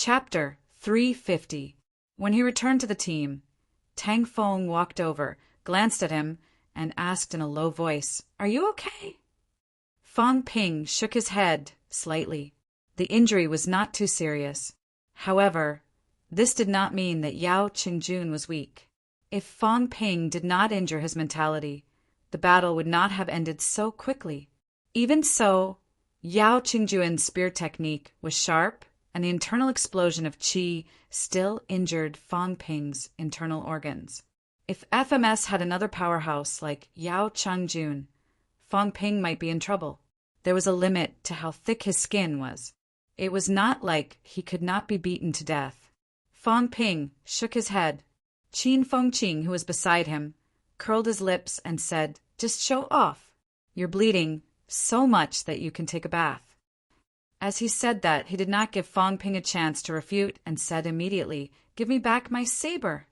Chapter 350. When he returned to the team, Tang Feng walked over, glanced at him, and asked in a low voice, "Are you okay?" Fang Ping shook his head slightly. The injury was not too serious. However, this did not mean that Yao Qingjun was weak. If Fang Ping did not injure his mentality, the battle would not have ended so quickly. Even so, Yao Qingjun's spear technique was sharp, and the internal explosion of qi still injured Fang Ping's internal organs. If FMS had another powerhouse like Yao Qingjun, Fang Ping might be in trouble. There was a limit to how thick his skin was. It was not like he could not be beaten to death. Fang Ping shook his head. Qin Fengqing, who was beside him, curled his lips and said, "Just show off. You're bleeding so much that you can take a bath." As he said that, he did not give Fang Ping a chance to refute and said immediately, "Give me back my saber."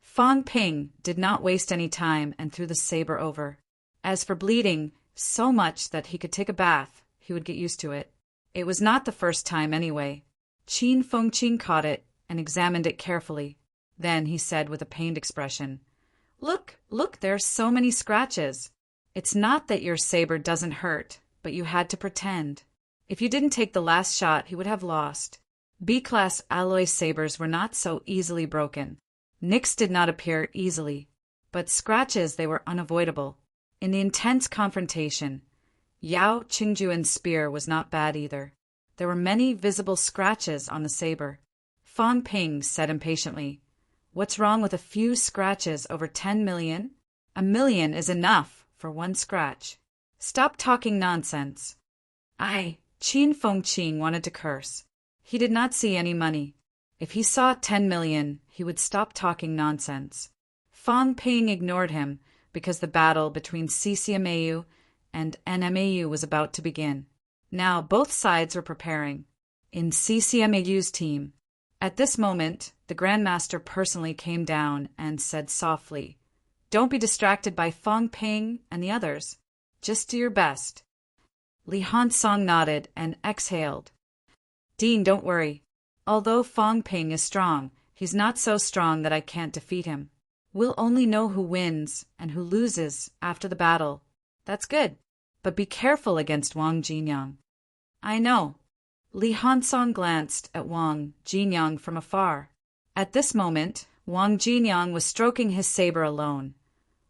Fang Ping did not waste any time and threw the saber over. As for bleeding so much that he could take a bath, he would get used to it. It was not the first time anyway. Qin Fengqing caught it and examined it carefully. Then he said with a pained expression, Look, there are so many scratches. It's not that your saber doesn't hurt, but you had to pretend. If you didn't take the last shot, he would have lost. B-class alloy sabers were not so easily broken. Nicks did not appear easily, but scratches they were unavoidable. In the intense confrontation, Yao Qingjun's spear was not bad either. There were many visible scratches on the saber. Fang Ping said impatiently, "What's wrong with a few scratches over 10 million? 1,000,000 is enough for one scratch. Stop talking nonsense." Qin Fengqing wanted to curse. He did not see any money. If he saw 10 million, he would stop talking nonsense. Fang Ping ignored him because the battle between CCMAU and NMAU was about to begin. Now both sides were preparing. In CCMAU's team, at this moment, the Grandmaster personally came down and said softly, "Don't be distracted by Fang Ping and the others. Just do your best." Li Hansong nodded and exhaled. "Dean, don't worry. Although Fang Ping is strong, he's not so strong that I can't defeat him. We'll only know who wins and who loses after the battle. That's good. But be careful against Wang Jinyang." "I know." Li Hansong glanced at Wang Jinyang from afar. At this moment, Wang Jinyang was stroking his saber alone,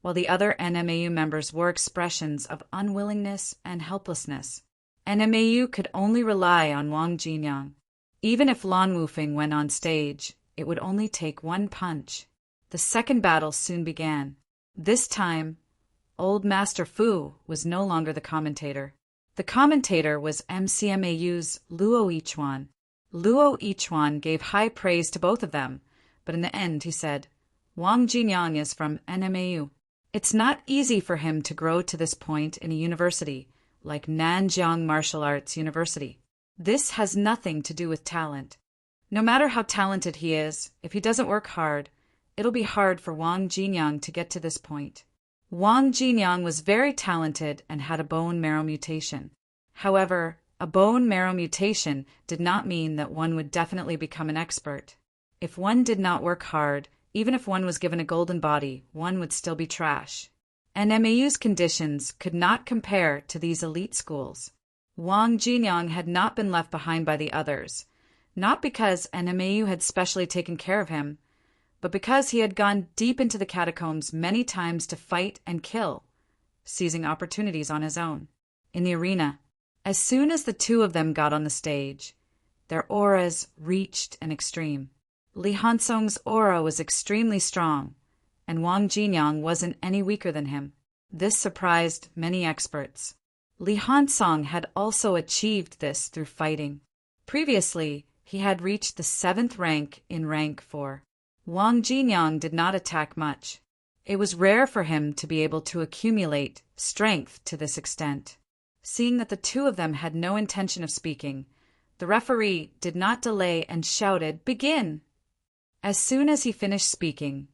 while the other NMAU members wore expressions of unwillingness and helplessness. NMAU could only rely on Wang Jinyang. Even if Lan Wufeng went on stage, it would only take one punch. The second battle soon began. This time, Old Master Fu was no longer the commentator. The commentator was MCMAU's Luo Yichuan. Luo Yichuan gave high praise to both of them, but in the end he said, "Wang Jinyang is from NMAU. It's not easy for him to grow to this point in a university like Nanjiang Martial Arts University. This has nothing to do with talent. No matter how talented he is, if he doesn't work hard, it'll be hard for Wang Jinyang to get to this point." Wang Jinyang was very talented and had a bone marrow mutation. However, a bone marrow mutation did not mean that one would definitely become an expert. If one did not work hard, even if one was given a golden body, one would still be trash. NMAU's conditions could not compare to these elite schools. Wang Jinyang had not been left behind by the others, not because NMAU had specially taken care of him, but because he had gone deep into the catacombs many times to fight and kill, seizing opportunities on his own. In the arena, as soon as the two of them got on the stage, their auras reached an extreme. Li Hansong's aura was extremely strong, and Wang Jinyang wasn't any weaker than him. This surprised many experts. Li Hansong had also achieved this through fighting. Previously, he had reached the 7th rank in rank 4. Wang Jinyang did not attack much. It was rare for him to be able to accumulate strength to this extent. Seeing that the two of them had no intention of speaking, the referee did not delay and shouted, "Begin!" As soon as he finished speaking,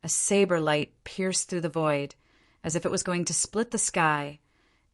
a saber light pierced through the void, as if it was going to split the sky,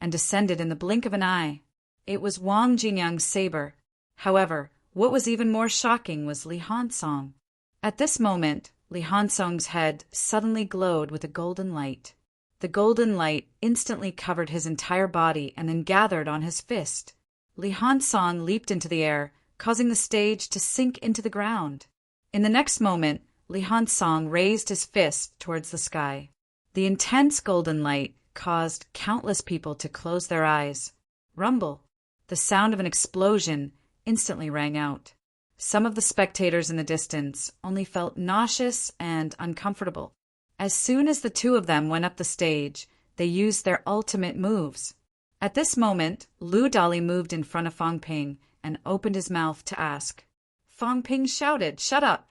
and descended in the blink of an eye. It was Wang Jinyang's saber. However, What was even more shocking was Li Hansong. At this moment, Li Hansong's head suddenly glowed with a golden light. The golden light instantly covered his entire body and then gathered on his fist. Li Hansong leaped into the air, causing the stage to sink into the ground. In the next moment, Li Hansong raised his fist towards the sky. The intense golden light caused countless people to close their eyes. Rumble! The sound of an explosion instantly rang out. Some of the spectators in the distance only felt nauseous and uncomfortable. As soon as the two of them went up the stage, they used their ultimate moves. At this moment, Lu Dali moved in front of Fang Ping and opened his mouth to ask. Fang Ping shouted, "Shut up!"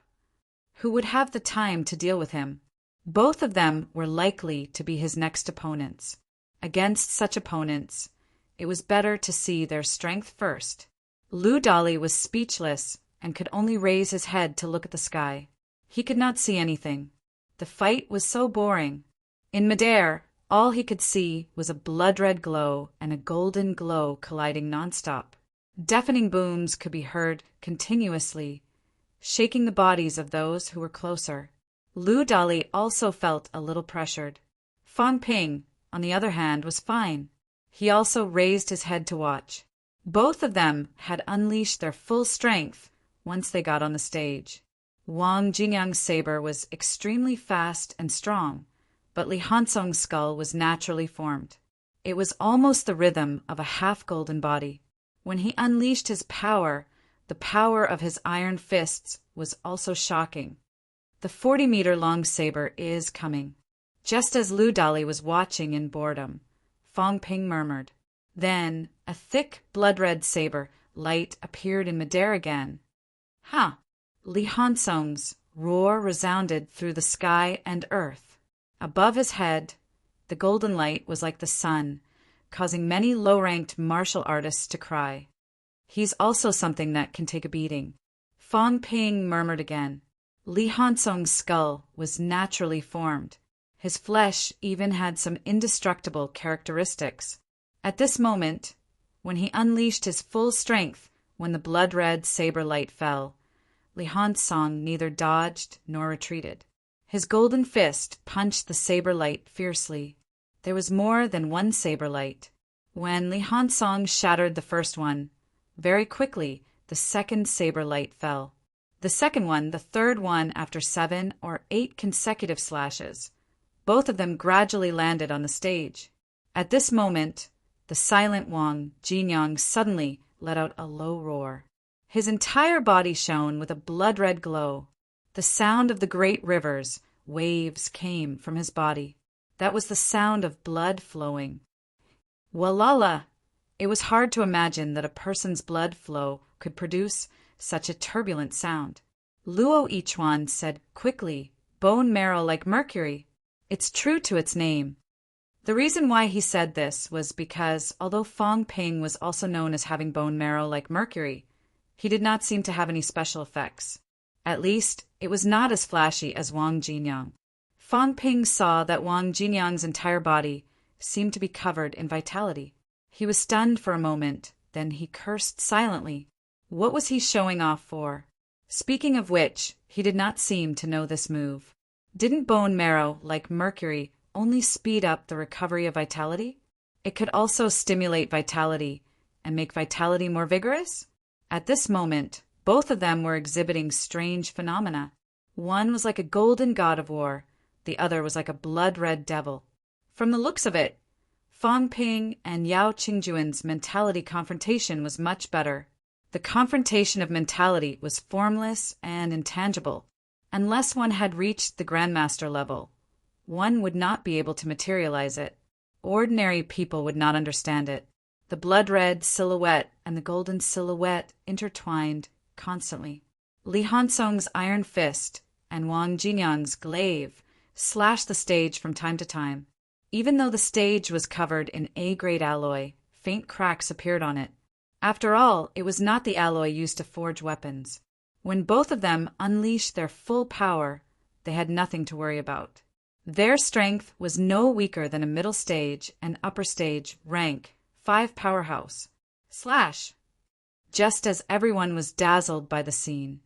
Who would have the time to deal with him? Both of them were likely to be his next opponents. Against such opponents, it was better to see their strength first. Lu Dali was speechless and could only raise his head to look at the sky. He could not see anything. The fight was so boring. In midair, all he could see was a blood-red glow and a golden glow colliding nonstop. Deafening booms could be heard continuously, shaking the bodies of those who were closer. Lu Dali also felt a little pressured. Fang Ping, on the other hand, was fine. He also raised his head to watch. Both of them had unleashed their full strength once they got on the stage. Wang Jinyang's saber was extremely fast and strong, but Li Hansong's skull was naturally formed. It was almost the rhythm of a half-golden body. When he unleashed his power, the power of his iron fists was also shocking. The 40-meter-long saber is coming. Just as Lu Dali was watching in boredom, Fang Ping murmured. Then a thick, blood-red saber light appeared in midair again. Ha! Li Hansong's roar resounded through the sky and earth. Above his head, the golden light was like the sun, causing many low-ranked martial artists to cry. He's also something that can take a beating. Fang Ping murmured again. Li Hansong's skull was naturally formed. His flesh even had some indestructible characteristics. At this moment, when he unleashed his full strength when the blood-red saber light fell, Li Hansong neither dodged nor retreated. His golden fist punched the saber light fiercely. There was more than one saber light. When Li Hansong shattered the first one, very quickly the second saber light fell. The second one, the third one after 7 or 8 consecutive slashes. Both of them gradually landed on the stage. At this moment, the silent Wang Jinyang suddenly let out a low roar. His entire body shone with a blood-red glow. The sound of the great rivers, waves came from his body. That was the sound of blood flowing. Walala! It was hard to imagine that a person's blood flow could produce such a turbulent sound. Luo Yichuan said quickly, "Bone marrow like mercury." It's true to its name. The reason why he said this was because, although Fang Ping was also known as having bone marrow like mercury, he did not seem to have any special effects. At least, it was not as flashy as Wang Jinyang. Fang Ping saw that Wang Jinyang's entire body seemed to be covered in vitality. He was stunned for a moment, then he cursed silently. What was he showing off for? Speaking of which, he did not seem to know this move. Didn't bone marrow, like mercury, only speed up the recovery of vitality? It could also stimulate vitality and make vitality more vigorous? At this moment, both of them were exhibiting strange phenomena. One was like a golden god of war, the other was like a blood-red devil. From the looks of it, Fang Ping and Yao Qingjuan's mentality confrontation was much better. The confrontation of mentality was formless and intangible. Unless one had reached the Grandmaster level, one would not be able to materialize it. Ordinary people would not understand it. The blood-red silhouette and the golden silhouette intertwined constantly. Li Hansong's iron fist and Wang Jinyang's glaive slashed the stage from time to time. Even though the stage was covered in A-grade alloy, faint cracks appeared on it. After all, it was not the alloy used to forge weapons. When both of them unleashed their full power, they had nothing to worry about. Their strength was no weaker than a middle stage and upper stage rank 5 powerhouse. Slash! Just as everyone was dazzled by the scene,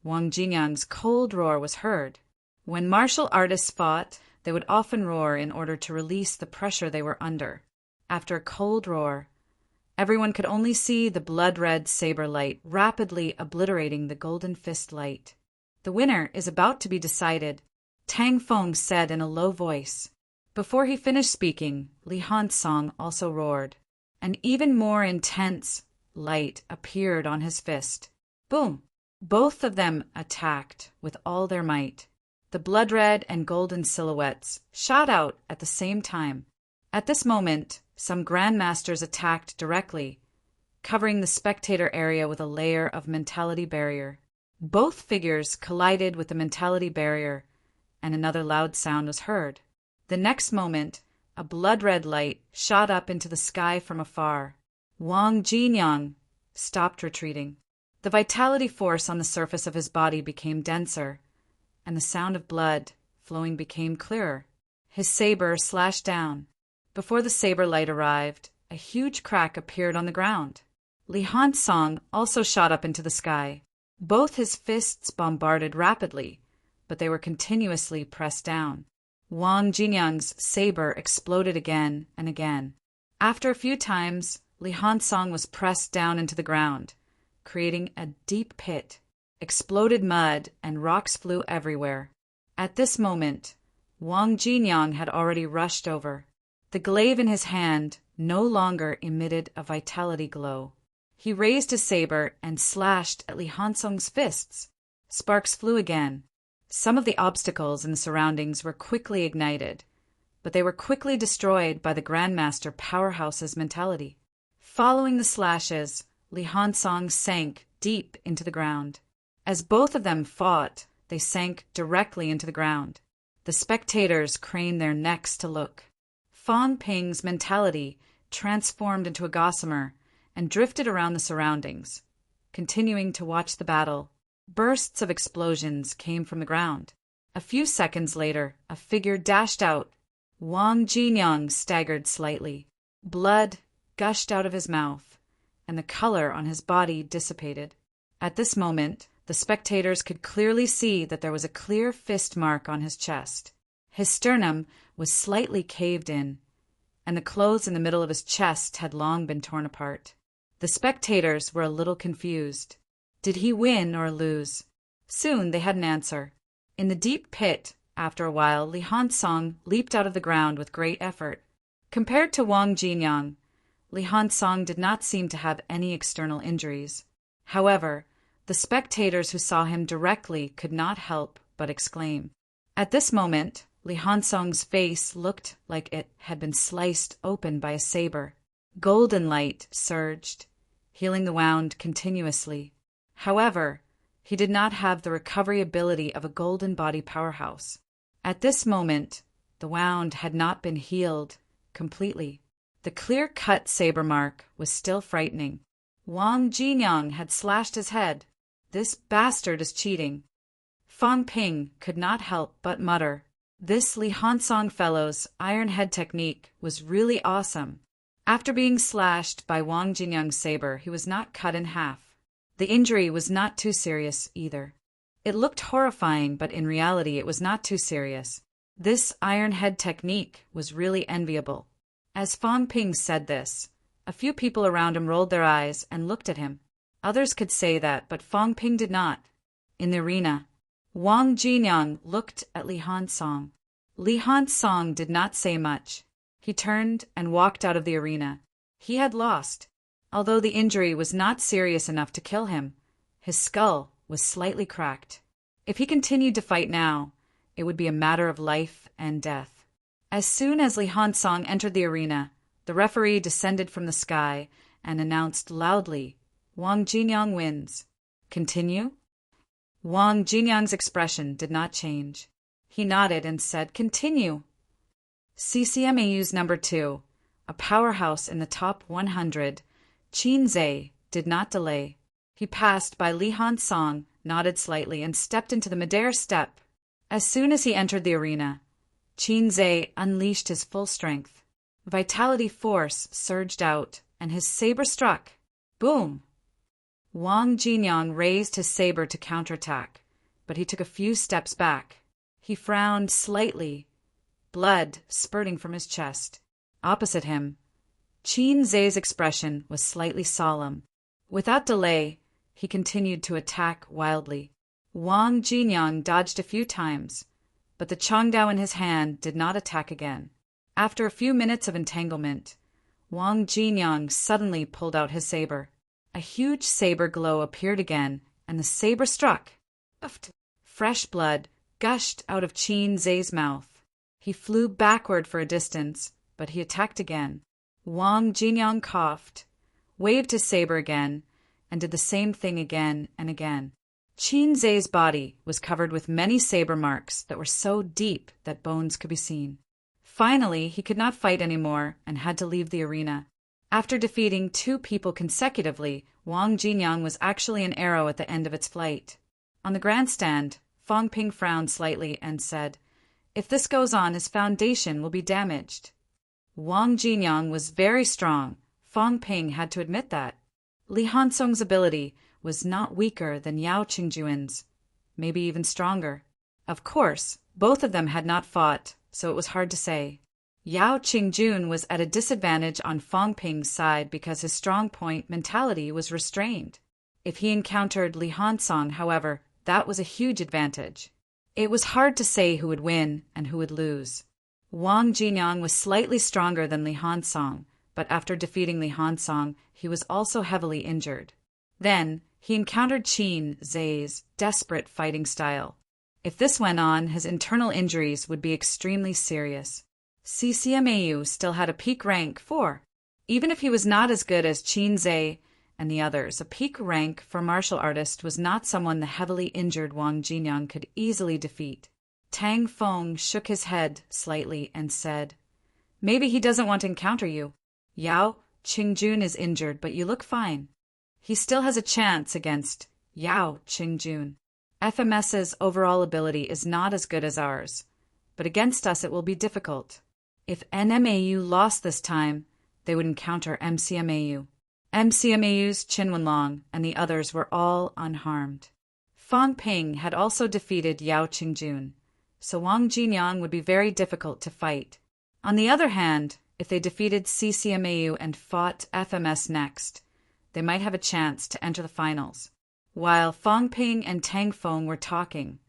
Wang Jinyang's cold roar was heard. When martial artists fought, they would often roar in order to release the pressure they were under. After a cold roar, everyone could only see the blood-red saber light rapidly obliterating the golden fist light. "The winner is about to be decided," Tang Feng said in a low voice. Before he finished speaking, Li Hansong also roared. An even more intense light appeared on his fist. Boom! Both of them attacked with all their might. The blood-red and golden silhouettes shot out at the same time. At this moment, some grandmasters attacked directly, covering the spectator area with a layer of mentality barrier. Both figures collided with the mentality barrier, and another loud sound was heard. The next moment, a blood-red light shot up into the sky from afar. Wang Jinyang stopped retreating. The vitality force on the surface of his body became denser, and the sound of blood flowing became clearer. His saber slashed down. Before the saber light arrived, a huge crack appeared on the ground. Li Hansong also shot up into the sky. Both his fists bombarded rapidly, but they were continuously pressed down. Wang Jinyang's saber exploded again and again. After a few times, Li Hansong was pressed down into the ground, creating a deep pit. Exploded mud and rocks flew everywhere. At this moment, Wang Jinyang had already rushed over. The glaive in his hand no longer emitted a vitality glow. He raised his saber and slashed at Li Hansong's fists. Sparks flew again. Some of the obstacles in the surroundings were quickly ignited, but they were quickly destroyed by the Grandmaster Powerhouse's mentality. Following the slashes, Li Hansong sank deep into the ground. As both of them fought, they sank directly into the ground. The spectators craned their necks to look. Fang Ping's mentality transformed into a gossamer and drifted around the surroundings, continuing to watch the battle. Bursts of explosions came from the ground. A few seconds later, a figure dashed out. Wang Jinyang staggered slightly. Blood gushed out of his mouth, and the color on his body dissipated. At this moment, the spectators could clearly see that there was a clear fist mark on his chest. His sternum was slightly caved in, and the clothes in the middle of his chest had long been torn apart. The spectators were a little confused. Did he win or lose? Soon they had an answer. In the deep pit, after a while, Li Hansong leaped out of the ground with great effort. Compared to Wang Jinyang, Li Hansong did not seem to have any external injuries. However, the spectators who saw him directly could not help but exclaim. At this moment, Li Hansong's face looked like it had been sliced open by a saber. Golden light surged, healing the wound continuously. However, he did not have the recovery ability of a golden body powerhouse. At this moment, the wound had not been healed completely. The clear-cut saber mark was still frightening. Wang Jinyang had slashed his head. This bastard is cheating. Fang Ping could not help but mutter. This Li Hansong fellow's iron head technique was really awesome. After being slashed by Wang Jinyang's saber, he was not cut in half. The injury was not too serious either. It looked horrifying, but in reality it was not too serious. This iron head technique was really enviable. As Fang Ping said this, a few people around him rolled their eyes and looked at him. Others could say that, but Fang Ping did not. In the arena, Wang Jinyang looked at Li Hansong. Li Hansong did not say much. He turned and walked out of the arena. He had lost. Although the injury was not serious enough to kill him, his skull was slightly cracked. If he continued to fight now, it would be a matter of life and death. As soon as Li Hansong entered the arena, the referee descended from the sky and announced loudly, "Wang Jinyang wins." Continue? Wang Jinyang's expression did not change. He nodded and said, "Continue." CCMAU's number 2, a powerhouse in the top 100, Qinzhe did not delay. He passed by Li Hansong, nodded slightly, and stepped into the midair step. As soon as he entered the arena, Qinzhe unleashed his full strength. Vitality force surged out, and his saber struck. Boom! Wang Jinyang raised his saber to counterattack, but he took a few steps back. He frowned slightly, blood spurting from his chest. Opposite him, Qin Zhe's expression was slightly solemn. Without delay, he continued to attack wildly. Wang Jinyang dodged a few times, but the Chongdao in his hand did not attack again. After a few minutes of entanglement, Wang Jinyang suddenly pulled out his saber. A huge saber glow appeared again, and the saber struck. Fresh blood gushed out of Qin Zhe's mouth. He flew backward for a distance, but he attacked again. Wang Jinyang coughed, waved his saber again, and did the same thing again and again. Qin Zhe's body was covered with many saber marks that were so deep that bones could be seen. Finally, he could not fight anymore and had to leave the arena. After defeating 2 people consecutively, Wang Jinyang was actually an arrow at the end of its flight. On the grandstand, Fang Ping frowned slightly and said, "If this goes on, his foundation will be damaged." Wang Jinyang was very strong. Fang Ping had to admit that. Li Hansong's ability was not weaker than Yao Qingjuan's, maybe even stronger. Of course, both of them had not fought, so it was hard to say. Yao Qingjun was at a disadvantage on Fang Ping's side because his strong point mentality was restrained. If he encountered Li Hansong, however, that was a huge advantage. It was hard to say who would win and who would lose. Wang Jinyang was slightly stronger than Li Hansong, but after defeating Li Hansong, he was also heavily injured. Then, he encountered Qin Zhe's desperate fighting style. If this went on, his internal injuries would be extremely serious. CCMAU still had a peak rank 4. Even if he was not as good as Qin Zhe and the others, a peak rank for martial artist was not someone the heavily injured Wang Jinyang could easily defeat. Tang Feng shook his head slightly and said, "Maybe he doesn't want to encounter you. Yao Qingjun is injured, but you look fine. He still has a chance against Yao Qingjun. FMS's overall ability is not as good as ours, but against us it will be difficult. If NMAU lost this time, they would encounter MCMAU. MCMAU's Qin Wenlong and the others were all unharmed. Fang Ping had also defeated Yao Qingjun, so Wang Jinyang would be very difficult to fight. On the other hand, if they defeated CCMAU and fought FMS next, they might have a chance to enter the finals." While Fang Ping and Tang Feng were talking,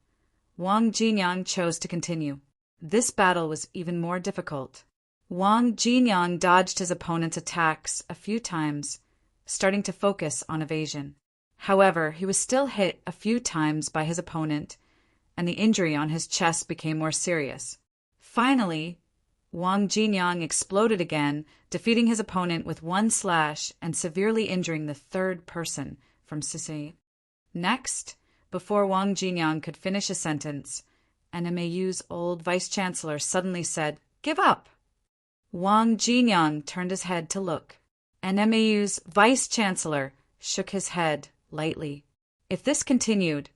Wang Jinyang chose to continue. This battle was even more difficult. Wang Jinyang dodged his opponent's attacks a few times, starting to focus on evasion. However, he was still hit a few times by his opponent, and the injury on his chest became more serious. Finally, Wang Jinyang exploded again, defeating his opponent with 1 slash and severely injuring the 3rd person from Sisei. Next, before Wang Jinyang could finish a sentence, NMAU's old vice-chancellor suddenly said, "Give up." Wang Jinyang turned his head to look. NMAU's vice-chancellor shook his head lightly. If this continued,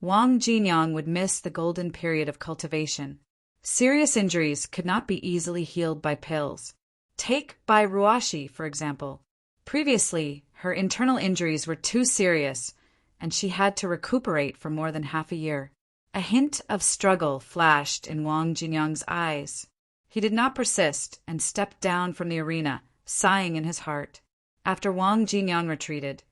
Wang Jinyang would miss the golden period of cultivation. Serious injuries could not be easily healed by pills. Take Bai Ruashi, for example. Previously, her internal injuries were too serious, and she had to recuperate for more than half a year. A hint of struggle flashed in Wang Jinyang's eyes. He did not persist and stepped down from the arena, sighing in his heart. After Wang Jinyang retreated,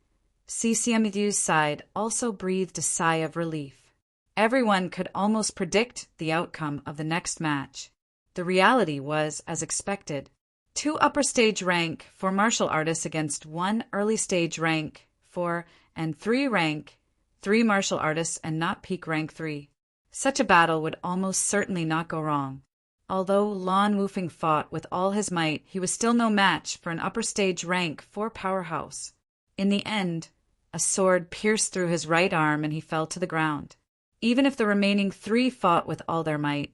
CCMU's side also breathed a sigh of relief. Everyone could almost predict the outcome of the next match. The reality was as expected. 2 upper stage rank for martial artists against 1 early stage rank for and 3 rank 3 martial artists and not peak rank 3. Such a battle would almost certainly not go wrong. Although Lan Wufeng fought with all his might, he was still no match for an upper stage rank 4 powerhouse. In the end, a sword pierced through his right arm and he fell to the ground. Even if the remaining 3 fought with all their might,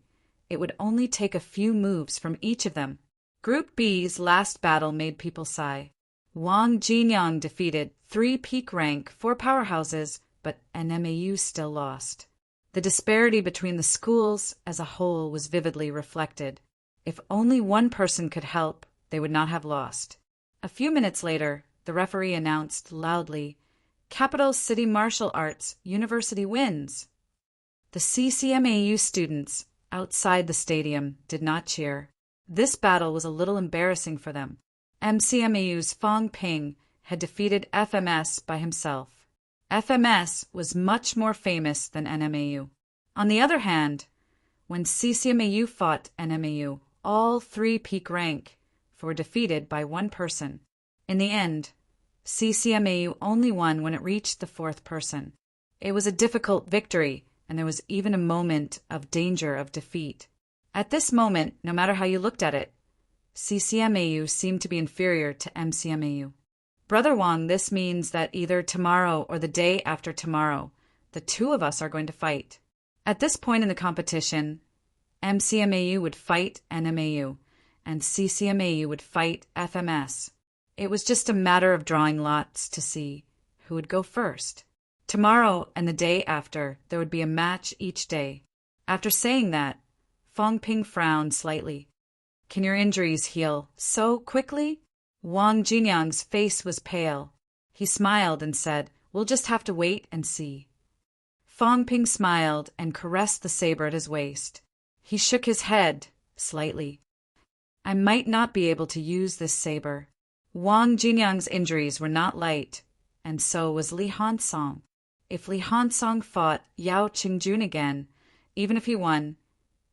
it would only take a few moves from each of them. Group B's last battle made people sigh. Wang Jinyang defeated 3 peak rank 4 powerhouses, but NMAU still lost. The disparity between the schools as a whole was vividly reflected. If only one person could help, they would not have lost. A few minutes later, the referee announced loudly, Capital City Martial Arts University wins. The CCMAU students outside the stadium did not cheer. This battle was a little embarrassing for them. MCMAU's Fong Ping had defeated FMS by himself. FMS was much more famous than NMAU. On the other hand, when CCMAU fought NMAU, all three peak rank were defeated by one person. In the end, CCMAU only won when it reached the fourth person. It was a difficult victory, and there was even a moment of danger of defeat. At this moment, no matter how you looked at it, CCMAU seemed to be inferior to MCMAU. Brother Wong, this means that either tomorrow or the day after tomorrow, the two of us are going to fight. At this point in the competition, MCMAU would fight NMAU, and CCMAU would fight FMS. It was just a matter of drawing lots to see who would go first. Tomorrow and the day after, there would be a match each day. After saying that, Fong Ping frowned slightly. Can your injuries heal so quickly? Wang Jinyang's face was pale. He smiled and said, "We'll just have to wait and see." Fong Ping smiled and caressed the saber at his waist. He shook his head slightly. I might not be able to use this saber. Wang Jinyang's injuries were not light, and so was Li Hansong. If Li Hansong fought Yao Qingjun again, even if he won,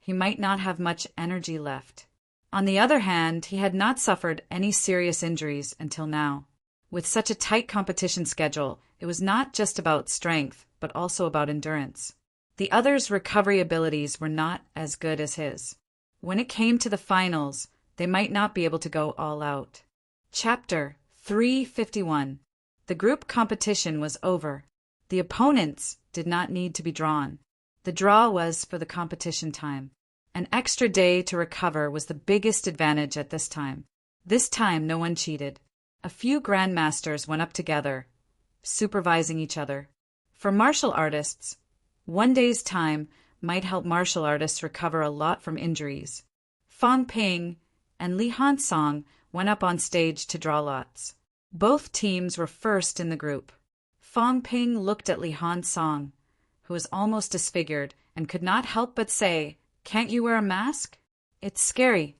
he might not have much energy left. On the other hand, he had not suffered any serious injuries until now. With such a tight competition schedule, it was not just about strength, but also about endurance. The others' recovery abilities were not as good as his. When it came to the finals, they might not be able to go all out. Chapter 351. The group competition was over. The opponents did not need to be drawn. The draw was for the competition time. An extra day to recover was the biggest advantage at this time. This time no one cheated. A few grandmasters went up together, supervising each other. For martial artists, one day's time might help martial artists recover a lot from injuries. Fong Ping and Li Hansong went up on stage to draw lots. Both teams were first in the group. Fong Ping looked at Li Hansong, who was almost disfigured, and could not help but say, "Can't you wear a mask? It's scary."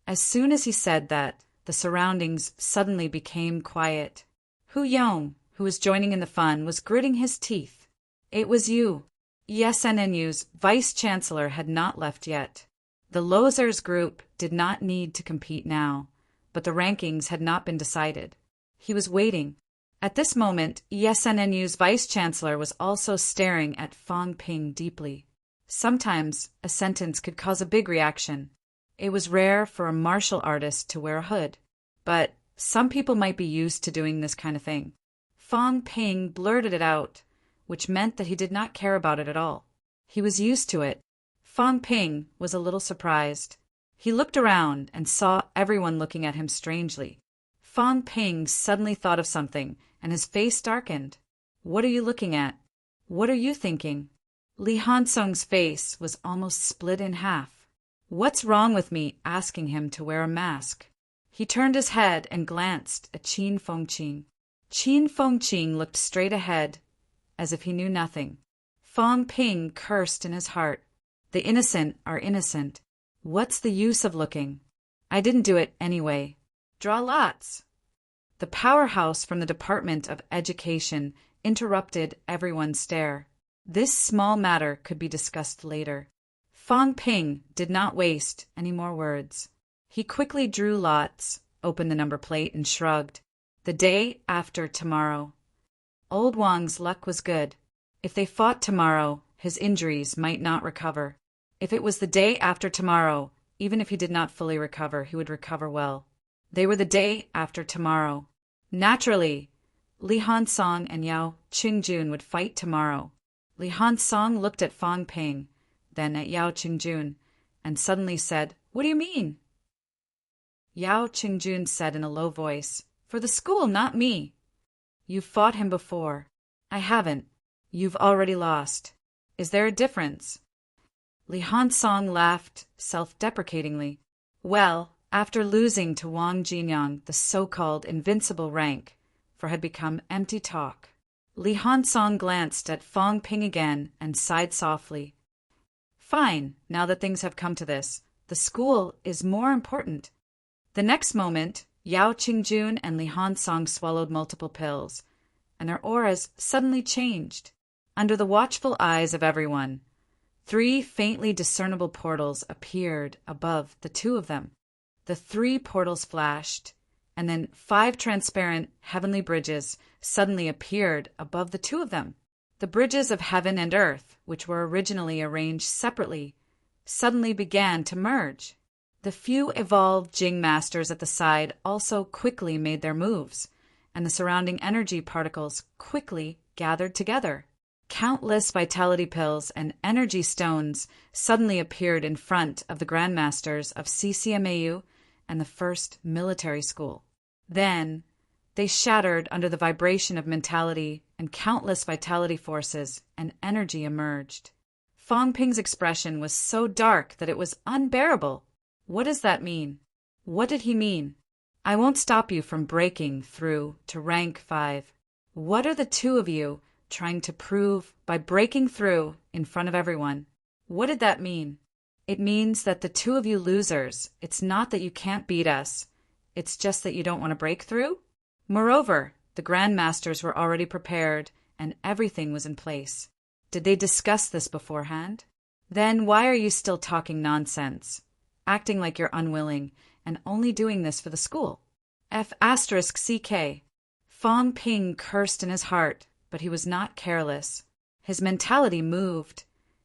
As soon as he said that, the surroundings suddenly became quiet. Hu Yong, who was joining in the fun, was gritting his teeth. It was you. ESNNU's vice-chancellor had not left yet. The losers group did not need to compete now, but the rankings had not been decided. He was waiting. At this moment, ESNNU's vice-chancellor was also staring at Fong Ping deeply. Sometimes a sentence could cause a big reaction. It was rare for a martial artist to wear a hood, but some people might be used to doing this kind of thing. Fong Ping blurted it out, which meant that he did not care about it at all. He was used to it. Fong Ping was a little surprised. He looked around and saw everyone looking at him strangely. Fong Ping suddenly thought of something, and his face darkened. "What are you looking at? What are you thinking?" Li Hansong's face was almost split in half. What's wrong with me asking him to wear a mask? He turned his head and glanced at Qin Fengqing. Qin Fengqing looked straight ahead, as if he knew nothing. Fong Ping cursed in his heart. The innocent are innocent. What's the use of looking? I didn't do it anyway. Draw lots. The powerhouse from the Department of Education interrupted everyone's stare. This small matter could be discussed later. Fong Ping did not waste any more words. He quickly drew lots, opened the number plate, and shrugged. The day after tomorrow. Old Wang's luck was good. If they fought tomorrow, his injuries might not recover. If it was the day after tomorrow, even if he did not fully recover, he would recover well. They were the day after tomorrow. Naturally, Li Hansong and Yao Qingjun would fight tomorrow. Li Hansong looked at Fong Ping, then at Yao Qingjun, and suddenly said, "What do you mean?" Yao Qingjun said in a low voice, "For the school, not me." "You've fought him before." "I haven't. You've already lost. Is there a difference?" Li Hansong laughed self-deprecatingly. "Well, after losing to Wang Jinyang, the so-called invincible rank, for had become empty talk. Li Hansong glanced at Fong Ping again and sighed softly. Fine, now that things have come to this, the school is more important. The next moment, Yao Qingjun and Li Hansong swallowed multiple pills, and their auras suddenly changed. Under the watchful eyes of everyone, 3 faintly discernible portals appeared above the 2 of them. The 3 portals flashed, and then 5 transparent heavenly bridges suddenly appeared above the 2 of them. The bridges of heaven and earth, which were originally arranged separately, suddenly began to merge. The few evolved Jing masters at the side also quickly made their moves, and the surrounding energy particles quickly gathered together. Countless vitality pills and energy stones suddenly appeared in front of the grandmasters of CCMAU and the first military school. Then, they shattered under the vibration of mentality, and countless vitality forces and energy emerged. Fong Ping's expression was so dark that it was unbearable. What does that mean? What did he mean? I won't stop you from breaking through to rank 5. What are the 2 of you trying to prove by breaking through in front of everyone? What did that mean? It means that the 2 of you losers, it's not that you can't beat us, it's just that you don't want to break through? Moreover, the grandmasters were already prepared and everything was in place. Did they discuss this beforehand? Then why are you still talking nonsense, acting like you're unwilling, and only doing this for the school? F***CK. Fong Ping cursed in his heart, but he was not careless. His mentality moved,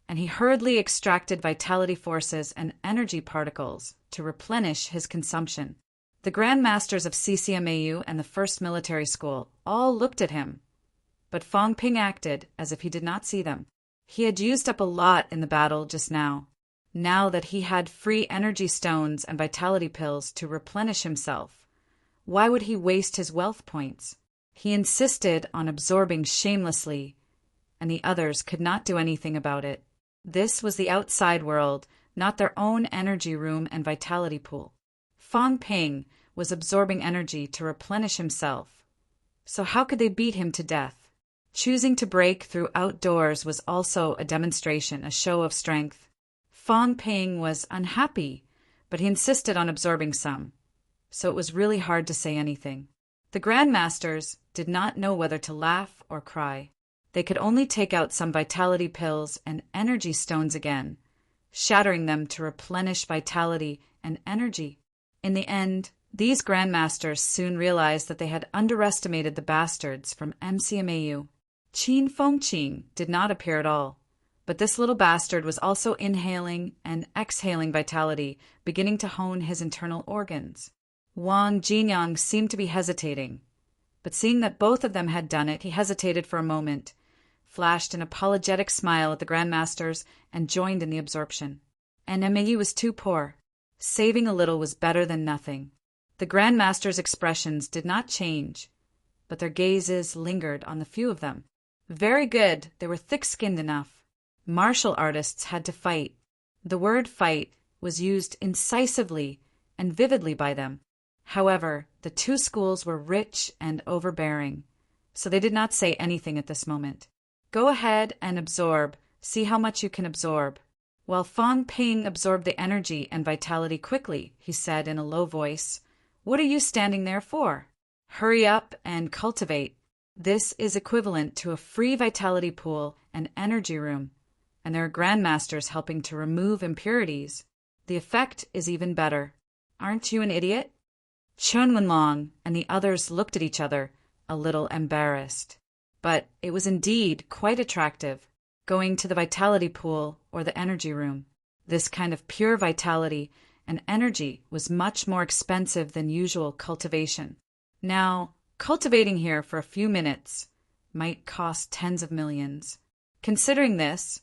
and he hurriedly extracted vitality forces and energy particles to replenish his consumption. The grandmasters of CCMAU and the first military school all looked at him, but Fong Ping acted as if he did not see them. He had used up a lot in the battle just now. Now that he had free energy stones and vitality pills to replenish himself, why would he waste his wealth points? He insisted on absorbing shamelessly, and the others could not do anything about it. This was the outside world, not their own energy room and vitality pool. Fong Ping was absorbing energy to replenish himself, so how could they beat him to death? Choosing to break through outdoors was also a demonstration, a show of strength. Fong Ping was unhappy, but he insisted on absorbing some, so it was really hard to say anything. The grandmasters did not know whether to laugh or cry. They could only take out some vitality pills and energy stones again, shattering them to replenish vitality and energy. In the end, these grandmasters soon realized that they had underestimated the bastards from MCMAU. Qin Fengqing did not appear at all, but this little bastard was also inhaling and exhaling vitality, beginning to hone his internal organs. Wang Jinyang seemed to be hesitating, but seeing that both of them had done it, he hesitated for a moment, flashed an apologetic smile at the grandmasters, and joined in the absorption. And MAU was too poor. Saving a little was better than nothing. The grandmasters' expressions did not change, but their gazes lingered on the few of them. Very good, they were thick-skinned enough. Martial artists had to fight. The word fight was used incisively and vividly by them. However, the 2 schools were rich and overbearing, so they did not say anything at this moment. Go ahead and absorb, see how much you can absorb. While Fong Ping absorbed the energy and vitality quickly, he said in a low voice, "What are you standing there for? Hurry up and cultivate. This is equivalent to a free vitality pool and energy room, and there are grandmasters helping to remove impurities. The effect is even better. Aren't you an idiot?" Chen Wenlong and the others looked at each other, a little embarrassed. But it was indeed quite attractive, going to the vitality pool or the energy room. This kind of pure vitality and energy was much more expensive than usual cultivation. Now, cultivating here for a few minutes might cost tens of millions. Considering this,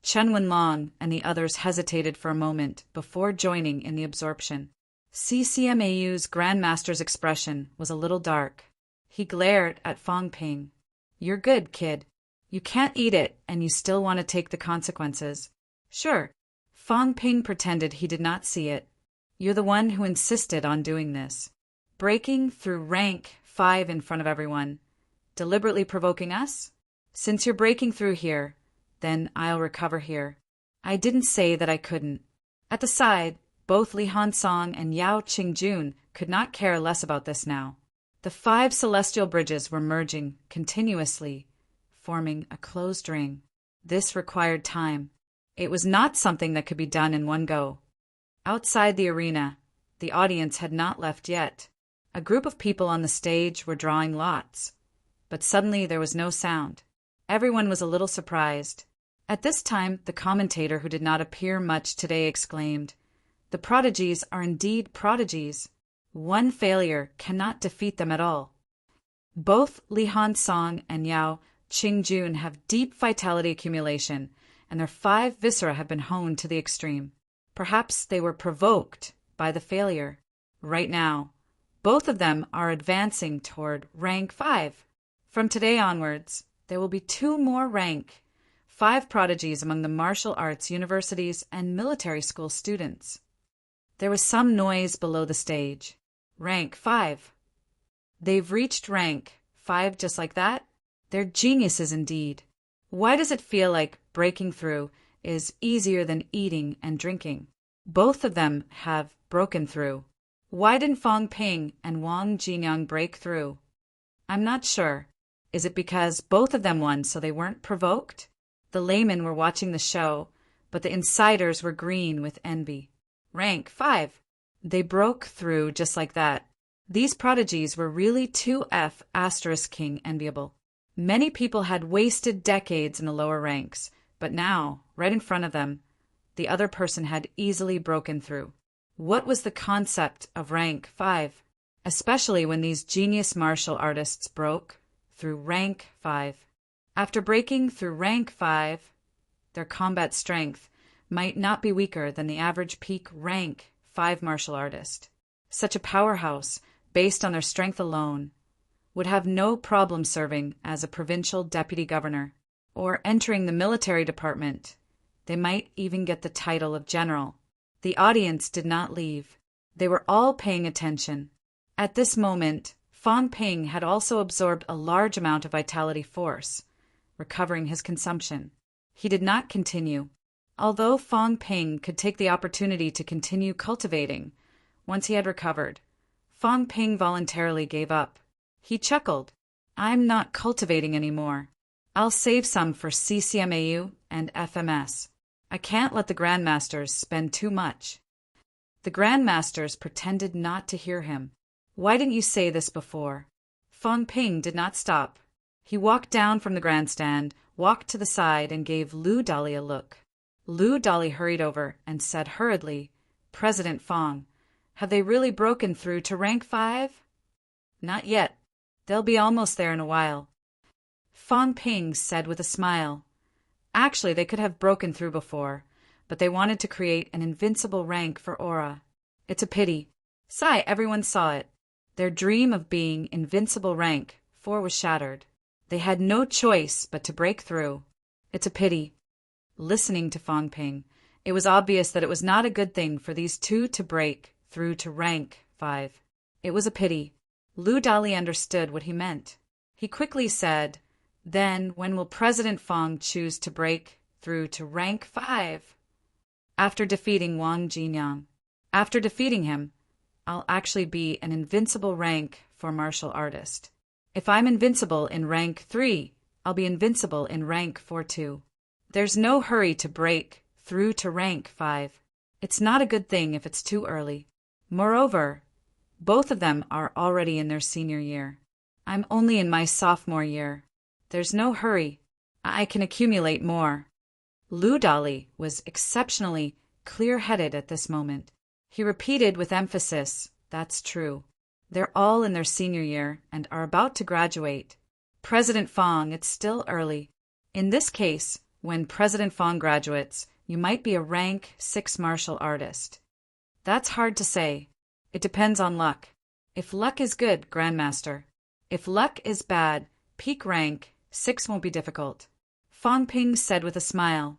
Chen Wenlong and the others hesitated for a moment before joining in the absorption. CCMAU's grandmaster's expression was a little dark. He glared at Fong Ping. "You're good, kid. You can't eat it, and you still want to take the consequences." "Sure." Fong Ping pretended he did not see it. "You're the one who insisted on doing this. Breaking through rank 5 in front of everyone. Deliberately provoking us? Since you're breaking through here, then I'll recover here. I didn't say that I couldn't. At the side, both Li Hansong and Yao Qingjun could not care less about this now. The 5 celestial bridges were merging continuously, forming a closed ring. This required time. It was not something that could be done in one go. Outside the arena, the audience had not left yet. A group of people on the stage were drawing lots. But suddenly there was no sound. Everyone was a little surprised. At this time, the commentator, who did not appear much today, exclaimed, "The prodigies are indeed prodigies. One failure cannot defeat them at all." Both Li Hansong and Yao Qingjun have deep vitality accumulation, and their 5 viscera have been honed to the extreme. Perhaps they were provoked by the failure. Right now, both of them are advancing toward rank 5. From today onwards, there will be 2 more rank 5 prodigies among the martial arts universities and military school students. There was some noise below the stage. Rank 5. They've reached rank 5 just like that? They're geniuses indeed. Why does it feel like breaking through is easier than eating and drinking? Both of them have broken through. Why didn't Fang Ping and Wang Jinyang break through? I'm not sure. Is it because both of them won so they weren't provoked? The laymen were watching the show, but the insiders were green with envy. Rank 5. They broke through just like that. These prodigies were really 2F asterisk king enviable. Many people had wasted decades in the lower ranks, but now, right in front of them, the other person had easily broken through. What was the concept of rank 5? Especially when these genius martial artists broke through rank 5. After breaking through rank 5, their combat strength might not be weaker than the average peak rank 5 martial artist. Such a powerhouse, based on their strength alone, would have no problem serving as a provincial deputy governor or entering the military department. They might even get the title of general. The audience did not leave. They were all paying attention. At this moment, Fang Ping had also absorbed a large amount of vitality force, recovering his consumption. He did not continue. Although Fang Ping could take the opportunity to continue cultivating, once he had recovered, Fang Ping voluntarily gave up. He chuckled. "I'm not cultivating anymore. I'll save some for CCMAU and FMS. I can't let the Grandmasters spend too much." The Grandmasters pretended not to hear him. "Why didn't you say this before?" Fang Ping did not stop. He walked down from the grandstand, walked to the side, and gave Lu Dali a look. Lu Dali hurried over and said hurriedly, "President Fang, have they really broken through to rank 5? "Not yet. They'll be almost there in a while." Fang Ping said with a smile, "Actually, they could have broken through before, but they wanted to create an invincible rank for Aura. It's a pity. Sigh, everyone saw it. Their dream of being invincible rank 4 was shattered. They had no choice but to break through. It's a pity." Listening to Fang Ping, it was obvious that it was not a good thing for these 2 to break through to rank 5. It was a pity. Lu Dali understood what he meant. He quickly said, "Then when will President Fang choose to break through to rank 5? "After defeating Wang Jinyang. After defeating him, I'll actually be an invincible rank for martial artist. If I'm invincible in rank 3, I'll be invincible in rank 4 too. There's no hurry to break through to rank 5. It's not a good thing if it's too early. Moreover, both of them are already in their senior year. I'm only in my sophomore year. There's no hurry. I can accumulate more." Lu Dali was exceptionally clear-headed at this moment. He repeated with emphasis, "That's true. They're all in their senior year and are about to graduate. President Fang, it's still early. In this case, when President Fang graduates, you might be a rank 6 martial artist." "That's hard to say. It depends on luck. If luck is good, Grandmaster. If luck is bad, peak rank 6 won't be difficult." Fang Ping said with a smile,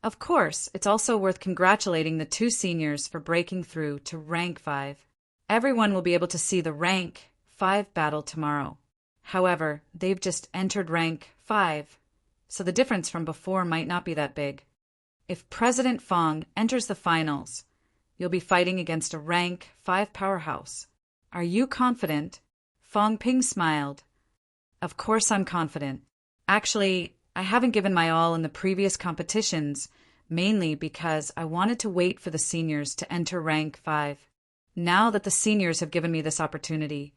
"Of course, it's also worth congratulating the 2 seniors for breaking through to rank 5. Everyone will be able to see the rank 5 battle tomorrow. However, they've just entered rank 5, so the difference from before might not be that big. If President Fong enters the finals, you'll be fighting against a rank 5 powerhouse. Are you confident? Fong Ping smiled. Of course I'm confident. Actually, I haven't given my all in the previous competitions, mainly because I wanted to wait for the seniors to enter rank 5. Now that the seniors have given me this opportunity,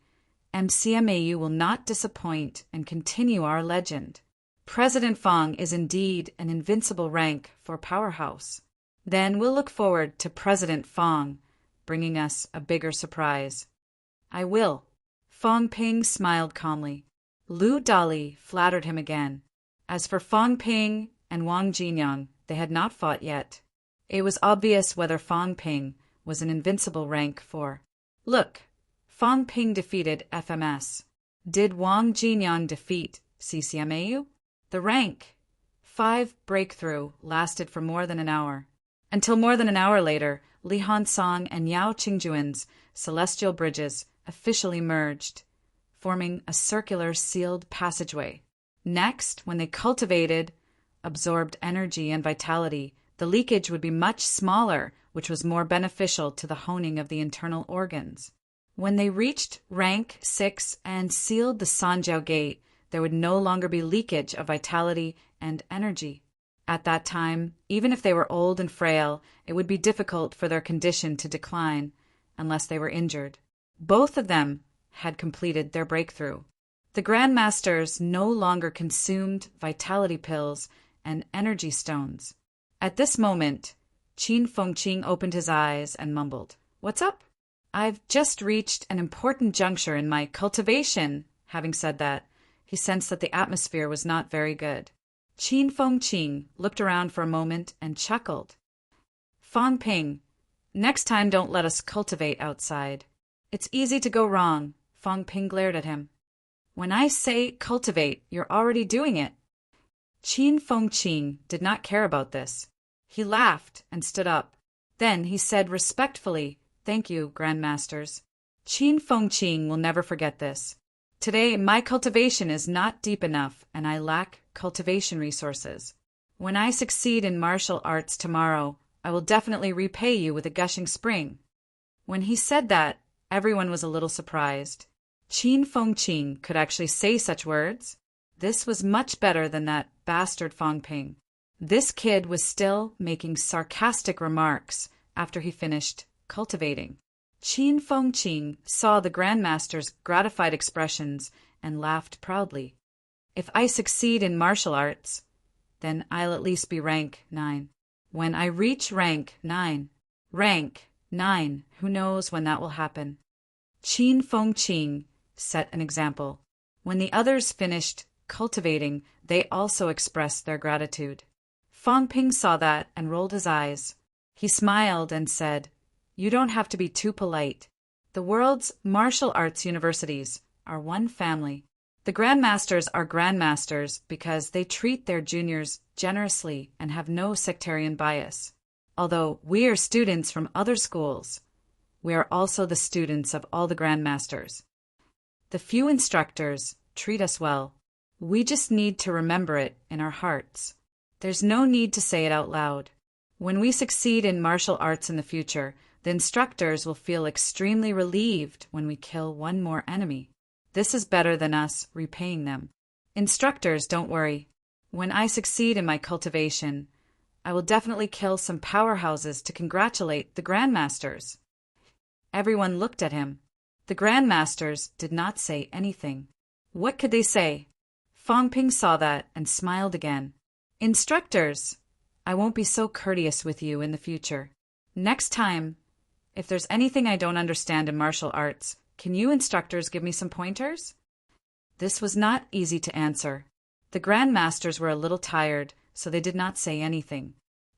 MCMAU will not disappoint and continue our legend. President Fong is indeed an invincible rank for powerhouse. Then we'll look forward to President Fong bringing us a bigger surprise. I will. Fong Ping smiled calmly. Lu Dali flattered him again. As for Fong Ping and Wang Jinyang, they had not fought yet. It was obvious whether Fong Ping was an invincible rank 4. Look, Fong Ping defeated FMS. Did Wang Jinyang defeat CCMAU? The rank 5 breakthrough lasted for more than an hour. Until more than an hour later, Li Hansong and Yao Qingjuan's celestial bridges officially merged, forming a circular sealed passageway. Next, when they cultivated, absorbed energy and vitality, the leakage would be much smaller, which was more beneficial to the honing of the internal organs. When they reached rank 6 and sealed the Sanjiao Gate, there would no longer be leakage of vitality and energy. At that time, even if they were old and frail, it would be difficult for their condition to decline, unless they were injured. Both of them had completed their breakthrough. The Grandmasters no longer consumed vitality pills and energy stones. At this moment, Qin Fengqing opened his eyes and mumbled, "What's up?" "I've just reached an important juncture in my cultivation." Having said that, he sensed that the atmosphere was not very good. Qin Fengqing looked around for a moment and chuckled. "Fong Ping, next time don't let us cultivate outside. It's easy to go wrong." Fong Ping glared at him. "When I say cultivate, you're already doing it." Qin Fengqing did not care about this. He laughed and stood up. Then he said respectfully, "Thank you, Grandmasters." Qin Fengqing will never forget this. "Today, my cultivation is not deep enough, and I lack cultivation resources. When I succeed in martial arts tomorrow, I will definitely repay you with a gushing spring." When he said that, everyone was a little surprised. Qin Fengqing could actually say such words. This was much better than that bastard Fong Ping. This kid was still making sarcastic remarks after he finished cultivating. Qin Fengqing saw the Grandmaster's gratified expressions and laughed proudly. "If I succeed in martial arts, then I'll at least be rank 9. When I reach rank 9, who knows when that will happen?" Qin Fengqing set an example. When the others finished cultivating, they also expressed their gratitude. Fong Ping saw that and rolled his eyes. He smiled and said, "You don't have to be too polite. The world's martial arts universities are one family. The Grandmasters are Grandmasters because they treat their juniors generously and have no sectarian bias. Although we are students from other schools, we are also the students of all the Grandmasters. The few instructors treat us well. We just need to remember it in our hearts. There's no need to say it out loud. When we succeed in martial arts in the future, the instructors will feel extremely relieved when we kill one more enemy. This is better than us repaying them. Instructors, don't worry. When I succeed in my cultivation, I will definitely kill some powerhouses to congratulate the Grandmasters." Everyone looked at him. The Grandmasters did not say anything. What could they say? Fong Ping saw that and smiled again. "Instructors, I won't be so courteous with you in the future. Next time, if there's anything I don't understand in martial arts, can you instructors give me some pointers?" This was not easy to answer. The Grandmasters were a little tired, so they did not say anything.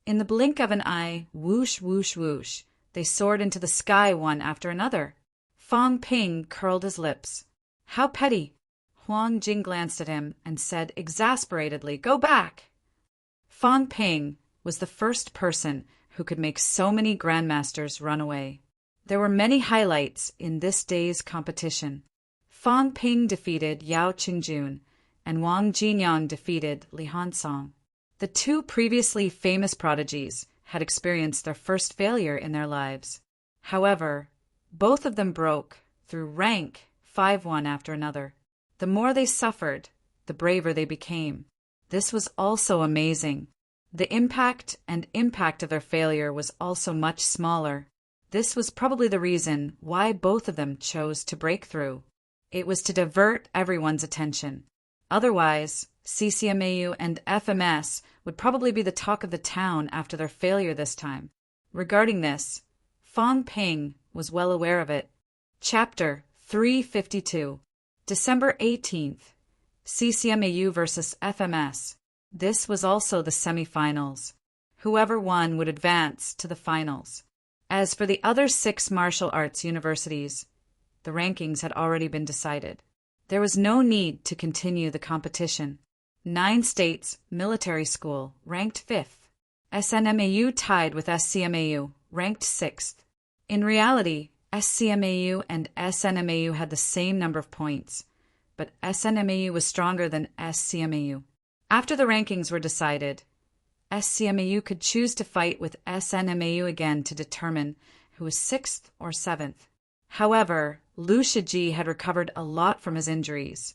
In the blink of an eye, whoosh, whoosh, whoosh, they soared into the sky one after another. Fong Ping curled his lips. "How petty!" Huang Jing glanced at him and said exasperatedly, "Go back!" Fong Ping was the first person who could make so many Grandmasters run away. There were many highlights in this day's competition. Fang Ping defeated Yao Qingjun, and Wang Jinyang defeated Li Hansong. The two previously famous prodigies had experienced their first failure in their lives. However, both of them broke through rank 5 one after another. The more they suffered, the braver they became. This was also amazing. The impact of their failure was also much smaller. This was probably the reason why both of them chose to break through. It was to divert everyone's attention. Otherwise, CCMAU and FMS would probably be the talk of the town after their failure this time. Regarding this, Fang Ping was well aware of it. Chapter 352, December 18th, CCMAU versus FMS. This was also the semifinals. Whoever won would advance to the finals. As for the other 6 martial arts universities, the rankings had already been decided. There was no need to continue the competition. 9 States Military School ranked 5th. SNMAU tied with SCMAU, ranked 6th. In reality, SCMAU and SNMAU had the same number of points, but SNMAU was stronger than SCMAU. After the rankings were decided, SCMAU could choose to fight with SNMAU again to determine who was 6th or 7th. However, Liu Shiji had recovered a lot from his injuries,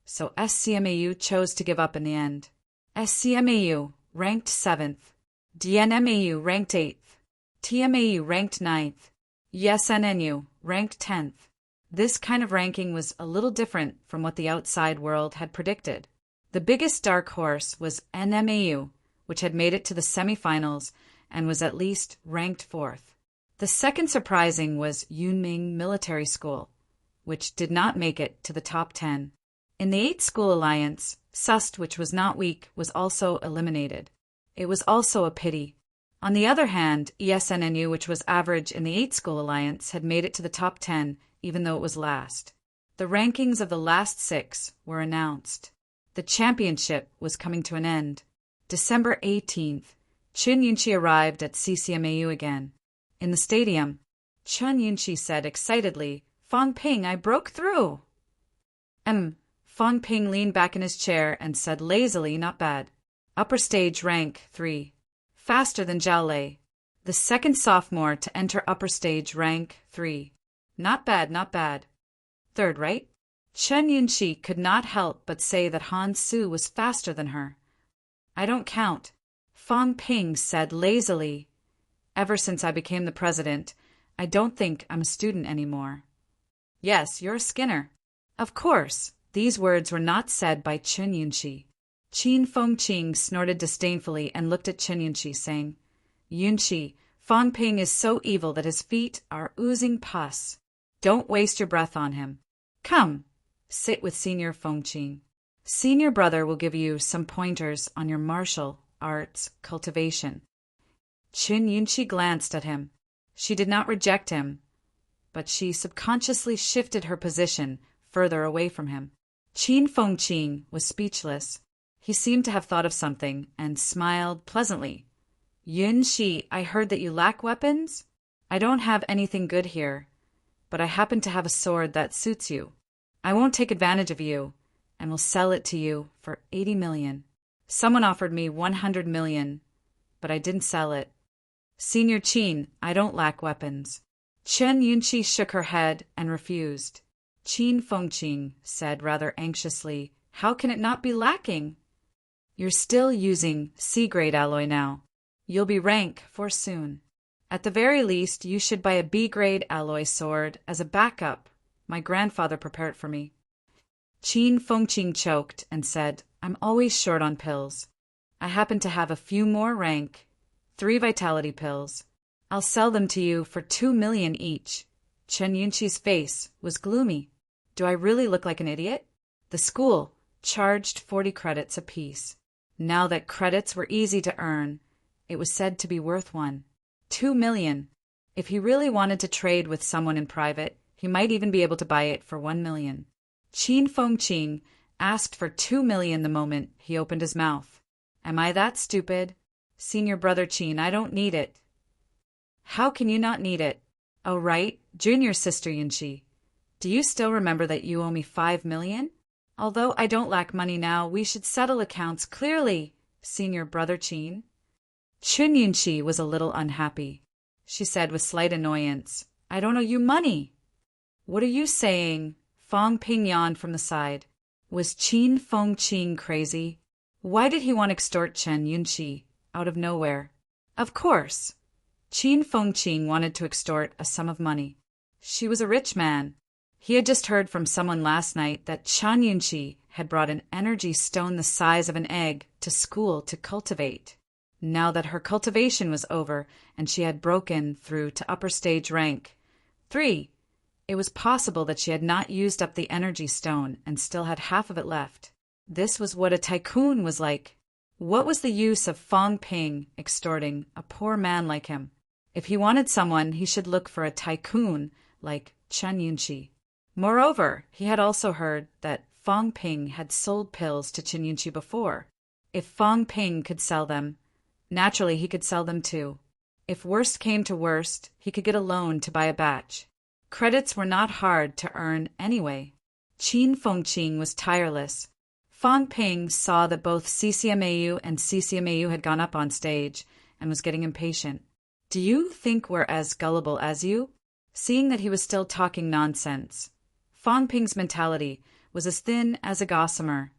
so SCMAU chose to give up in the end. SCMAU ranked 7th, DNMAU ranked 8th, TMAU ranked 9th, YSNNU ranked 10th. This kind of ranking was a little different from what the outside world had predicted. The biggest dark horse was NMAU, which had made it to the semifinals and was at least ranked 4th. The second surprising was Yunming Military School, which did not make it to the top 10. In the 8-school alliance, SUST, which was not weak, was also eliminated. It was also a pity. On the other hand, ESNNU, which was average in the 8-school alliance, had made it to the top 10, even though it was last. The rankings of the last 6 were announced. The championship was coming to an end. December 18th, Chun Yunchi arrived at CCMAU again. In the stadium, Chun Yunchi said excitedly, "Fang Ping, I broke through!" Fang Ping leaned back in his chair and said lazily, "Not bad. Upper stage rank 3. Faster than Zhao Lei. The second sophomore to enter upper stage rank 3. Not bad, not bad. Third, right?" Chun Yunchi could not help but say that Han Su was faster than her. "I don't count," Fang Ping said lazily. "Ever since I became the president, I don't think I'm a student anymore." "Yes, you're a Skinner." Of course, these words were not said by Chun Yunchi. Qin Fengqing snorted disdainfully and looked at Chun Yunchi, saying, "Yunchi, Fang Ping is so evil that his feet are oozing pus. Don't waste your breath on him. Come, sit with Senior Fengqing. Senior brother will give you some pointers on your martial arts cultivation." Chun Yunchi glanced at him. She did not reject him, but she subconsciously shifted her position further away from him. Qin Fengqing was speechless. He seemed to have thought of something and smiled pleasantly. "Yunchi, I heard that you lack weapons? I don't have anything good here, but I happen to have a sword that suits you. I won't take advantage of you, and will sell it to you for 80 million. Someone offered me 100 million, but I didn't sell it. Senior Qin, I don't lack weapons." Chun Yunchi shook her head and refused. Qin Fengqing said rather anxiously, "How can it not be lacking? You're still using C-grade alloy now. You'll be rank 4 soon. At the very least, you should buy a B-grade alloy sword as a backup. My grandfather prepared it for me." Qin Fengqing choked and said, "I'm always short on pills. I happen to have a few more rank, 3 vitality pills. I'll sell them to you for 2 million each." Chun Yunchi's face was gloomy. "Do I really look like an idiot?" The school charged 40 credits apiece. Now that credits were easy to earn, it was said to be worth 2 million. If he really wanted to trade with someone in private, he might even be able to buy it for 1 million. Qin Fengqing asked for 2 million the moment he opened his mouth. "Am I that stupid? Senior brother Qin, I don't need it." "How can you not need it?" "Oh right, junior sister Yunchi. Do you still remember that you owe me 5 million? Although I don't lack money now, we should settle accounts clearly, senior brother Qin. Chun Yunqi was a little unhappy. She said with slight annoyance, I don't owe you money. What are you saying? Fong Ping yawned from the side. Was Qin Fengqing crazy? Why did he want to extort Chen Yunqi out of nowhere? Of course. Qin Fengqing wanted to extort a sum of money. She was a rich man. He had just heard from someone last night that Chen Yunqi had brought an energy stone the size of an egg to school to cultivate. Now that her cultivation was over and she had broken through to upper stage rank 3, it was possible that she had not used up the energy stone and still had half of it left. This was what a tycoon was like. What was the use of Fong Ping extorting a poor man like him? If he wanted someone, he should look for a tycoon like Chen Yunqi. Moreover, he had also heard that Fong Ping had sold pills to Chen Yunqi before. If Fong Ping could sell them, naturally he could sell them too. If worst came to worst, he could get a loan to buy a batch. Credits were not hard to earn anyway. Qin Fengqing was tireless. Fong Ping saw that both CCMAU and CCMAU had gone up on stage and was getting impatient. Do you think we're as gullible as you? Seeing that he was still talking nonsense, Fong Ping's mentality was as thin as a gossamer,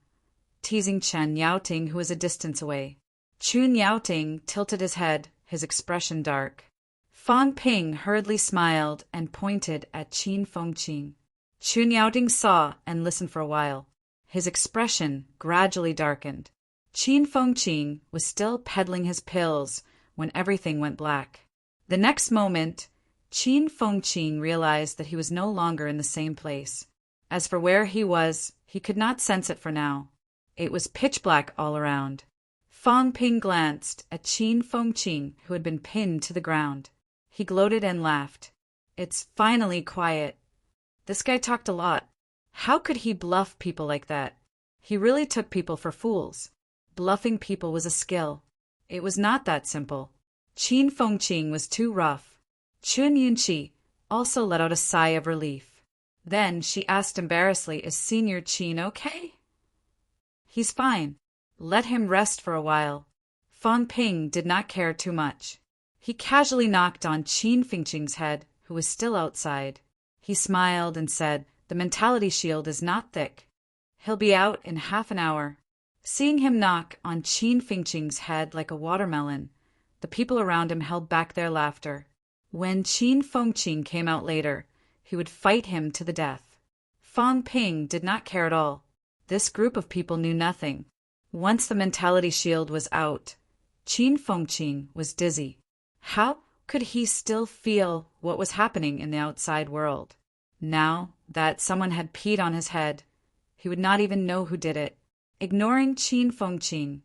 teasing Chen Yaoting, who was a distance away. Chun Yaoting tilted his head, his expression dark. Fong Ping hurriedly smiled and pointed at Qin Fengqing. Chun Yaoting saw and listened for a while. His expression gradually darkened. Qin Fengqing was still peddling his pills when everything went black. The next moment, Qin Fengqing realized that he was no longer in the same place. As for where he was, he could not sense it for now. It was pitch black all around. Fong Ping glanced at Qin Fengqing, who had been pinned to the ground. He gloated and laughed. It's finally quiet. This guy talked a lot. How could he bluff people like that? He really took people for fools. Bluffing people was a skill. It was not that simple. Qin Fengqing was too rough. Chun Yunqi also let out a sigh of relief. Then she asked embarrassedly, is Senior Qin okay? He's fine. Let him rest for a while. Fong Ping did not care too much. He casually knocked on Qin Fengqing's head, who was still outside. He smiled and said, the mentality shield is not thick. He'll be out in half an hour. Seeing him knock on Qin Fengqing's head like a watermelon, the people around him held back their laughter. When Qin Fengqing came out later, he would fight him to the death. Fong Ping did not care at all. This group of people knew nothing. Once the mentality shield was out, Qin Fengqing was dizzy. How could he still feel what was happening in the outside world? Now that someone had peed on his head, he would not even know who did it. Ignoring Qin Fengqing,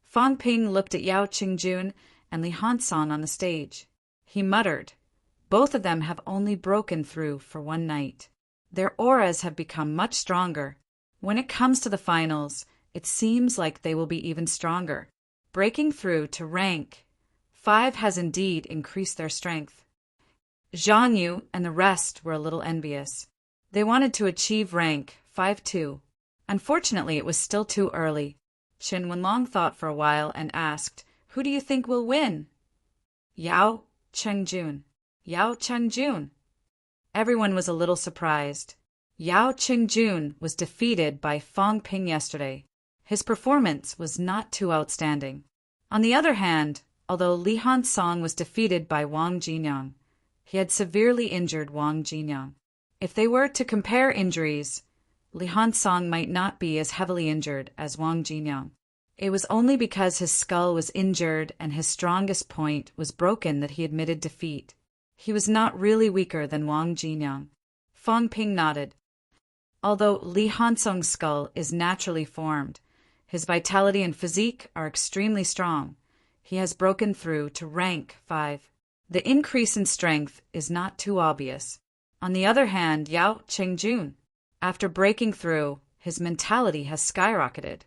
Fong Ping looked at Yao Qingjun and Li Hansong on the stage. He muttered, both of them have only broken through for one night. Their auras have become much stronger. When it comes to the finals, it seems like they will be even stronger. Breaking through to rank 5 has indeed increased their strength. Zhang Yu and the rest were a little envious. They wanted to achieve rank 5 too. Unfortunately, it was still too early. Qin Wenlong thought for a while and asked, who do you think will win? Yao Qingjun. Yao Qingjun. Everyone was a little surprised. Yao Qingjun was defeated by Fong Ping yesterday. His performance was not too outstanding. On the other hand, although Li Hansong was defeated by Wang Jinyang, he had severely injured Wang Jinyang. If they were to compare injuries, Li Hansong might not be as heavily injured as Wang Jinyang. It was only because his skull was injured and his strongest point was broken that he admitted defeat. He was not really weaker than Wang Jinyang. Fong Ping nodded. Although Li Hansong's skull is naturally formed, his vitality and physique are extremely strong. He has broken through to rank 5. The increase in strength is not too obvious. On the other hand, Yao Qingjun, after breaking through, his mentality has skyrocketed.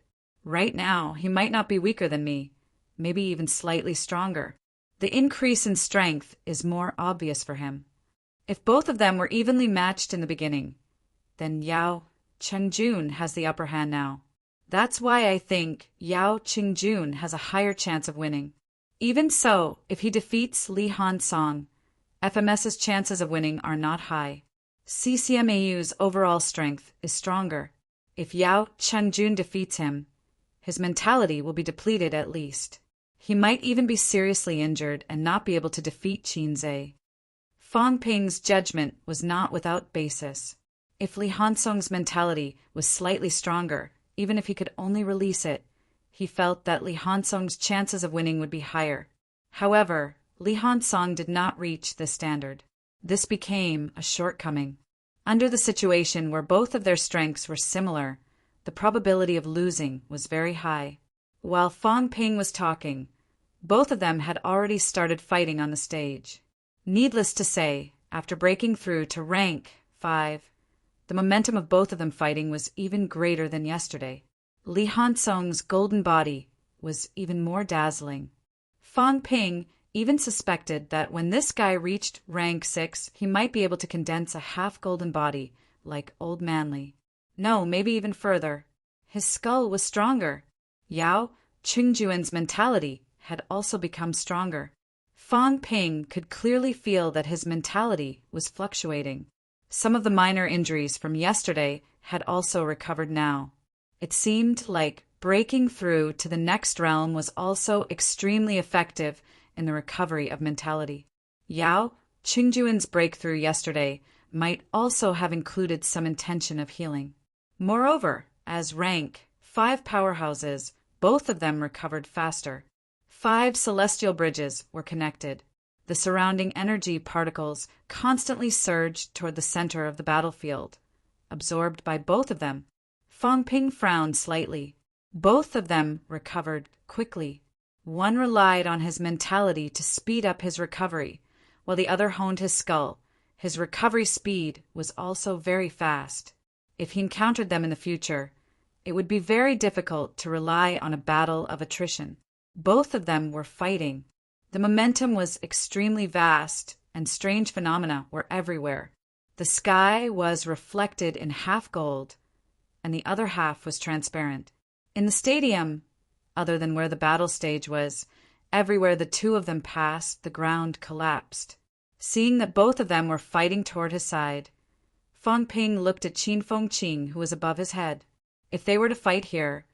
Right now, he might not be weaker than me, maybe even slightly stronger. The increase in strength is more obvious for him. If both of them were evenly matched in the beginning, then Yao Chengjun has the upper hand now. That's why I think Yao Chengjun has a higher chance of winning. Even so, if he defeats Li Hansong, FMS's chances of winning are not high. CCMAU's overall strength is stronger. If Yao Chengjun defeats him, his mentality will be depleted at least. He might even be seriously injured and not be able to defeat Qin Zhe. Fang Ping's judgment was not without basis. If Li Hansong's mentality was slightly stronger, even if he could only release it, he felt that Li Hansong's chances of winning would be higher. However, Li Hansong did not reach this standard. This became a shortcoming. Under the situation where both of their strengths were similar, the probability of losing was very high. While Fang Ping was talking, both of them had already started fighting on the stage. Needless to say, after breaking through to rank 5, the momentum of both of them fighting was even greater than yesterday. Li Hansong's golden body was even more dazzling. Fang Ping even suspected that when this guy reached rank 6, he might be able to condense a half-golden body like Old Manly. No, maybe even further. His skull was stronger. Yao Chengjun's mentality had also become stronger. Fang Ping could clearly feel that his mentality was fluctuating. Some of the minor injuries from yesterday had also recovered now. It seemed like breaking through to the next realm was also extremely effective in the recovery of mentality. Yao Chengjun's breakthrough yesterday might also have included some intention of healing. Moreover, as rank 5 powerhouses, both of them recovered faster. 5 celestial bridges were connected. The surrounding energy particles constantly surged toward the center of the battlefield, absorbed by both of them. Fang Ping frowned slightly. Both of them recovered quickly. One relied on his mentality to speed up his recovery, while the other honed his skull. His recovery speed was also very fast. If he encountered them in the future, it would be very difficult to rely on a battle of attrition. Both of them were fighting. The momentum was extremely vast, and strange phenomena were everywhere. The sky was reflected in half gold, and the other half was transparent. In the stadium, other than where the battle stage was, everywhere the two of them passed, the ground collapsed. Seeing that both of them were fighting toward his side, Fang Ping looked at Qin Fengqing, who was above his head. If they were to fight here,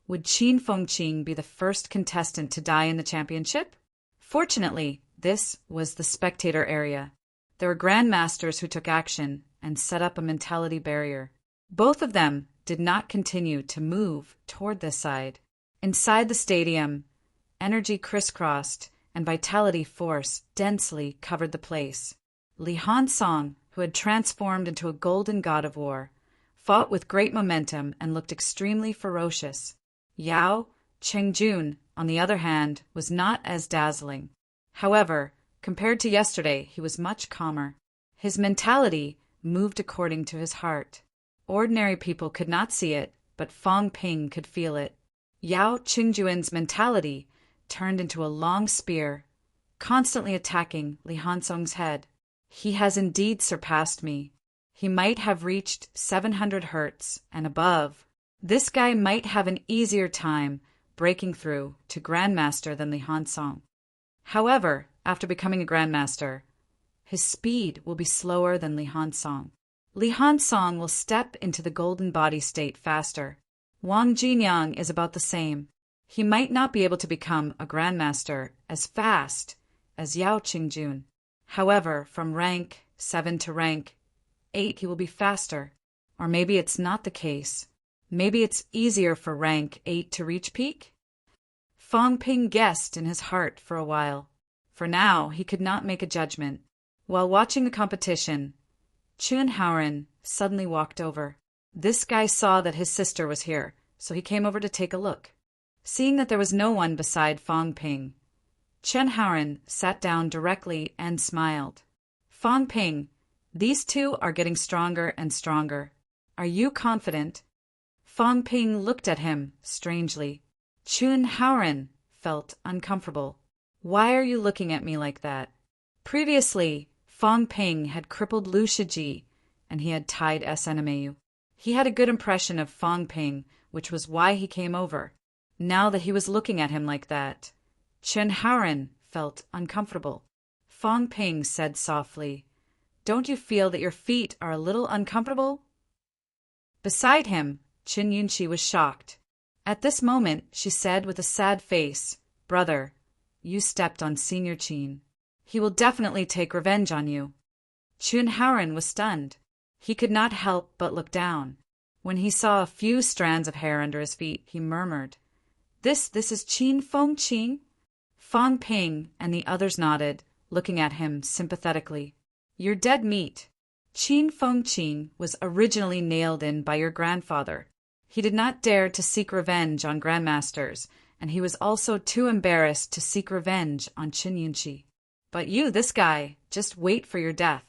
would Qin Fengqing be the first contestant to die in the championship? Fortunately, this was the spectator area. There were grandmasters who took action and set up a mentality barrier. Both of them did not continue to move toward this side. Inside the stadium, energy crisscrossed and vitality force densely covered the place. Li Hansong, who had transformed into a golden god of war, fought with great momentum and looked extremely ferocious. Yao Chengjun, on the other hand, was not as dazzling. However, compared to yesterday, he was much calmer. His mentality moved according to his heart. Ordinary people could not see it, but Fang Ping could feel it. Yao Chengjun's mentality turned into a long spear, constantly attacking Li Hansong's head. He has indeed surpassed me. He might have reached 700 hertz and above. This guy might have an easier time breaking through to Grandmaster than Li Hansong. However, after becoming a Grandmaster, his speed will be slower than Li Hansong. Li Hansong will step into the golden body state faster. Wang Jinyang is about the same. He might not be able to become a Grandmaster as fast as Yao Chengjun. However, from rank 7 to rank 8 he will be faster. Or maybe it's not the case. Maybe it's easier for rank 8 to reach peak? Fang Ping guessed in his heart for a while. For now, he could not make a judgment. While watching the competition, Chun Haoren suddenly walked over. This guy saw that his sister was here, so he came over to take a look. Seeing that there was no one beside Fang Ping, Chen Haoren sat down directly and smiled. Fang Ping, these two are getting stronger and stronger. Are you confident? Fang Ping looked at him strangely. Chun Haoren felt uncomfortable. Why are you looking at me like that? Previously, Fang Ping had crippled Lu Shiji and he had tied SNMAU. He had a good impression of Fong Ping, which was why he came over. Now that he was looking at him like that, Chen Haoren felt uncomfortable. Fong Ping said softly, "Don't you feel that your feet are a little uncomfortable?" Beside him, Qin Yunqi was shocked. At this moment, she said with a sad face, "Brother, you stepped on Senior Qin. He will definitely take revenge on you." Chen Haoren was stunned. He could not help but look down. When he saw a few strands of hair under his feet, he murmured, This is Qin Feng Qing?" Fong Ping and the others nodded, looking at him sympathetically. "You're dead meat. Qin Feng Qing was originally nailed in by your grandfather. He did not dare to seek revenge on grandmasters, and he was also too embarrassed to seek revenge on Qin Yunqi. But you, this guy, just wait for your death."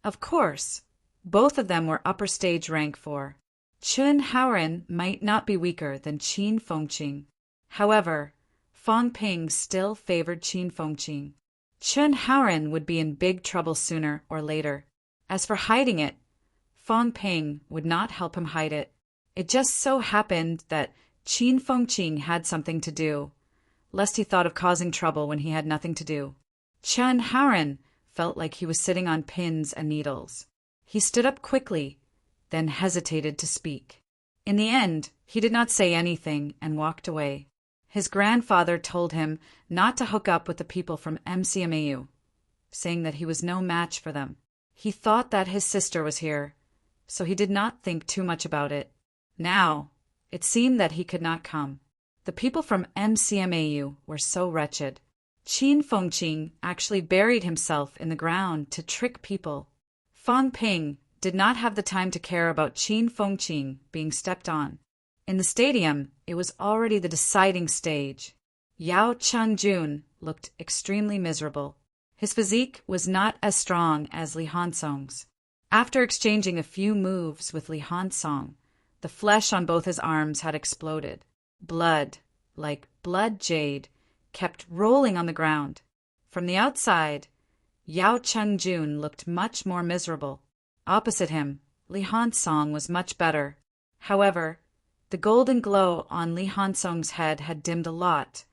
Of course, both of them were upper stage rank 4. Chen Haoren might not be weaker than Qin Fengqing. However, Fong Ping still favored Qin Fengqing. Chen Haoren would be in big trouble sooner or later. As for hiding it, Fong Ping would not help him hide it. It just so happened that Qin Fengqing had something to do, lest he thought of causing trouble when he had nothing to do. Chen Haoren felt like he was sitting on pins and needles. He stood up quickly, then hesitated to speak. In the end, he did not say anything and walked away. His grandfather told him not to hook up with the people from MCMAU, saying that he was no match for them. He thought that his sister was here, so he did not think too much about it. Now, it seemed that he could not come. The people from MCMAU were so wretched. Qin Fengqing actually buried himself in the ground to trick people. Fong Ping did not have the time to care about Qin Fengqing being stepped on. In the stadium, it was already the deciding stage. Yao Changjun looked extremely miserable. His physique was not as strong as Li Hansong's. After exchanging a few moves with Li Hansong, the flesh on both his arms had exploded. Blood, like blood jade, kept rolling on the ground. From the outside, Yao Changjun looked much more miserable. Opposite him, Li Hansong was much better. However, the golden glow on Li Hansong's head had dimmed a lot,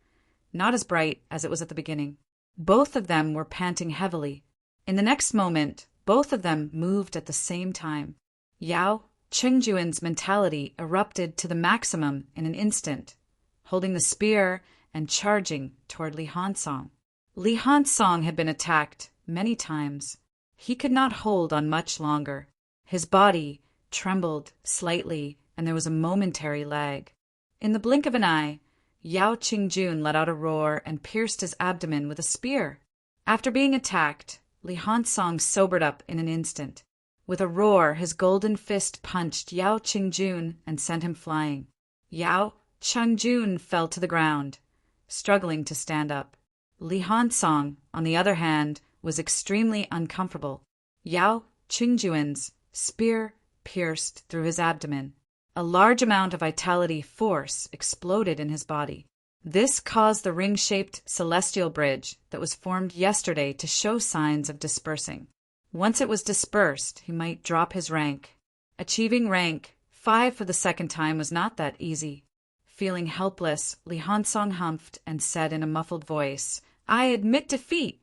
not as bright as it was at the beginning. Both of them were panting heavily. In the next moment, both of them moved at the same time. Yao Chengjuan's mentality erupted to the maximum in an instant, holding the spear and charging toward Li Hansong. Li Hansong had been attacked many times. He could not hold on much longer. His body trembled slightly, and there was a momentary lag. In the blink of an eye, Yao Qingjun let out a roar and pierced his abdomen with a spear. After being attacked, Li Hansong sobered up in an instant. With a roar, his golden fist punched Yao Qingjun and sent him flying. Yao Qingjun fell to the ground, struggling to stand up. Li Hansong, on the other hand, was extremely uncomfortable. Yao Qingjuan's spear pierced through his abdomen. A large amount of vitality force exploded in his body. This caused the ring-shaped celestial bridge that was formed yesterday to show signs of dispersing. Once it was dispersed, he might drop his rank. Achieving rank 5 for the second time was not that easy. Feeling helpless, Li Hansong humphed and said in a muffled voice, "I admit defeat."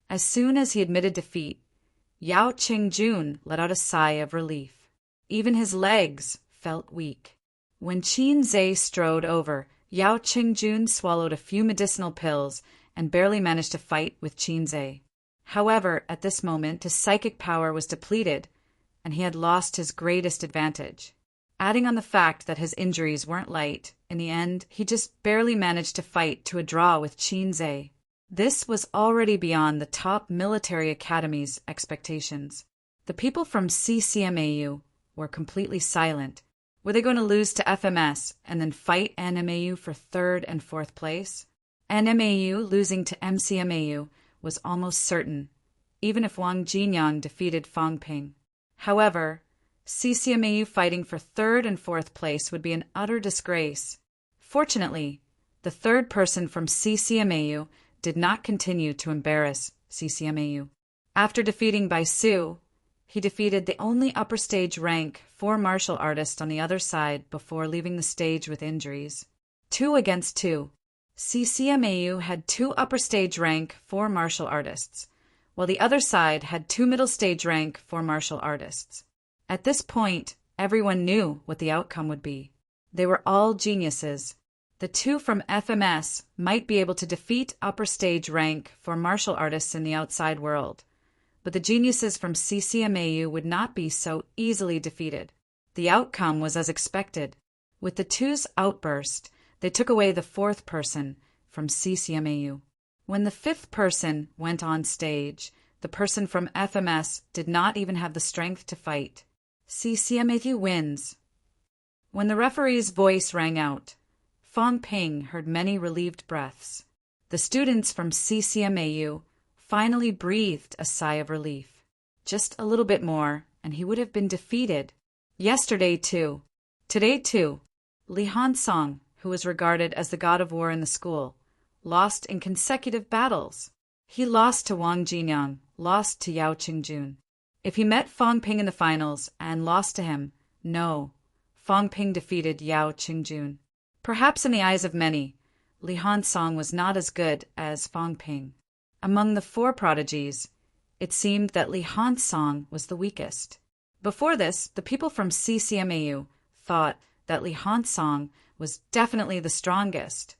As soon as he admitted defeat, Yao Qingjun let out a sigh of relief. Even his legs felt weak. When Qin Zhe strode over, Yao Qingjun swallowed a few medicinal pills and barely managed to fight with Qin Zhe. However, at this moment, his psychic power was depleted, and he had lost his greatest advantage. Adding on the fact that his injuries weren't light, in the end, he just barely managed to fight to a draw with Qin Zhe. This was already beyond the top military academy's expectations. The people from CCMAU were completely silent. Were they going to lose to FMS and then fight NMAU for 3rd and 4th place? NMAU losing to MCMAU was almost certain, even if Wang Jinyang defeated Fong Ping. However, CCMAU fighting for 3rd and 4th place would be an utter disgrace. Fortunately, the third person from CCMAU did not continue to embarrass CCMAU. After defeating Baisu, He defeated the only upper stage rank 4 martial artist on the other side before leaving the stage with injuries. 2 against 2. CCMAU had 2 upper stage rank 4 martial artists, while the other side had 2 middle stage rank 4 martial artists. At this point, everyone knew what the outcome would be. They were all geniuses. The 2 from FMS might be able to defeat upper stage rank for martial artists in the outside world, but the geniuses from CCMAU would not be so easily defeated. The outcome was as expected. With the 2's outburst, they took away the 4th person from CCMAU. When the 5th person went on stage, the person from FMS did not even have the strength to fight. CCMAU wins. When the referee's voice rang out, Fong Ping heard many relieved breaths. The students from CCMAU finally breathed a sigh of relief. Just a little bit more, and he would have been defeated. Yesterday, too. Today, too. Li Han-song, who was regarded as the god of war in the school, lost in consecutive battles. He lost to Wang Jinyang, lost to Yao Qingjun. If he met Fong Ping in the finals and lost to him, no, Fong Ping defeated Yao Qingjun. Perhaps in the eyes of many, Li Han-song was not as good as Fong Ping. Among the 4 prodigies, it seemed that Li Han-song was the weakest. Before this, the people from CCMAU thought that Li Han-song was definitely the strongest.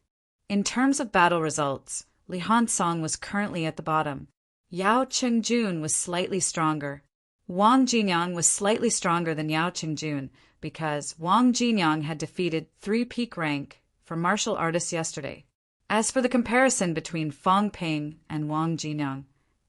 In terms of battle results, Li Han-song was currently at the bottom. Yao Qingjun was slightly stronger. Wang Jinyang was slightly stronger than Yao Qingjun because Wang Jinyang had defeated 3 peak rank for martial artists yesterday. As for the comparison between Fong Ping and Wang Jinyang,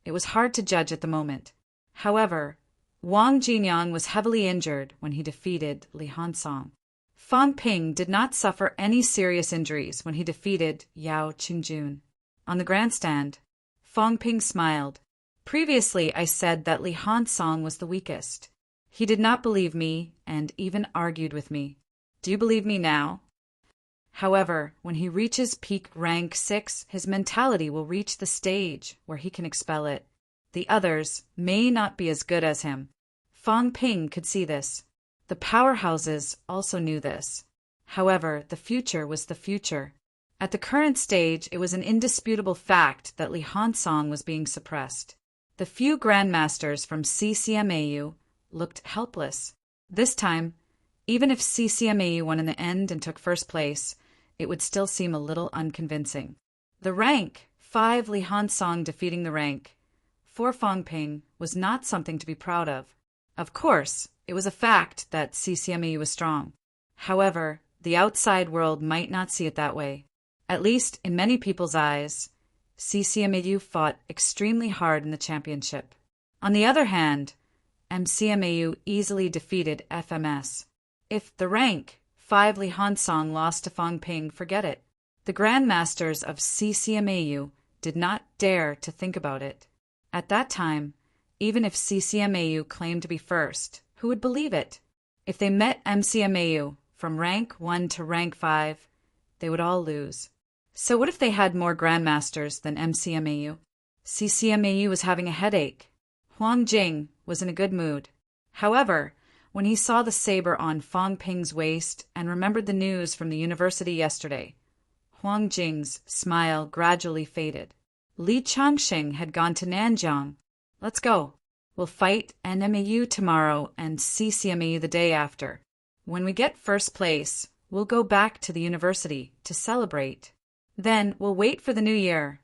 it was hard to judge at the moment. However, Wang Jinyang was heavily injured when he defeated Li Han-song. Fong Ping did not suffer any serious injuries when he defeated Yao Qingjun. On the grandstand, Fong Ping smiled. Previously, I said that Li Han-song was the weakest. He did not believe me and even argued with me. Do you believe me now? However, when he reaches peak rank 6, his mentality will reach the stage where he can expel it. The others may not be as good as him. Fong Ping could see this. The powerhouses also knew this. However, the future was the future. At the current stage, it was an indisputable fact that Li Han-song was being suppressed. The few grandmasters from CCMAU looked helpless. This time, even if CCMAU won in the end and took first place, it would still seem a little unconvincing. The rank 5 Li Han-song defeating the rank 4 Fong Ping was not something to be proud of. Of course, it was a fact that CCMAU was strong. However, the outside world might not see it that way. At least in many people's eyes, CCMAU fought extremely hard in the championship. On the other hand, MCMAU easily defeated FMS. If the rank 5 Li Han-song lost to Fong Ping, forget it. The grandmasters of CCMAU did not dare to think about it. At that time, even if CCMAU claimed to be first, who would believe it? If they met MCMAU from rank 1 to rank 5, they would all lose. So what if they had more grandmasters than MCMAU? CCMAU was having a headache. Huang Jing was in a good mood. However, when he saw the saber on Fong Ping's waist and remembered the news from the university yesterday, Huang Jing's smile gradually faded. Li Changxing had gone to Nanjiang. Let's go. We'll fight NMAU tomorrow and CCMAU the day after. When we get first place, we'll go back to the university to celebrate. Then we'll wait for the new year.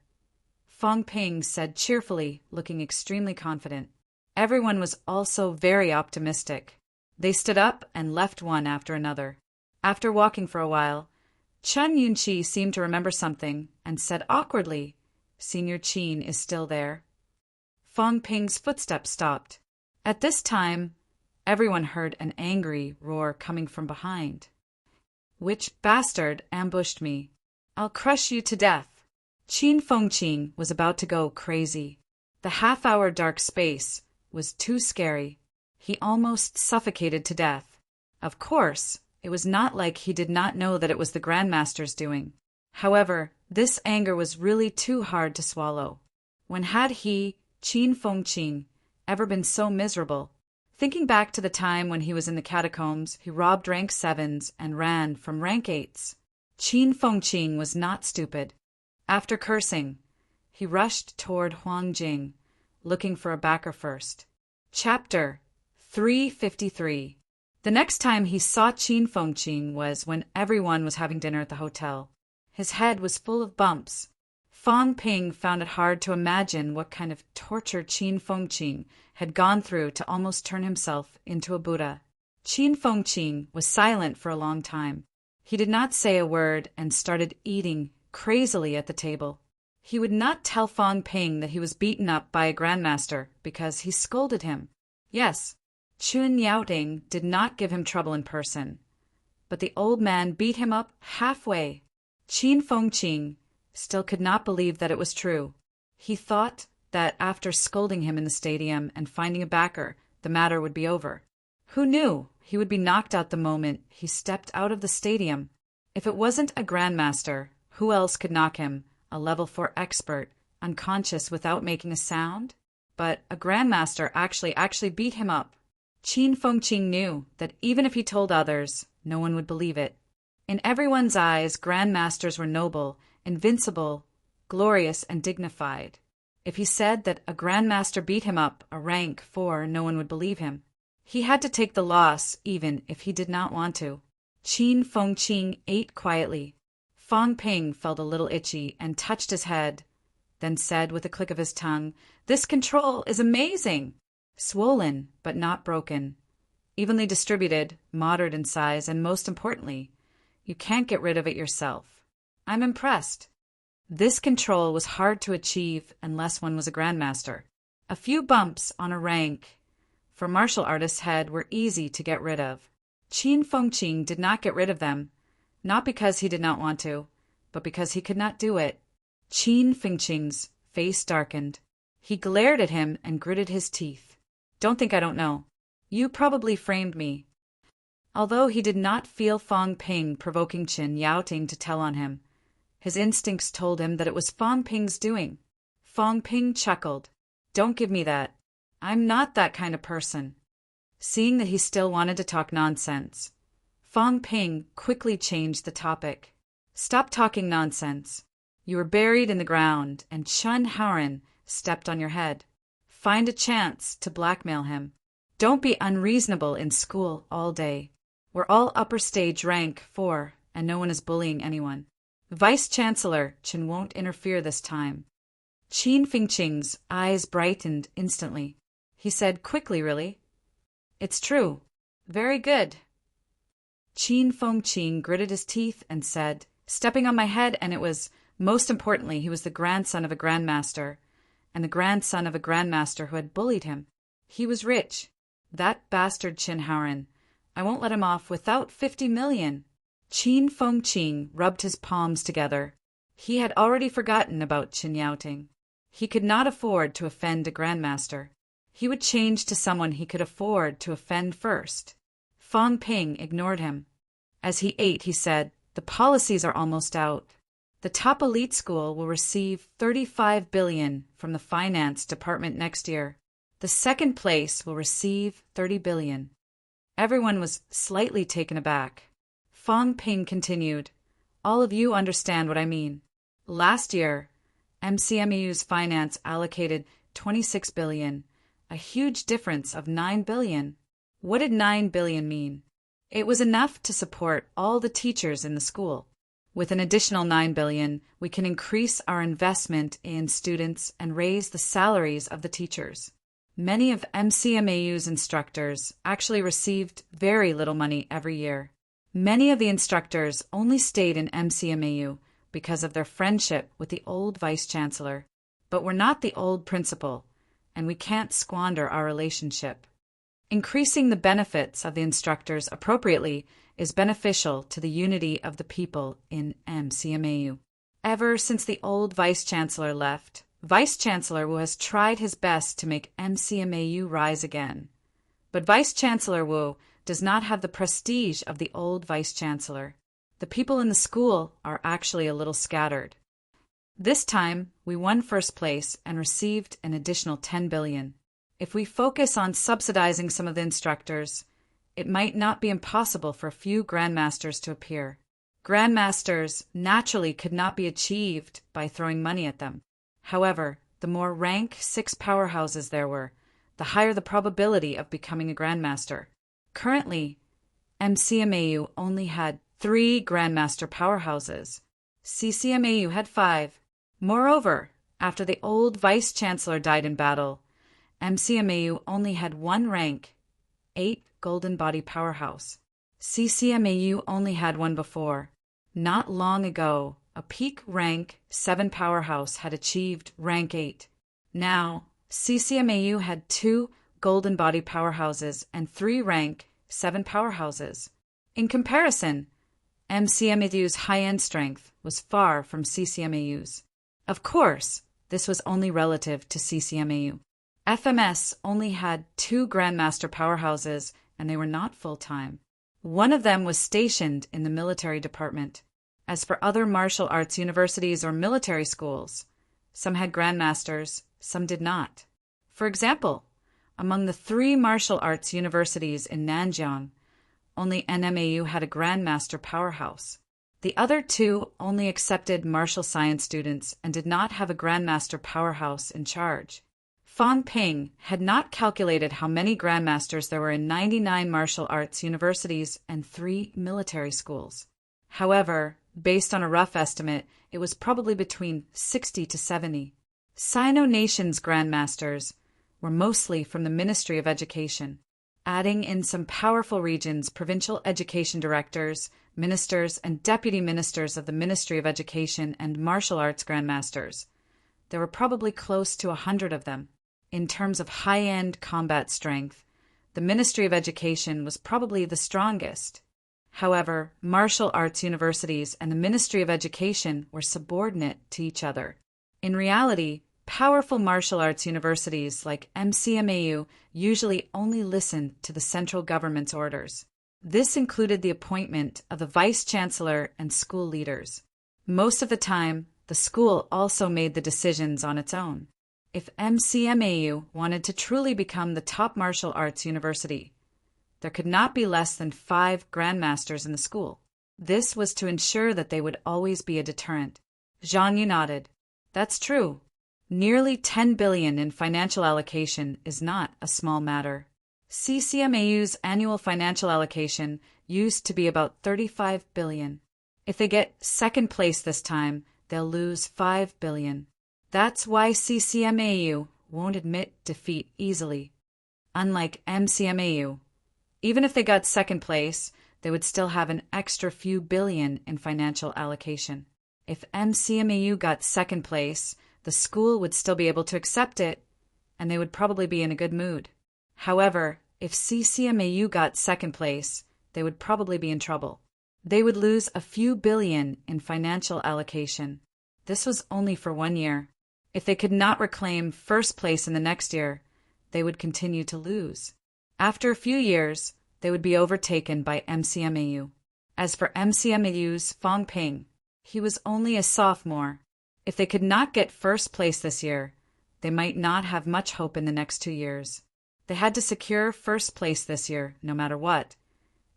Fong Ping said cheerfully, looking extremely confident. Everyone was also very optimistic. They stood up and left one after another. After walking for a while, Chen Yunqi seemed to remember something and said awkwardly, "Senior Qin is still there." Fong Ping's footsteps stopped. At this time, everyone heard an angry roar coming from behind. "Which bastard ambushed me? I'll crush you to death." Qin Fengqing was about to go crazy. The half-hour dark space was too scary. He almost suffocated to death. Of course, it was not like he did not know that it was the Grandmaster's doing. However, this anger was really too hard to swallow. When had he, Qin Fengqing, ever been so miserable? Thinking back to the time when he was in the catacombs, he robbed rank 7s and ran from rank 8s. Qin Fengqing was not stupid. After cursing, he rushed toward Huang Jing, looking for a backer first. Chapter 353. The next time he saw Qin Fengqing was when everyone was having dinner at the hotel. His head was full of bumps. Fang Ping found it hard to imagine what kind of torture Qin Fengqing had gone through to almost turn himself into a Buddha. Qin Fengqing was silent for a long time. He did not say a word and started eating crazily at the table. He would not tell Fang Ping that he was beaten up by a grandmaster because he scolded him. Yes, Chun Yaoting did not give him trouble in person, but the old man beat him up halfway. Qin Fengqing still could not believe that it was true. He thought that after scolding him in the stadium and finding a backer, the matter would be over. Who knew he would be knocked out the moment he stepped out of the stadium? If it wasn't a grandmaster, who else could knock him, a level 4 expert, unconscious without making a sound? But a grandmaster actually beat him up. Qin Fengqing knew that even if he told others, no one would believe it. In everyone's eyes, grandmasters were noble, invincible, glorious, and dignified. If he said that a grandmaster beat him up a rank 4, no one would believe him. He had to take the loss even if he did not want to. Qin Fengqing ate quietly. Fang Ping felt a little itchy and touched his head, then said with a click of his tongue, "This control is amazing!" Swollen, but not broken. Evenly distributed, moderate in size, and most importantly, you can't get rid of it yourself. I'm impressed. This control was hard to achieve unless one was a grandmaster. A few bumps on a rank for martial artist's head were easy to get rid of. Qin Fengqing did not get rid of them, not because he did not want to, but because he could not do it. Qin Fengqing's face darkened. He glared at him and gritted his teeth. "Don't think I don't know. You probably framed me." Although he did not feel Fang Ping provoking Qin Yaoting to tell on him, his instincts told him that it was Fang Ping's doing. Fang Ping chuckled. "Don't give me that. I'm not that kind of person." Seeing that he still wanted to talk nonsense, Fang Ping quickly changed the topic. "Stop talking nonsense. You were buried in the ground, and Chun Haoren stepped on your head. Find a chance to blackmail him. Don't be unreasonable in school all day. We're all upper stage rank 4, and no one is bullying anyone. Vice-Chancellor Chen won't interfere this time." Qin Fengqing's eyes brightened instantly. He said quickly, "Really? It's true. Very good." Qin Fengqing gritted his teeth and said, "Stepping on my head, and it was, most importantly, he was the grandson of a grandmaster, and the grandson of a grandmaster who had bullied him. He was rich. That bastard Qin Haoren. I won't let him off without 50 million. Qin Fengqing rubbed his palms together. He had already forgotten about Qin Yaoting. He could not afford to offend a grandmaster. He would change to someone he could afford to offend first. Fang Ping ignored him. As he ate, he said, "The policies are almost out. The top elite school will receive 35 billion from the finance department next year. The second place will receive 30 billion. Everyone was slightly taken aback. Fang Ping continued, "All of you understand what I mean. Last year, MCMEU's finance allocated 26 billion, a huge difference of 9 billion. What did 9 billion mean? It was enough to support all the teachers in the school. With an additional 9 billion, we can increase our investment in students and raise the salaries of the teachers. Many of MCMAU's instructors actually received very little money every year. Many of the instructors only stayed in MCMAU because of their friendship with the old vice-chancellor. But we're not the old principal, and we can't squander our relationship. Increasing the benefits of the instructors appropriately is beneficial to the unity of the people in MCMAU. Ever since the old vice-chancellor left, Vice-Chancellor Wu has tried his best to make MCMAU rise again. But Vice-Chancellor Wu does not have the prestige of the old Vice-Chancellor. The people in the school are actually a little scattered. This time, we won first place and received an additional 10 billion. If we focus on subsidizing some of the instructors, it might not be impossible for a few grandmasters to appear. Grandmasters naturally could not be achieved by throwing money at them. However, the more rank 6 powerhouses there were, the higher the probability of becoming a grandmaster. Currently, MCMAU only had 3 grandmaster powerhouses. CCMAU had 5. Moreover, after the old vice-chancellor died in battle, MCMAU only had 1 rank, 8 golden body powerhouse. CCMAU only had 1 before. Not long ago, a peak rank 7 powerhouse had achieved rank 8. Now, CCMAU had 2 golden body powerhouses and 3 rank 7 powerhouses. In comparison, MCMAU's high-end strength was far from CCMAU's. Of course, this was only relative to CCMAU. FMS only had 2 grandmaster powerhouses, and they were not full-time. One of them was stationed in the military department. As for other martial arts universities or military schools, some had grandmasters, some did not. For example, among the 3 martial arts universities in Nanjiang, only NMAU had a grandmaster powerhouse. The other 2 only accepted martial science students and did not have a grandmaster powerhouse in charge. Fang Ping had not calculated how many grandmasters there were in 99 martial arts universities and 3 military schools. However, based on a rough estimate, it was probably between 60 to 70. Sino Nation's grandmasters were mostly from the Ministry of Education. Adding in some powerful regions, provincial education directors, ministers, and deputy ministers of the Ministry of Education and martial arts grandmasters, there were probably close to 100 of them. In terms of high-end combat strength, the Ministry of Education was probably the strongest. However, martial arts universities and the Ministry of Education were subordinate to each other. In reality, powerful martial arts universities like MCMAU usually only listened to the central government's orders. This included the appointment of the vice-chancellor and school leaders. Most of the time, the school also made the decisions on its own. If MCMAU wanted to truly become the top martial arts university, there could not be less than 5 grandmasters in the school. This was to ensure that they would always be a deterrent. Zhang Yu nodded. That's true. Nearly 10 billion in financial allocation is not a small matter. CCMAU's annual financial allocation used to be about 35 billion. If they get second place this time, they'll lose 5 billion. That's why CCMAU won't admit defeat easily. Unlike MCMAU, even if they got second place, they would still have an extra few billion in financial allocation. If MCMAU got second place, the school would still be able to accept it, and they would probably be in a good mood. However, if CCMAU got second place, they would probably be in trouble. They would lose a few billion in financial allocation. This was only for 1 year. If they could not reclaim first place in the next year, they would continue to lose. After a few years, they would be overtaken by MCMAU. As for MCMAU's Fang Ping, he was only a sophomore. If they could not get first place this year, they might not have much hope in the next 2 years. They had to secure first place this year, no matter what,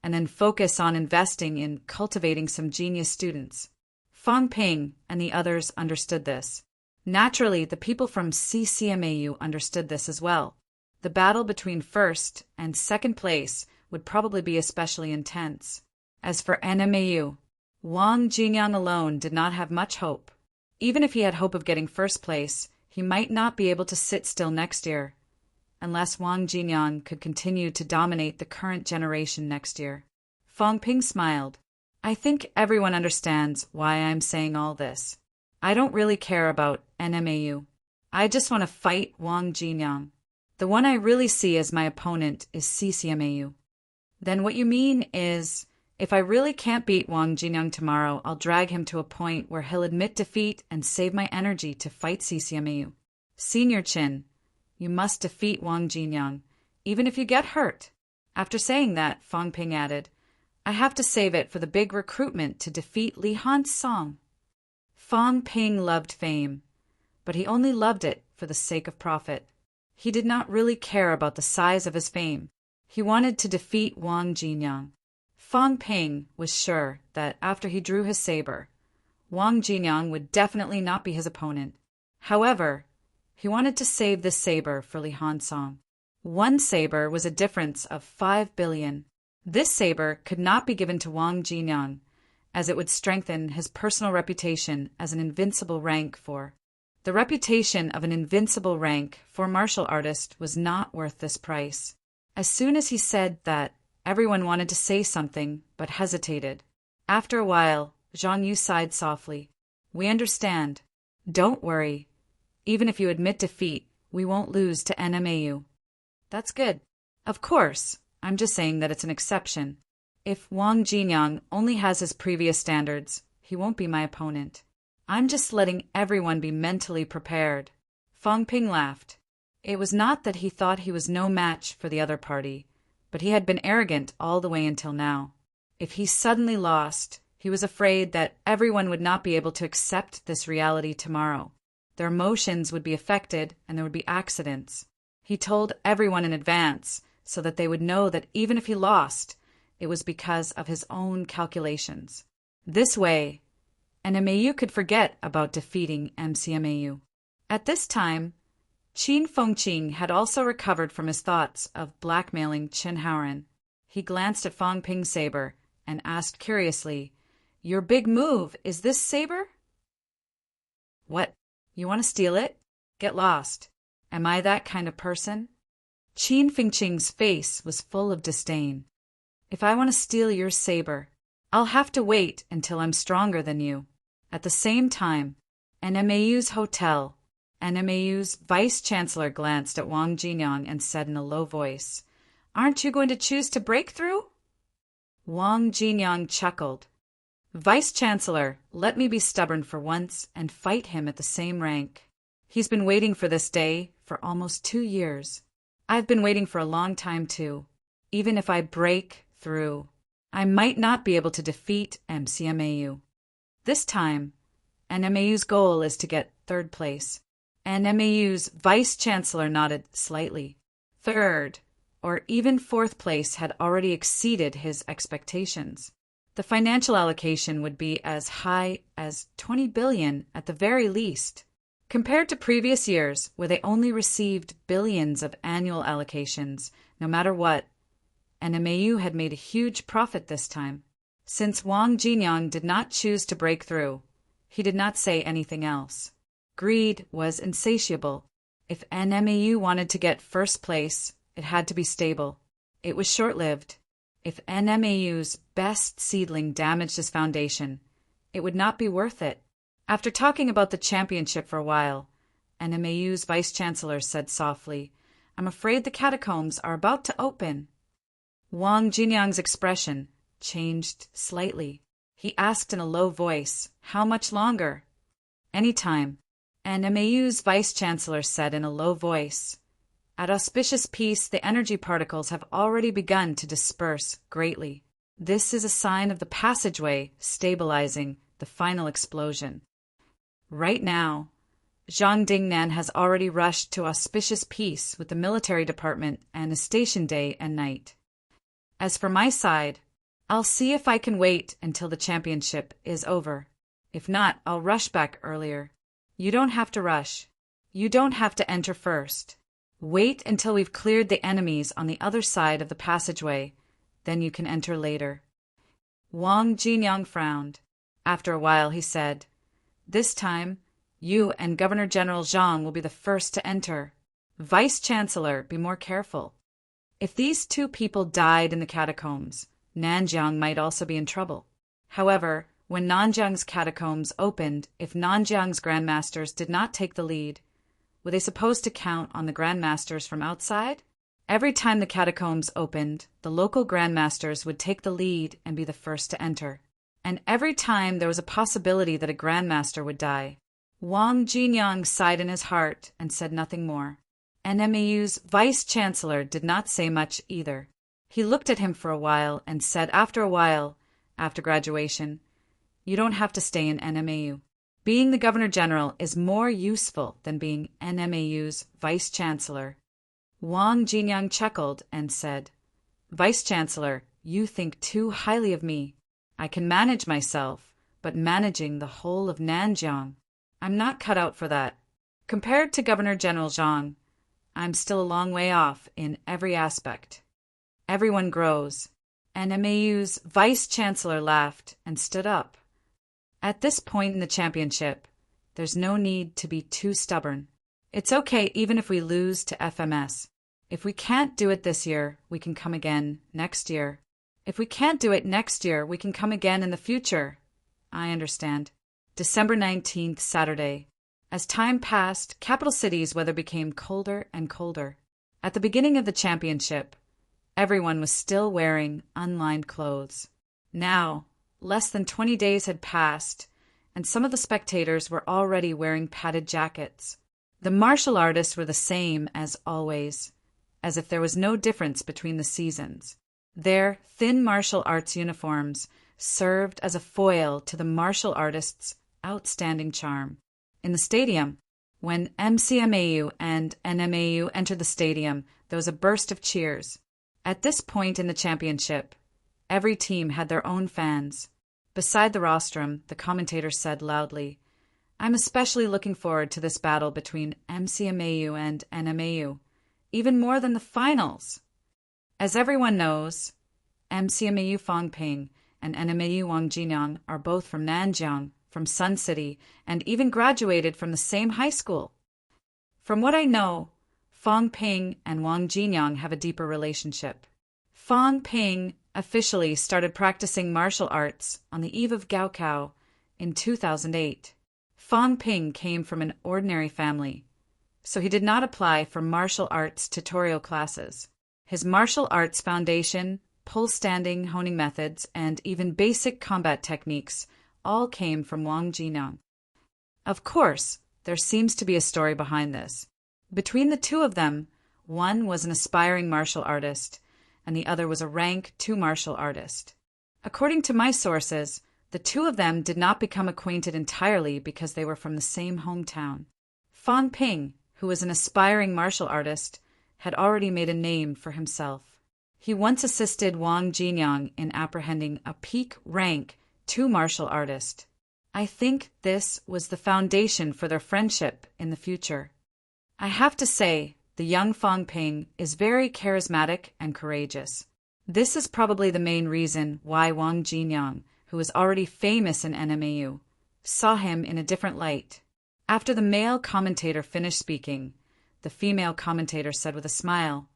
and then focus on investing in cultivating some genius students. Fang Ping and the others understood this. Naturally, the people from CCMAU understood this as well. The battle between first and second place would probably be especially intense. As for NMAU, Wang Jinyang alone did not have much hope. Even if he had hope of getting first place, he might not be able to sit still next year, unless Wang Jinyang could continue to dominate the current generation next year. Fang Ping smiled. I think everyone understands why I'm saying all this. I don't really care about NMAU. I just want to fight Wang Jinyang. The one I really see as my opponent is CCMAU. Then what you mean is, if I really can't beat Wang Jinyang tomorrow, I'll drag him to a point where he'll admit defeat and save my energy to fight CCMAU. Senior Chin, you must defeat Wang Jinyang, even if you get hurt. After saying that, Fang Ping added, I have to save it for the big recruitment to defeat Li Han's song. Fang Ping loved fame, but he only loved it for the sake of profit. He did not really care about the size of his fame. He wanted to defeat Wang Jinyang. Fang Ping was sure that after he drew his saber, Wang Jinyang would definitely not be his opponent. However, he wanted to save this saber for Li Hansong. One saber was a difference of 5 billion. This saber could not be given to Wang Jinyang, as it would strengthen his personal reputation as an invincible rank for. The reputation of an invincible rank for a martial artist was not worth this price. As soon as he said that, everyone wanted to say something, but hesitated. After a while, Zhang Yu sighed softly. We understand. Don't worry. Even if you admit defeat, we won't lose to NMAU. That's good. Of course, I'm just saying that it's an exception. If Wang Jinyang only has his previous standards, he won't be my opponent. I'm just letting everyone be mentally prepared. Fang Ping laughed. It was not that he thought he was no match for the other party, but he had been arrogant all the way until now. If he suddenly lost, he was afraid that everyone would not be able to accept this reality tomorrow. Their emotions would be affected and there would be accidents. He told everyone in advance so that they would know that even if he lost, it was because of his own calculations. This way, NMAU could forget about defeating MCMAU. At this time, Qin Fengqing had also recovered from his thoughts of blackmailing Qin Haoren. He glanced at Fang Ping's saber and asked curiously, Your big move is this saber? What? You want to steal it? Get lost. Am I that kind of person? Qin Fengqing's face was full of disdain. If I want to steal your saber, I'll have to wait until I'm stronger than you. At the same time, NMAU's hotel, NMAU's vice-chancellor glanced at Wang Jinyang and said in a low voice, Aren't you going to choose to break through? Wang Jinyang chuckled. Vice-chancellor, let me be stubborn for once and fight him at the same rank. He's been waiting for this day for almost 2 years. I've been waiting for a long time too. Even if I break through, I might not be able to defeat MCMAU. This time, NMAU's goal is to get 3rd place. NMAU's vice-chancellor nodded slightly. 3rd, or even 4th place had already exceeded his expectations. The financial allocation would be as high as 20 billion at the very least. Compared to previous years, where they only received billions of annual allocations, no matter what, NMAU had made a huge profit this time. Since Wang Jinyang did not choose to break through, he did not say anything else. Greed was insatiable. If NMAU wanted to get 1st place, it had to be stable. It was short-lived. If NMAU's best seedling damaged his foundation, it would not be worth it. After talking about the championship for a while, NMAU's vice-chancellor said softly, I'm afraid the catacombs are about to open. Wang Jinyang's expression changed slightly. He asked in a low voice, How much longer? Any time. NMAU's vice-chancellor said in a low voice, At auspicious peace, the energy particles have already begun to disperse greatly. This is a sign of the passageway stabilizing the final explosion. Right now, Zhang Dingnan has already rushed to auspicious peace with the military department and a station day and night. As for my side, I'll see if I can wait until the championship is over. If not, I'll rush back earlier. You don't have to rush. You don't have to enter first. Wait until we've cleared the enemies on the other side of the passageway, then you can enter later. Wang Jinyang frowned. After a while he said, This time, you and Governor General Zhang will be the first to enter. Vice-Chancellor, be more careful. If these 2 people died in the catacombs, Nanjiang might also be in trouble. However, when Nanjiang's catacombs opened, if Nanjiang's grandmasters did not take the lead, were they supposed to count on the grandmasters from outside? Every time the catacombs opened, the local grandmasters would take the lead and be the first to enter. And every time there was a possibility that a grandmaster would die. Wang Jinyang sighed in his heart and said nothing more. NMAU's vice-chancellor did not say much either. He looked at him for a while and said after a while, after graduation, You don't have to stay in NMAU. Being the Governor General is more useful than being NMAU's vice-chancellor. Wang Jinyang chuckled and said, "Vice-Chancellor, you think too highly of me. I can manage myself, but managing the whole of Nanjiang, I'm not cut out for that. Compared to Governor General Zhang, I'm still a long way off in every aspect." Everyone grows. NMAU's vice-chancellor laughed and stood up. At this point in the championship, there's no need to be too stubborn. It's okay even if we lose to FMS. If we can't do it this year, we can come again next year. If we can't do it next year, we can come again in the future. I understand. December 19th, Saturday. As time passed, capital city's weather became colder and colder. At the beginning of the championship, everyone was still wearing unlined clothes. Now, less than 20 days had passed, and some of the spectators were already wearing padded jackets. The martial artists were the same as always, as if there was no difference between the seasons. Their thin martial arts uniforms served as a foil to the martial artists' outstanding charm. In the stadium, when MCMAU and NMAU entered the stadium, there was a burst of cheers. At this point in the championship, every team had their own fans. Beside the rostrum, the commentator said loudly, "I'm especially looking forward to this battle between MCMAU and NMAU, even more than the finals." As everyone knows, MCMAU Fangping and NMAU Wangjinang are both from Nanjiang, from Sun City, and even graduated from the same high school. From what I know, Fangping and Wangjinang have a deeper relationship. Fangping officially started practicing martial arts on the eve of Gaokao in 2008. Fangping came from an ordinary family, so he did not apply for martial arts tutorial classes. His martial arts foundation, pole standing, honing methods, and even basic combat techniques all came from Wang Jinyang. Of course, there seems to be a story behind this. Between the two of them, one was an aspiring martial artist, and the other was a rank 2 martial artist. According to my sources, the two of them did not become acquainted entirely because they were from the same hometown. Fangping, who was an aspiring martial artist, had already made a name for himself. He once assisted Wang Jinyang in apprehending a peak rank 2 martial artist. I think this was the foundation for their friendship in the future. I have to say, the young Fangping is very charismatic and courageous. This is probably the main reason why Wang Jinyang, who was already famous in NMAU, saw him in a different light. After the male commentator finished speaking, the female commentator said with a smile,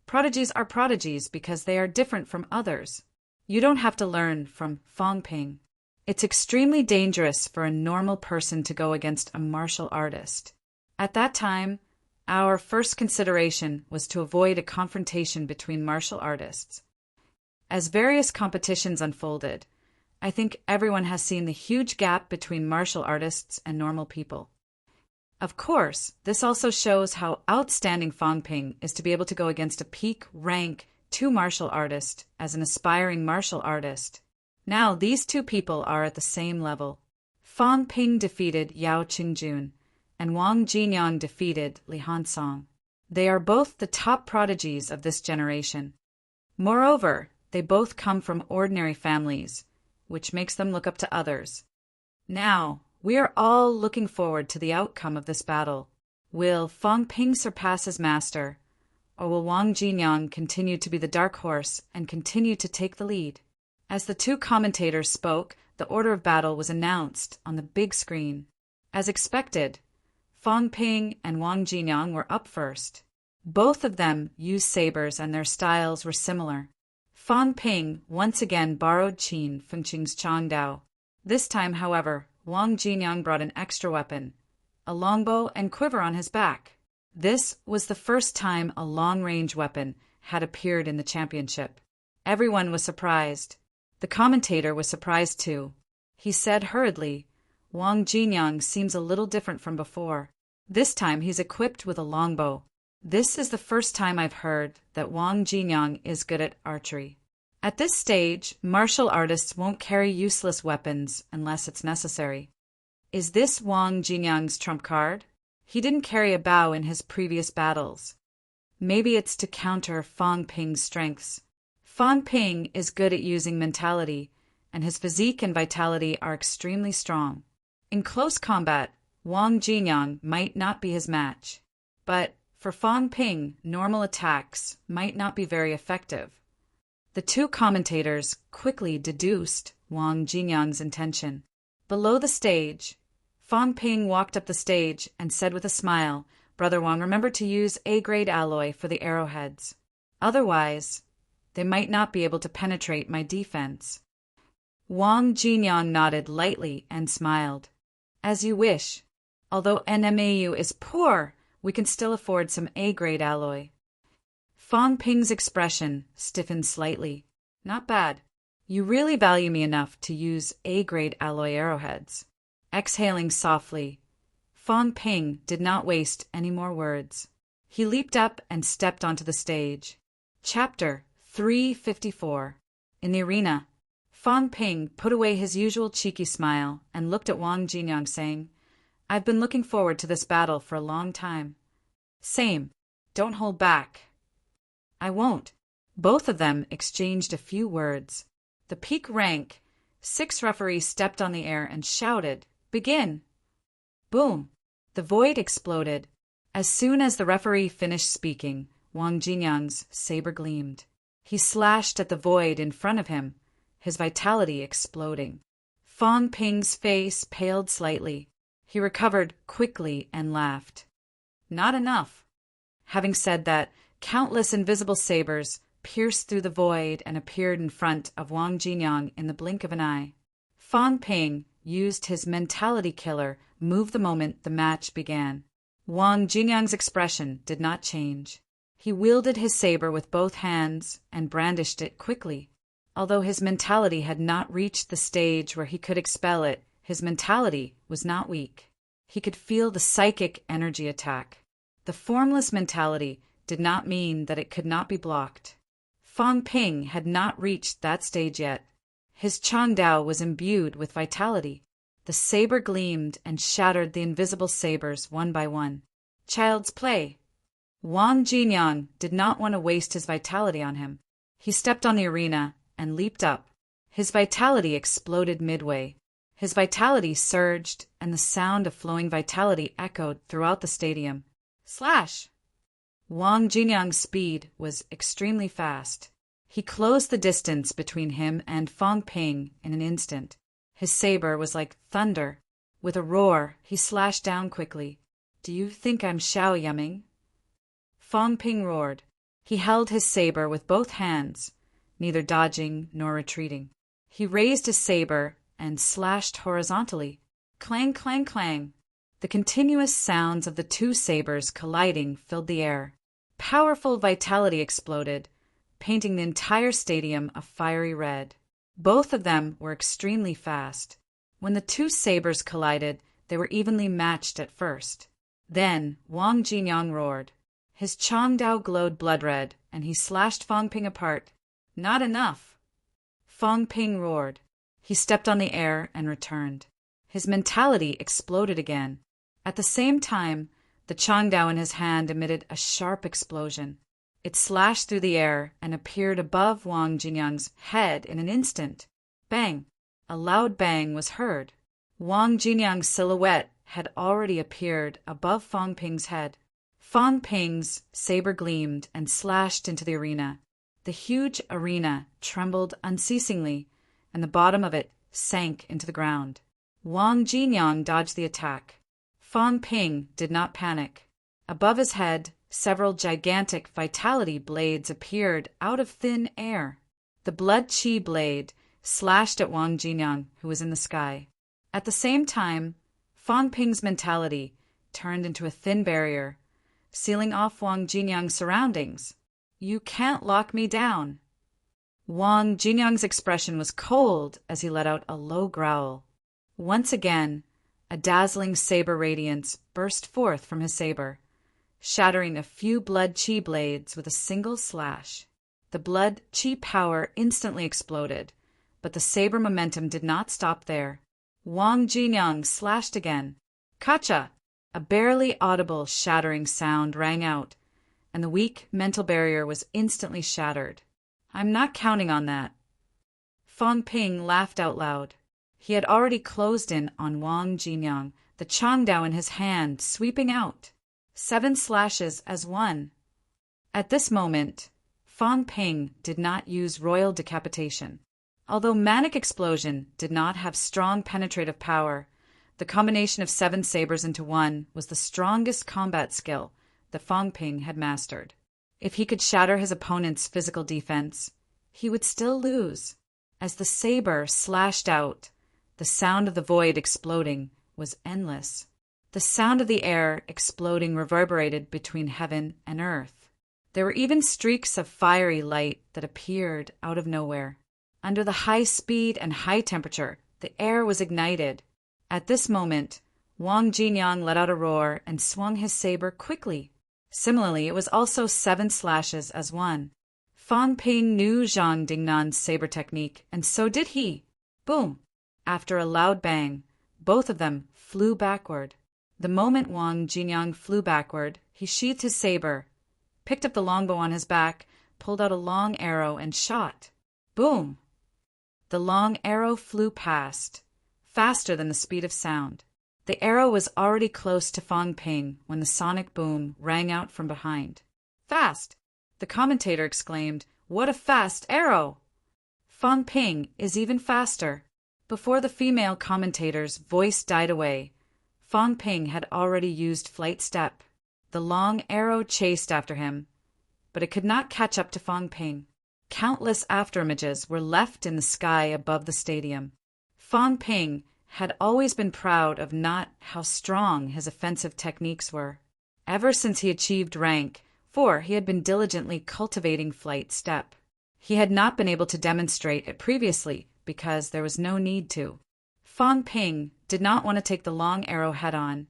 "Prodigies are prodigies because they are different from others. You don't have to learn from Fangping. It's extremely dangerous for a normal person to go against a martial artist." At that time, our first consideration was to avoid a confrontation between martial artists. As various competitions unfolded, I think everyone has seen the huge gap between martial artists and normal people. Of course, this also shows how outstanding Fangping is to be able to go against a peak rank 2 martial artist as an aspiring martial artist. Now these two people are at the same level. Fangping defeated Yao Qingjun, and Wang Jinyang defeated Li Hansong. They are both the top prodigies of this generation. Moreover, they both come from ordinary families, which makes them look up to others. Now, we are all looking forward to the outcome of this battle. Will Fangping surpass his master, or will Wang Jinyang continue to be the dark horse and continue to take the lead? As the two commentators spoke, the order of battle was announced on the big screen. As expected, Fangping and Wang Jinyang were up first. Both of them used sabers and their styles were similar. Fangping once again borrowed Qin Fengqing's Changdao. This time, however, Wang Jinyang brought an extra weapon, a longbow and quiver on his back. This was the first time a long-range weapon had appeared in the championship. Everyone was surprised. The commentator was surprised too. He said hurriedly, "Wang Jinyang seems a little different from before. This time he's equipped with a longbow. This is the first time I've heard that Wang Jinyang is good at archery." At this stage, martial artists won't carry useless weapons unless it's necessary. Is this Wang Jinyang's trump card? He didn't carry a bow in his previous battles. Maybe it's to counter Fang Ping's strengths. Fang Ping is good at using mentality, and his physique and vitality are extremely strong. In close combat, Wang Jinyang might not be his match. But for Fang Ping, normal attacks might not be very effective. The two commentators quickly deduced Wang Jinyang's intention. Below the stage, Fang Ping walked up the stage and said with a smile, "Brother Wang, remember to use A-grade alloy for the arrowheads. Otherwise, they might not be able to penetrate my defense." Wang Jinyang nodded lightly and smiled. "As you wish. Although NMAU is poor, we can still afford some A-grade alloy." Fang Ping's expression stiffened slightly. "Not bad. You really value me enough to use A-grade alloy arrowheads." Exhaling softly, Fang Ping did not waste any more words. He leaped up and stepped onto the stage. Chapter 354. In the arena, Fang Ping put away his usual cheeky smile and looked at Wang Jinyang, saying, "I've been looking forward to this battle for a long time." "Same. Don't hold back." "I won't." Both of them exchanged a few words. The peak rank 6 referee stepped on the air and shouted, "Begin!" Boom! The void exploded. As soon as the referee finished speaking, Wang Jinyang's saber gleamed. He slashed at the void in front of him, his vitality exploding. Fang Ping's face paled slightly. He recovered quickly and laughed. "Not enough." Having said that, countless invisible sabers pierced through the void and appeared in front of Wang Jinyang in the blink of an eye. Fang Ping used his mentality killer move the moment the match began. Wang Jinyang's expression did not change. He wielded his saber with both hands and brandished it quickly. Although his mentality had not reached the stage where he could expel it, his mentality was not weak. He could feel the psychic energy attack. The formless mentality did not mean that it could not be blocked. Fang Ping had not reached that stage yet. His Changdao was imbued with vitality. The saber gleamed and shattered the invisible sabers one by one. Child's play. Wang Jinyang did not want to waste his vitality on him. He stepped on the arena and leaped up. His vitality exploded midway. His vitality surged, and the sound of flowing vitality echoed throughout the stadium. Slash! Wang Jinyang's speed was extremely fast. He closed the distance between him and Fang Ping in an instant. His saber was like thunder. With a roar, he slashed down quickly. "Do you think I'm Xiaoyaming?" Fang Ping roared. He held his saber with both hands, neither dodging nor retreating. He raised his saber and slashed horizontally. Clang, clang, clang. The continuous sounds of the two sabers colliding filled the air. Powerful vitality exploded, painting the entire stadium a fiery red. Both of them were extremely fast. When the two sabers collided, they were evenly matched at first. Then Wang Jinyang roared. His Changdao glowed blood red, and he slashed Fang Ping apart. "Not enough!" Fang Ping roared. He stepped on the air and returned. His mentality exploded again. At the same time, the Changdao in his hand emitted a sharp explosion. It slashed through the air and appeared above Wang Jinyang's head in an instant. Bang! A loud bang was heard. Wang Jinyang's silhouette had already appeared above Fang Ping's head. Fang Ping's saber gleamed and slashed into the arena. The huge arena trembled unceasingly, and the bottom of it sank into the ground. Wang Jinyang dodged the attack. Fang Ping did not panic. Above his head, several gigantic vitality blades appeared out of thin air. The blood chi blade slashed at Wang Jinyang, who was in the sky. At the same time, Fang Ping's mentality turned into a thin barrier, sealing off Wang Jinyang's surroundings. "You can't lock me down." Wang Jinyang's expression was cold as he let out a low growl. Once again, a dazzling saber radiance burst forth from his saber, shattering a few blood chi blades with a single slash. The blood chi power instantly exploded, but the saber momentum did not stop there. Wang Jinyang slashed again. "Kacha!" A barely audible shattering sound rang out, and the weak mental barrier was instantly shattered. I'm not counting on that. Fang Ping laughed out loud. He had already closed in on Wang Jinyang, the Changdao in his hand, sweeping out. 7 slashes as one. At this moment, Fang Ping did not use royal decapitation. Although Manic Explosion did not have strong penetrative power, the combination of 7 sabers into one was the strongest combat skill that Fang Ping had mastered. If he could shatter his opponent's physical defense, he would still lose. As the saber slashed out, the sound of the void exploding was endless. The sound of the air exploding reverberated between heaven and earth. There were even streaks of fiery light that appeared out of nowhere. Under the high speed and high temperature, the air was ignited. At this moment, Wang Jinyang let out a roar and swung his saber quickly. Similarly, it was also 7 slashes as one. Fang Ping knew Zhang Dingnan's saber technique, and so did he. Boom! After a loud bang, both of them flew backward. The moment Wang Jinyang flew backward, he sheathed his saber, picked up the longbow on his back, pulled out a long arrow, and shot. Boom! The long arrow flew past, faster than the speed of sound. The arrow was already close to Fang Ping when the sonic boom rang out from behind. Fast! The commentator exclaimed, "What a fast arrow!" Fang Ping is even faster. Before the female commentator's voice died away, Fang Ping had already used flight step. The long arrow chased after him, but it could not catch up to Fang Ping. Countless afterimages were left in the sky above the stadium. Fang Ping had always been proud of not how strong his offensive techniques were. Ever since he achieved rank 4, he had been diligently cultivating flight step. He had not been able to demonstrate it previously because there was no need to. Fang Ping did not want to take the long arrow head-on,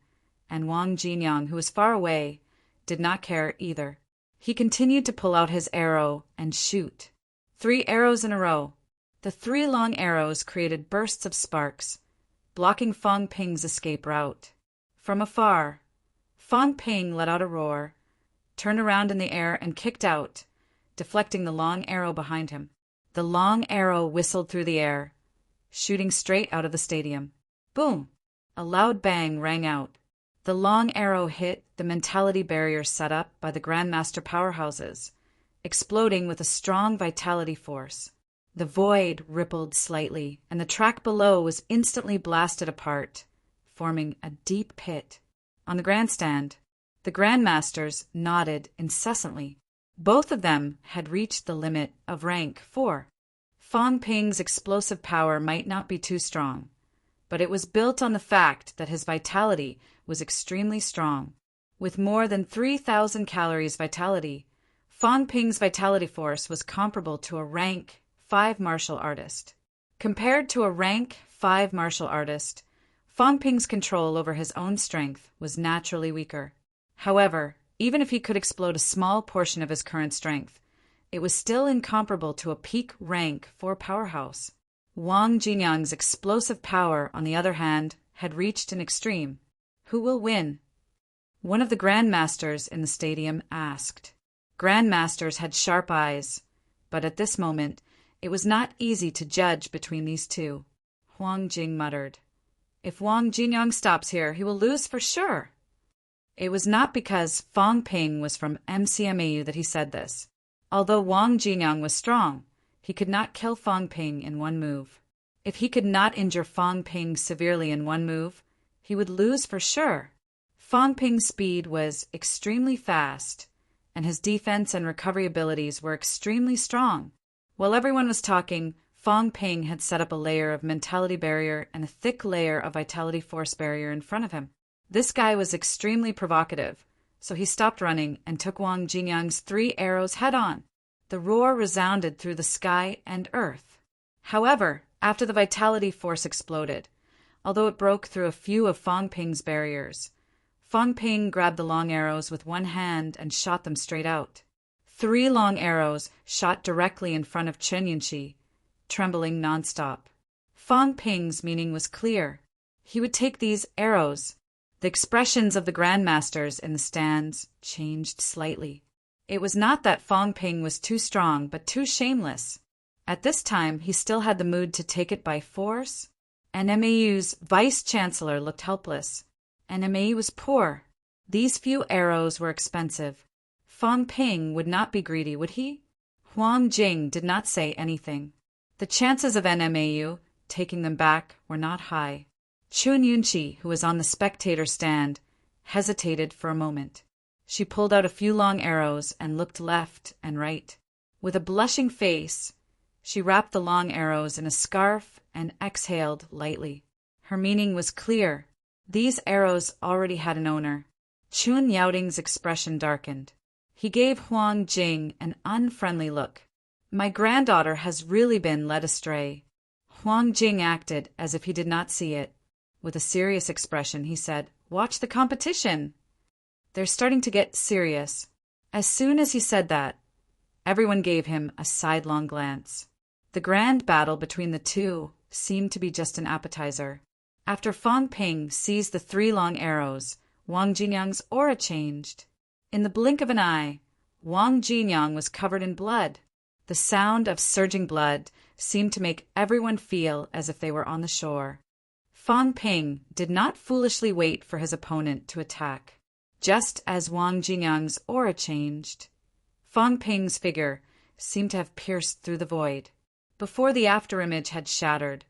and Wang Jinyang, who was far away, did not care either. He continued to pull out his arrow and shoot. 3 arrows in a row. The 3 long arrows created bursts of sparks, blocking Fang Ping's escape route. From afar, Fang Ping let out a roar, turned around in the air and kicked out, deflecting the long arrow behind him. The long arrow whistled through the air, shooting straight out of the stadium. Boom! A loud bang rang out. The long arrow hit the mentality barrier set up by the Grandmaster powerhouses, exploding with a strong vitality force. The void rippled slightly, and the track below was instantly blasted apart, forming a deep pit. On the grandstand, the Grandmasters nodded incessantly. Both of them had reached the limit of rank 4. Fang Ping's explosive power might not be too strong, but it was built on the fact that his vitality was extremely strong. With more than 3,000 calories vitality, Fang Ping's vitality force was comparable to a rank 5 martial artist. Compared to a rank 5 martial artist, Fang Ping's control over his own strength was naturally weaker. However, even if he could explode a small portion of his current strength, it was still incomparable to a peak rank 4 powerhouse. Wang Jinyang's explosive power, on the other hand, had reached an extreme. Who will win? One of the Grandmasters in the stadium asked. Grandmasters had sharp eyes, but at this moment, it was not easy to judge between these two. Huang Jing muttered, "If Wang Jinyang stops here, he will lose for sure." It was not because Fang Ping was from MCMAU that he said this. Although Wang Jinyang was strong, he could not kill Fang Ping in one move. If he could not injure Fang Ping severely in one move, he would lose for sure. Fang Ping's speed was extremely fast, and his defense and recovery abilities were extremely strong. While everyone was talking, Fang Ping had set up a layer of mentality barrier and a thick layer of vitality force barrier in front of him. This guy was extremely provocative, so he stopped running and took Wang Jinyang's 3 arrows head-on. The roar resounded through the sky and earth. However, after the vitality force exploded, although it broke through a few of Fang Ping's barriers, Fang Ping grabbed the long arrows with one hand and shot them straight out. 3 long arrows shot directly in front of Chen Yunxi, trembling nonstop. Fang Ping's meaning was clear. He would take these arrows. The expressions of the Grandmasters in the stands changed slightly. It was not that Fong Ping was too strong, but too shameless. At this time, he still had the mood to take it by force. NMAU's vice-chancellor looked helpless. NMAU was poor. These few arrows were expensive. Fong Ping would not be greedy, would he? Huang Jing did not say anything. The chances of NMAU taking them back were not high. Chun Yunqi, who was on the spectator stand, hesitated for a moment. She pulled out a few long arrows and looked left and right. With a blushing face, she wrapped the long arrows in a scarf and exhaled lightly. Her meaning was clear. These arrows already had an owner. Chun Yaoting's expression darkened. He gave Huang Jing an unfriendly look. My granddaughter has really been led astray. Huang Jing acted as if he did not see it. With a serious expression, he said, "Watch the competition. They're starting to get serious." As soon as he said that, everyone gave him a sidelong glance. The grand battle between the two seemed to be just an appetizer. After Fong Ping seized the 3 long arrows, Wang Jinyang's aura changed. In the blink of an eye, Wang Jinyang was covered in blood. The sound of surging blood seemed to make everyone feel as if they were on the shore. Fong Ping did not foolishly wait for his opponent to attack. Just as Wang Jinyang's aura changed, Fong Ping's figure seemed to have pierced through the void. Before the afterimage had shattered,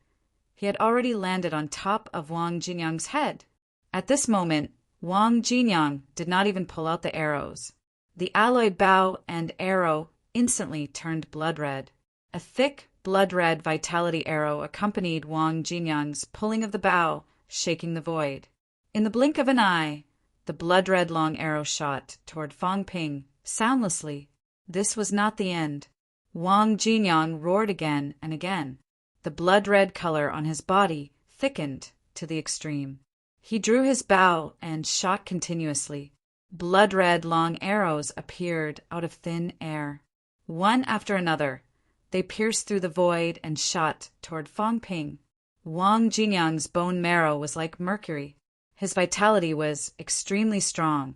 he had already landed on top of Wang Jinyang's head. At this moment, Wang Jinyang did not even pull out the arrows. The alloy bow and arrow instantly turned blood-red. A thick, blood-red vitality arrow accompanied Wang Jinyang's pulling of the bow, shaking the void. In the blink of an eye, the blood-red long arrow shot toward Fong Ping, soundlessly. This was not the end. Wang Jinyang roared again and again. The blood-red color on his body thickened to the extreme. He drew his bow and shot continuously. Blood-red long arrows appeared out of thin air. One after another, they pierced through the void and shot toward Fong Ping. Wang Jinyang's bone marrow was like mercury. His vitality was extremely strong,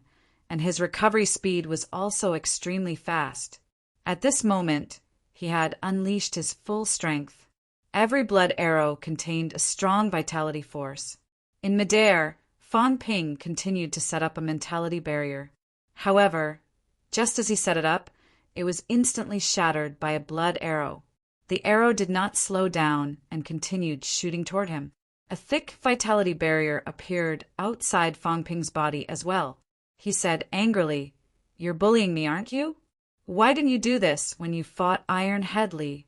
and his recovery speed was also extremely fast. At this moment, he had unleashed his full strength. Every blood arrow contained a strong vitality force. In midair, Fong Ping continued to set up a mentality barrier. However, just as he set it up, it was instantly shattered by a blood arrow. The arrow did not slow down and continued shooting toward him. A thick vitality barrier appeared outside Fong Ping's body as well. He said angrily, "You're bullying me, aren't you? Why didn't you do this when you fought Iron Head Li?"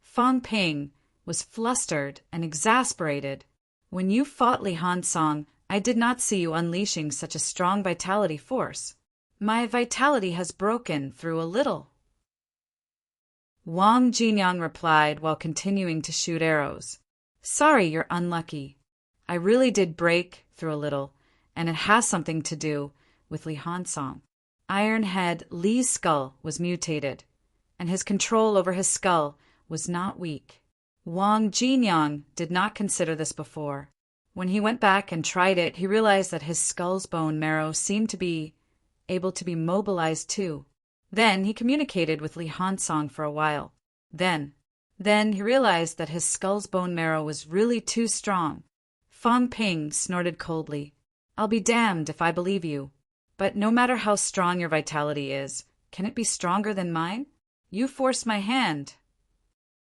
Fong Ping was flustered and exasperated. "When you fought Li Hansong, I did not see you unleashing such a strong vitality force. My vitality has broken through a little." Wang Jinyang replied while continuing to shoot arrows. "Sorry, you're unlucky. I really did break through a little, and it has something to do with Li Hansong. Ironhead Li's skull was mutated, and his control over his skull was not weak. Wang Jinyang did not consider this before. When he went back and tried it, he realized that his skull's bone marrow seemed to be able to be mobilized too. Then he communicated with Li Hansong for a while. Then he realized that his skull's bone marrow was really too strong. Fong Ping snorted coldly. "I'll be damned if I believe you. But no matter how strong your vitality is, can it be stronger than mine? You forced my hand."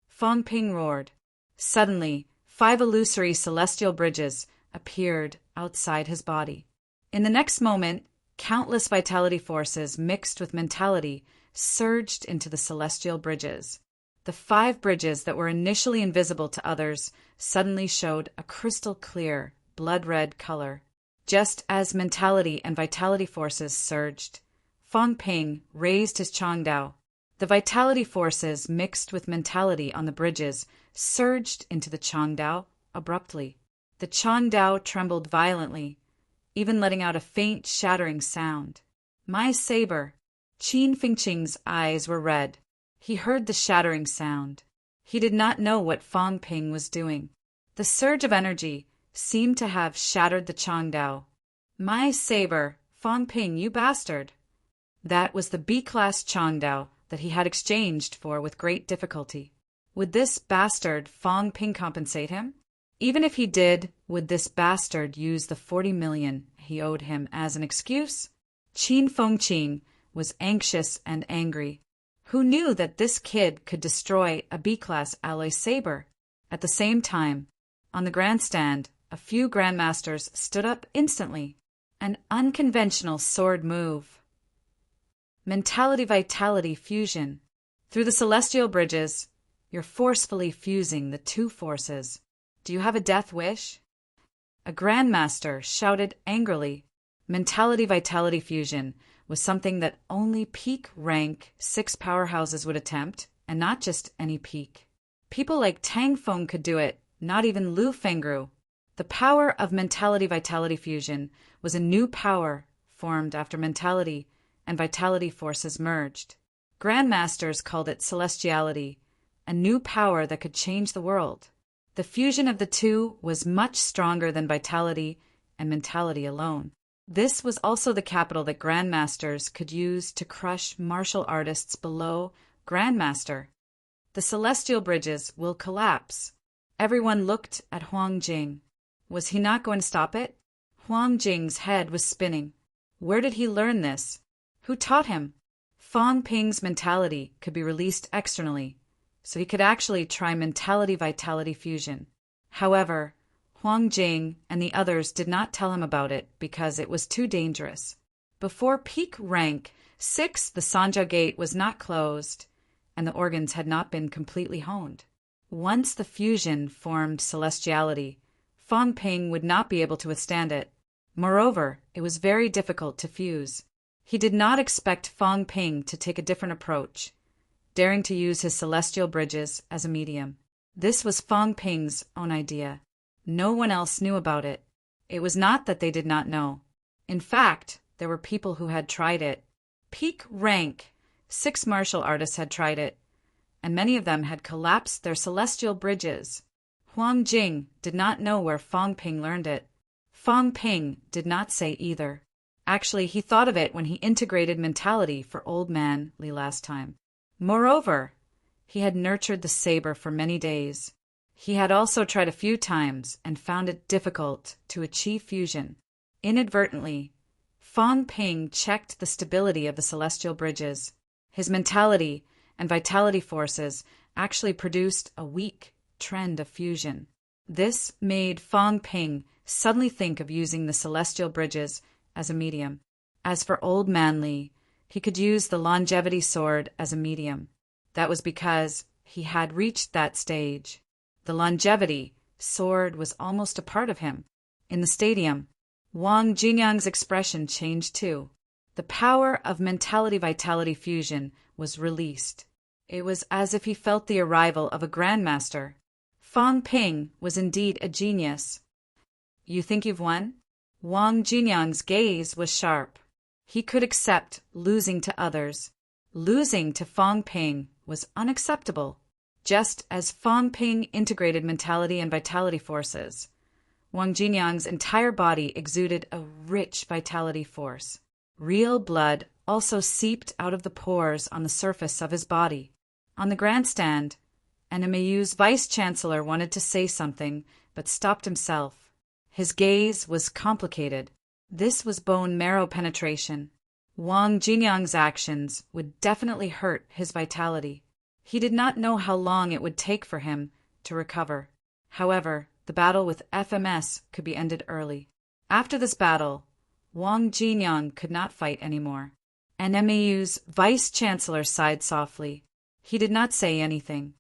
Fong Ping roared. Suddenly, 5 illusory celestial bridges appeared outside his body. In the next moment, countless vitality forces mixed with mentality surged into the celestial bridges. The 5 bridges that were initially invisible to others suddenly showed a crystal-clear, blood-red color. Just as mentality and vitality forces surged, Fong Ping raised his Changdao. The vitality forces mixed with mentality on the bridges surged into the Changdao abruptly. The Changdao trembled violently, even letting out a faint shattering sound. "My saber!" Qin Fingqing's eyes were red. He heard the shattering sound. He did not know what Fong Ping was doing. The surge of energy seemed to have shattered the Changdao. "My saber! Fong Ping, you bastard!" That was the B-class Changdao that he had exchanged for with great difficulty. Would this bastard Fong Ping compensate him? Even if he did, would this bastard use the 40 million he owed him as an excuse? Qin Fengqin was anxious and angry. Who knew that this kid could destroy a B-class alloy saber? At the same time, on the grandstand, a few grandmasters stood up instantly. An unconventional sword move. Mentality-vitality fusion. Through the celestial bridges, you're forcefully fusing the two forces. Do you have a death wish? A grandmaster shouted angrily. Mentality-vitality fusion was something that only peak rank 6 powerhouses would attempt, and not just any peak. People like Tang Feng could do it, not even Lu Fengru. The power of mentality-vitality fusion was a new power formed after mentality and vitality forces merged. Grandmasters called it celestiality, a new power that could change the world. The fusion of the two was much stronger than vitality and mentality alone. This was also the capital that grandmasters could use to crush martial artists below grandmaster. The celestial bridges will collapse. Everyone looked at Huang Jing. Was he not going to stop it? Huang Jing's head was spinning. Where did he learn this? Who taught him? Fong Ping's mentality could be released externally, so he could actually try mentality-vitality fusion. However, Huang Jing and the others did not tell him about it because it was too dangerous. Before peak rank 6, the Sanja gate was not closed, and the organs had not been completely honed. Once the fusion formed celestiality, Fong Ping would not be able to withstand it. Moreover, it was very difficult to fuse. He did not expect Fong Ping to take a different approach, daring to use his celestial bridges as a medium. This was Fong Ping's own idea. No one else knew about it. It was not that they did not know. In fact, there were people who had tried it. Peak rank 6 martial artists had tried it, and many of them had collapsed their celestial bridges. Huang Jing did not know where Fong Ping learned it. Fong Ping did not say either. Actually, he thought of it when he integrated mentality for Old Man Li last time. Moreover, he had nurtured the saber for many days. He had also tried a few times and found it difficult to achieve fusion. Inadvertently, Fong Ping checked the stability of the celestial bridges. His mentality and vitality forces actually produced a weak trend of fusion. This made Fong Ping suddenly think of using the celestial bridges as a medium. As for Old Man Li, he could use the longevity sword as a medium. That was because he had reached that stage. The longevity sword was almost a part of him. In the stadium, Wang Jinyang's expression changed too. The power of mentality-vitality fusion was released. It was as if he felt the arrival of a grandmaster. Fong Ping was indeed a genius. You think you've won? Wang Jinyang's gaze was sharp. He could accept losing to others. Losing to Fong Ping was unacceptable. Just as Fong Ping integrated mentality and vitality forces, Wang Jinyang's entire body exuded a rich vitality force. Real blood also seeped out of the pores on the surface of his body. On the grandstand, NMAU's vice-chancellor wanted to say something, but stopped himself. His gaze was complicated. This was bone marrow penetration. Wang Jinyang's actions would definitely hurt his vitality. He did not know how long it would take for him to recover. However, the battle with FMS could be ended early. After this battle, Wang Jinyang could not fight anymore. NMAU's vice-chancellor sighed softly. He did not say anything.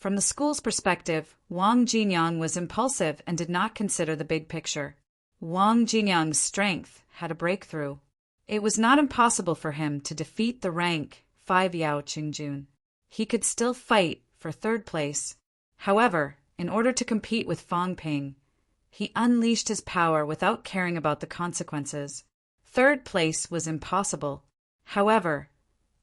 From the school's perspective, Wang Jinyang was impulsive and did not consider the big picture. Wang Jinyang's strength had a breakthrough. It was not impossible for him to defeat the rank 5 Yao Qingjun. He could still fight for 3rd place. However, in order to compete with Fong Ping, he unleashed his power without caring about the consequences. 3rd place was impossible. However,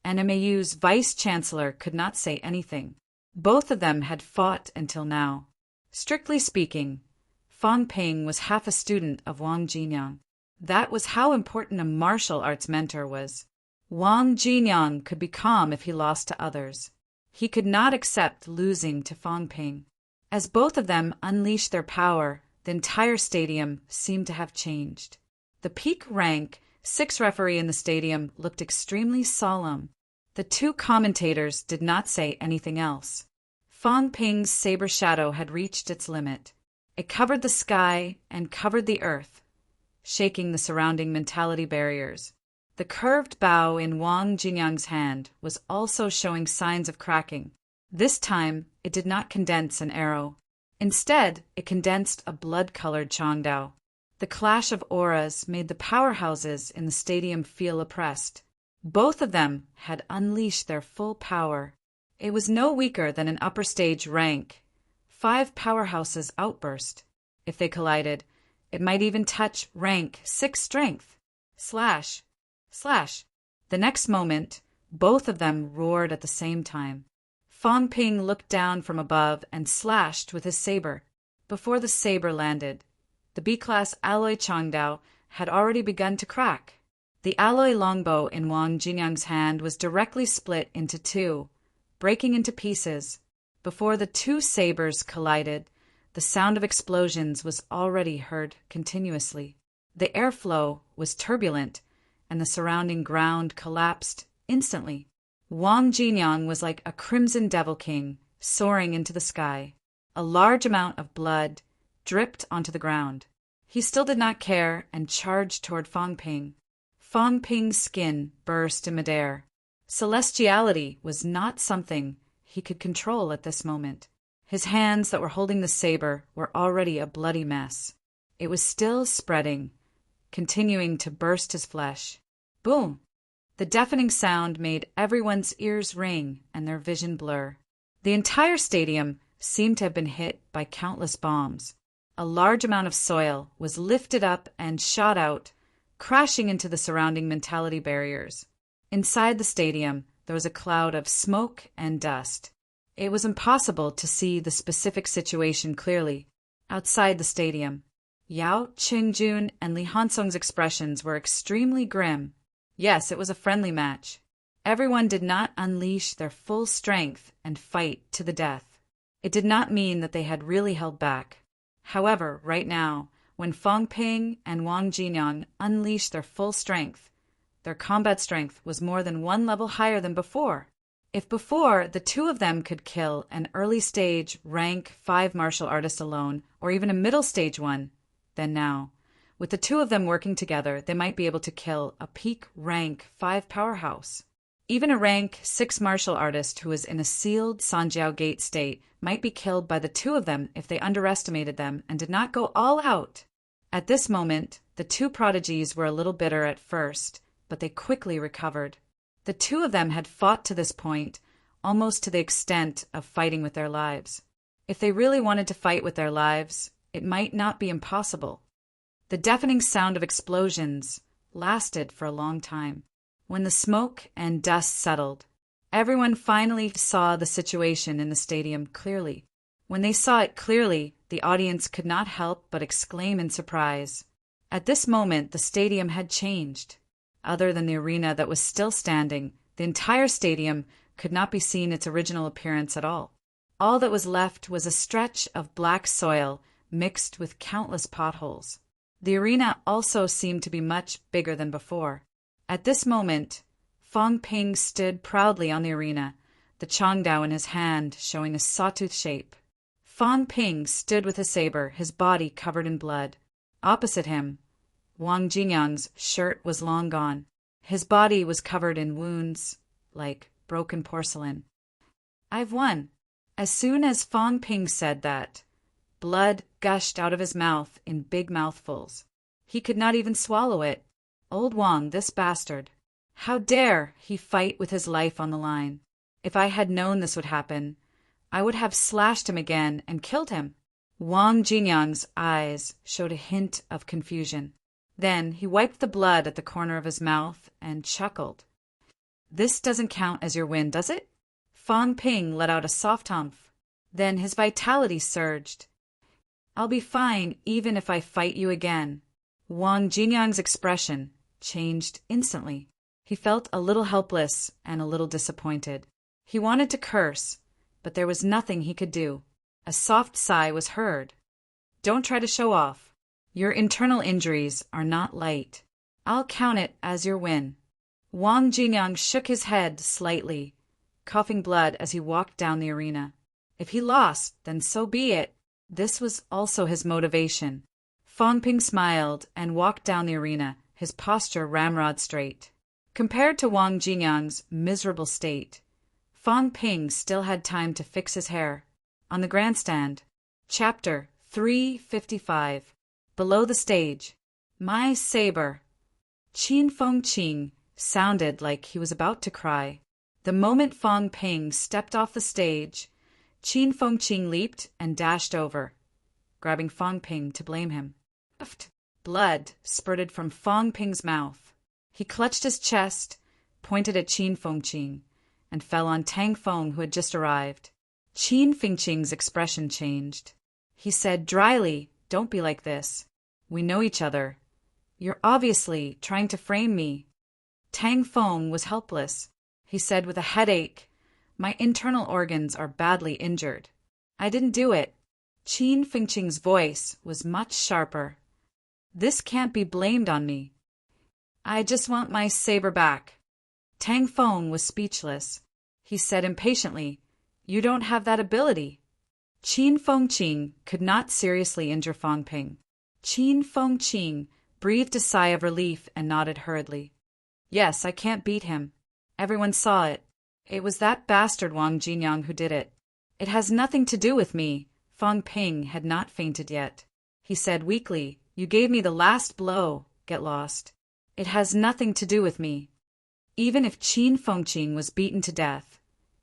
NMAU's vice-chancellor could not say anything. Both of them had fought until now. Strictly speaking, Fong Ping was half a student of Wang Jinyang. That was how important a martial arts mentor was. Wang Jinyang could be calm if he lost to others. He could not accept losing to Fang Ping. As both of them unleashed their power, the entire stadium seemed to have changed. The peak rank 6 referee in the stadium looked extremely solemn. The 2 commentators did not say anything else. Fang Ping's saber shadow had reached its limit. It covered the sky and covered the earth, shaking the surrounding mentality barriers. The curved bow in Wang Jinyang's hand was also showing signs of cracking. This time, it did not condense an arrow. Instead, it condensed a blood-colored Changdao. The clash of auras made the powerhouses in the stadium feel oppressed. Both of them had unleashed their full power. It was no weaker than an upper stage rank 5 powerhouses outburst. If they collided, it might even touch rank 6 strength. Slash. Slash. The next moment, both of them roared at the same time. Fang Ping looked down from above and slashed with his saber. Before the saber landed, the B-class alloy Changdao had already begun to crack. The alloy longbow in Wang Jinyang's hand was directly split into 2, breaking into pieces. Before the 2 sabers collided, the sound of explosions was already heard continuously. The airflow was turbulent, and the surrounding ground collapsed instantly. Wang Jinyang was like a crimson devil king soaring into the sky. A large amount of blood dripped onto the ground. He still did not care and charged toward Fang Ping. Fang Ping's skin burst in midair. Celestiality was not something he could control at this moment. His hands that were holding the saber were already a bloody mess. It was still spreading, continuing to burst his flesh. Boom! The deafening sound made everyone's ears ring and their vision blur. The entire stadium seemed to have been hit by countless bombs. A large amount of soil was lifted up and shot out, crashing into the surrounding mentality barriers. Inside the stadium, there was a cloud of smoke and dust. It was impossible to see the specific situation clearly. Outside the stadium, Yao Qingjun and Li Hansong's expressions were extremely grim. Yes, it was a friendly match. Everyone did not unleash their full strength and fight to the death. It did not mean that they had really held back. However, right now, when Fang Ping and Wang Jinyang unleashed their full strength, their combat strength was more than 1 level higher than before. If before, the 2 of them could kill an early stage rank 5 martial artist alone, or even a middle stage one, then now, with the 2 of them working together, they might be able to kill a peak rank 5 powerhouse. Even a rank 6 martial artist who was in a sealed Sanjiao Gate state might be killed by the 2 of them if they underestimated them and did not go all out. At this moment, the 2 prodigies were a little bitter at first, but they quickly recovered. The 2 of them had fought to this point, almost to the extent of fighting with their lives. If they really wanted to fight with their lives, it might not be impossible. The deafening sound of explosions lasted for a long time. When the smoke and dust settled, everyone finally saw the situation in the stadium clearly. When they saw it clearly, the audience could not help but exclaim in surprise. At this moment, the stadium had changed. Other than the arena that was still standing, the entire stadium could not be seen its original appearance at all. All that was left was a stretch of black soil mixed with countless potholes. The arena also seemed to be much bigger than before. At this moment, Fang Ping stood proudly on the arena, the Changdao in his hand showing a sawtooth shape. Fang Ping stood with his saber, his body covered in blood. Opposite him, Wang Jinyang's shirt was long gone. His body was covered in wounds, like broken porcelain. "I've won." As soon as Fang Ping said that, blood gushed out of his mouth in big mouthfuls. He could not even swallow it. Old Wang, this bastard. How dare he fight with his life on the line? If I had known this would happen, I would have slashed him again and killed him. Wang Jinyang's eyes showed a hint of confusion. Then he wiped the blood at the corner of his mouth and chuckled. "This doesn't count as your win, does it?" Fang Ping let out a soft humph. Then his vitality surged. "I'll be fine even if I fight you again." Wang Jinyang's expression changed instantly. He felt a little helpless and a little disappointed. He wanted to curse, but there was nothing he could do. A soft sigh was heard. Don't try to show off. Your internal injuries are not light. I'll count it as your win. Wang Jinyang shook his head slightly, coughing blood as he walked down the arena. If he lost, then so be it. This was also his motivation. Fang Ping smiled and walked down the arena, his posture ramrod straight. Compared to Wang Jinyang's miserable state, Fang Ping still had time to fix his hair. On the grandstand, Chapter 355. Below the stage. My saber. Qin Fengqing sounded like he was about to cry. The moment Fang Ping stepped off the stage, Qin Fengqing leaped and dashed over, grabbing Fang Ping to blame him. Blood spurted from Fang Ping's mouth. He clutched his chest, pointed at Qin Fengqing, and fell on Tang Feng, who had just arrived. Qin Fengqing's expression changed. He said dryly, "Don't be like this. We know each other. You're obviously trying to frame me." Tang Feng was helpless. He said with a headache, "My internal organs are badly injured. I didn't do it." Qin Fengqing's voice was much sharper. "This can't be blamed on me. I just want my saber back." Tang Feng was speechless. He said impatiently, "You don't have that ability." Qin Fengqing could not seriously injure Fang Ping. Qin Fengqing breathed a sigh of relief and nodded hurriedly. "Yes, I can't beat him. Everyone saw it. It was that bastard Wang Jinyang who did it. It has nothing to do with me." Fang Ping had not fainted yet. He said weakly, "You gave me the last blow. Get lost. It has nothing to do with me." Even if Qin Fengqing was beaten to death,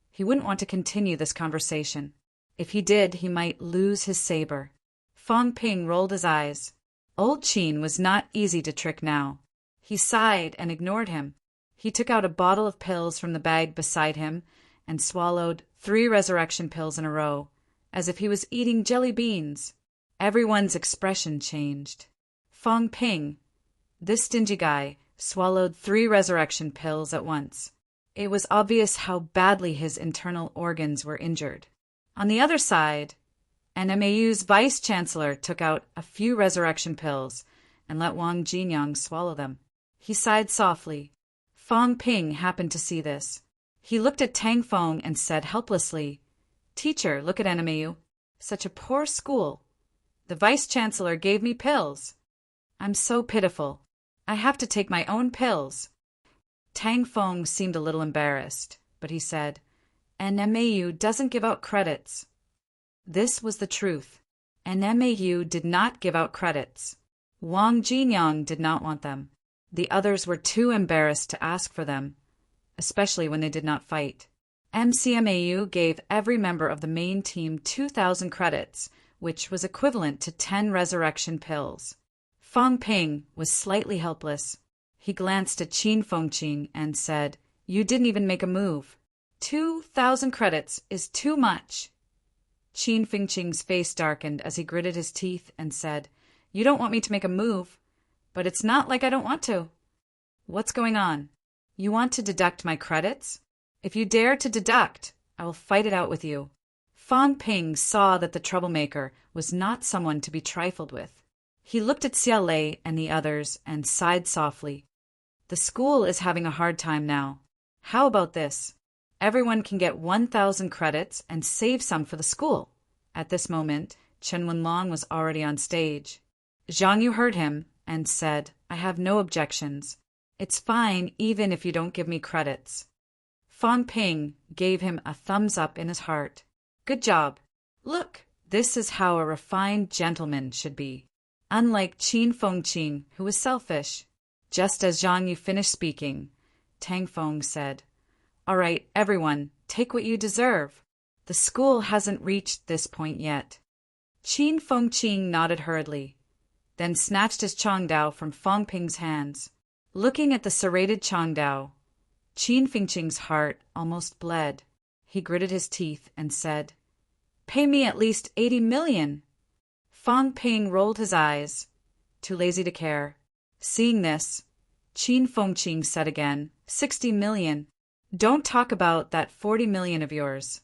he wouldn't want to continue this conversation. If he did, he might lose his saber. Fang Ping rolled his eyes. Old Qin was not easy to trick now. He sighed and ignored him. He took out a bottle of pills from the bag beside him and swallowed 3 resurrection pills in a row, as if he was eating jelly beans. Everyone's expression changed. Fang Ping, this stingy guy, swallowed 3 resurrection pills at once. It was obvious how badly his internal organs were injured. On the other side, NMAU's vice-chancellor took out a few resurrection pills and let Wang Jinyang swallow them. He sighed softly. Fang Ping happened to see this. He looked at Tang Feng and said helplessly, "Teacher, look at NMAU. Such a poor school. The vice-chancellor gave me pills. I'm so pitiful. I have to take my own pills." Tang Feng seemed a little embarrassed, but he said, "NMAU doesn't give out credits." This was the truth. NMAU did not give out credits. Wang Jinyang did not want them. The others were too embarrassed to ask for them, especially when they did not fight. MCMAU gave every member of the main team 2,000 credits, which was equivalent to 10 resurrection pills. Fang Ping was slightly helpless. He glanced at Qin Fengqing and said, "You didn't even make a move. 2,000 credits is too much." Qin Fengqing's face darkened as he gritted his teeth and said, "You don't want me to make a move, but it's not like I don't want to." "What's going on? You want to deduct my credits? If you dare to deduct, I will fight it out with you." Fang Ping saw that the troublemaker was not someone to be trifled with. He looked at Xia Lei and the others and sighed softly. "The school is having a hard time now. How about this? Everyone can get 1,000 credits and save some for the school." At this moment, Chen Wenlong was already on stage. Zhang Yu heard him and said, "I have no objections. It's fine even if you don't give me credits." Fang Ping gave him a thumbs up in his heart. "Good job. Look, this is how a refined gentleman should be. Unlike Qin Fengqing, who was selfish." Just as Zhang Yu finished speaking, Tang Feng said, "All right, everyone, take what you deserve. The school hasn't reached this point yet." Qin Fengqing nodded hurriedly, then snatched his Changdao from Fang Ping's hands. Looking at the serrated Changdao, Qin Fengqing's heart almost bled. He gritted his teeth and said, "Pay me at least 80 million." Fang Ping rolled his eyes, too lazy to care. Seeing this, Qin Fengqing said again, 60 million. Don't talk about that 40 million of yours,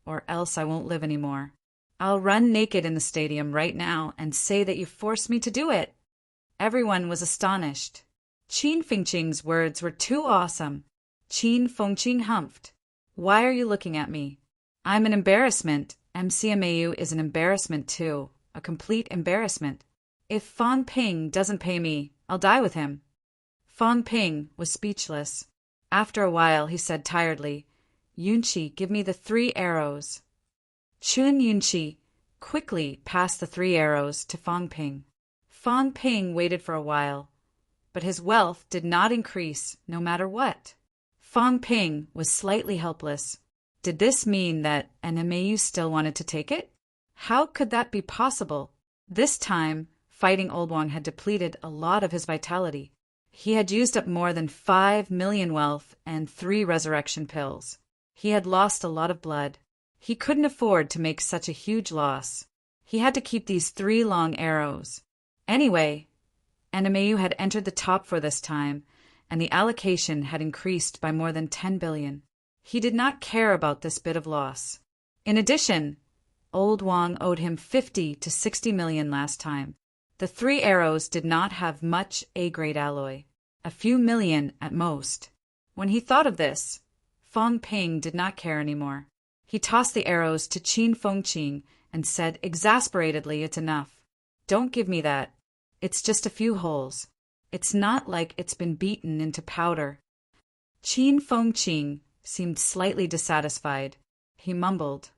or else I won't live anymore. I'll run naked in the stadium right now and say that you forced me to do it. Everyone was astonished. Qin Fengqing's words were too awesome. Qin Fengqing humphed. Why are you looking at me? I'm an embarrassment. MCMAU is an embarrassment too, a complete embarrassment. If Fang Ping doesn't pay me, I'll die with him. Fang Ping was speechless. After a while, he said tiredly, Yunqi, give me the 3 arrows. Chun Yunqi quickly passed the 3 arrows to Fang Ping. Fang Ping waited for a while, but his wealth did not increase no matter what. Fang Ping was slightly helpless. Did this mean that NMAU still wanted to take it? How could that be possible? This time, fighting Old Wang had depleted a lot of his vitality. He had used up more than 5 million wealth and 3 resurrection pills. He had lost a lot of blood. He couldn't afford to make such a huge loss. He had to keep these 3 long arrows. Anyway, NMAU had entered the top for this time, and the allocation had increased by more than 10 billion. He did not care about this bit of loss. In addition, Old Wang owed him 50 to 60 million last time. The 3 arrows did not have much A-grade alloy, a few million at most. When he thought of this, Fang Ping did not care anymore. He tossed the arrows to Qin Fengqing and said exasperatedly, it's enough. Don't give me that. It's just a few holes. It's not like it's been beaten into powder. Qin Fengqing seemed slightly dissatisfied. He mumbled,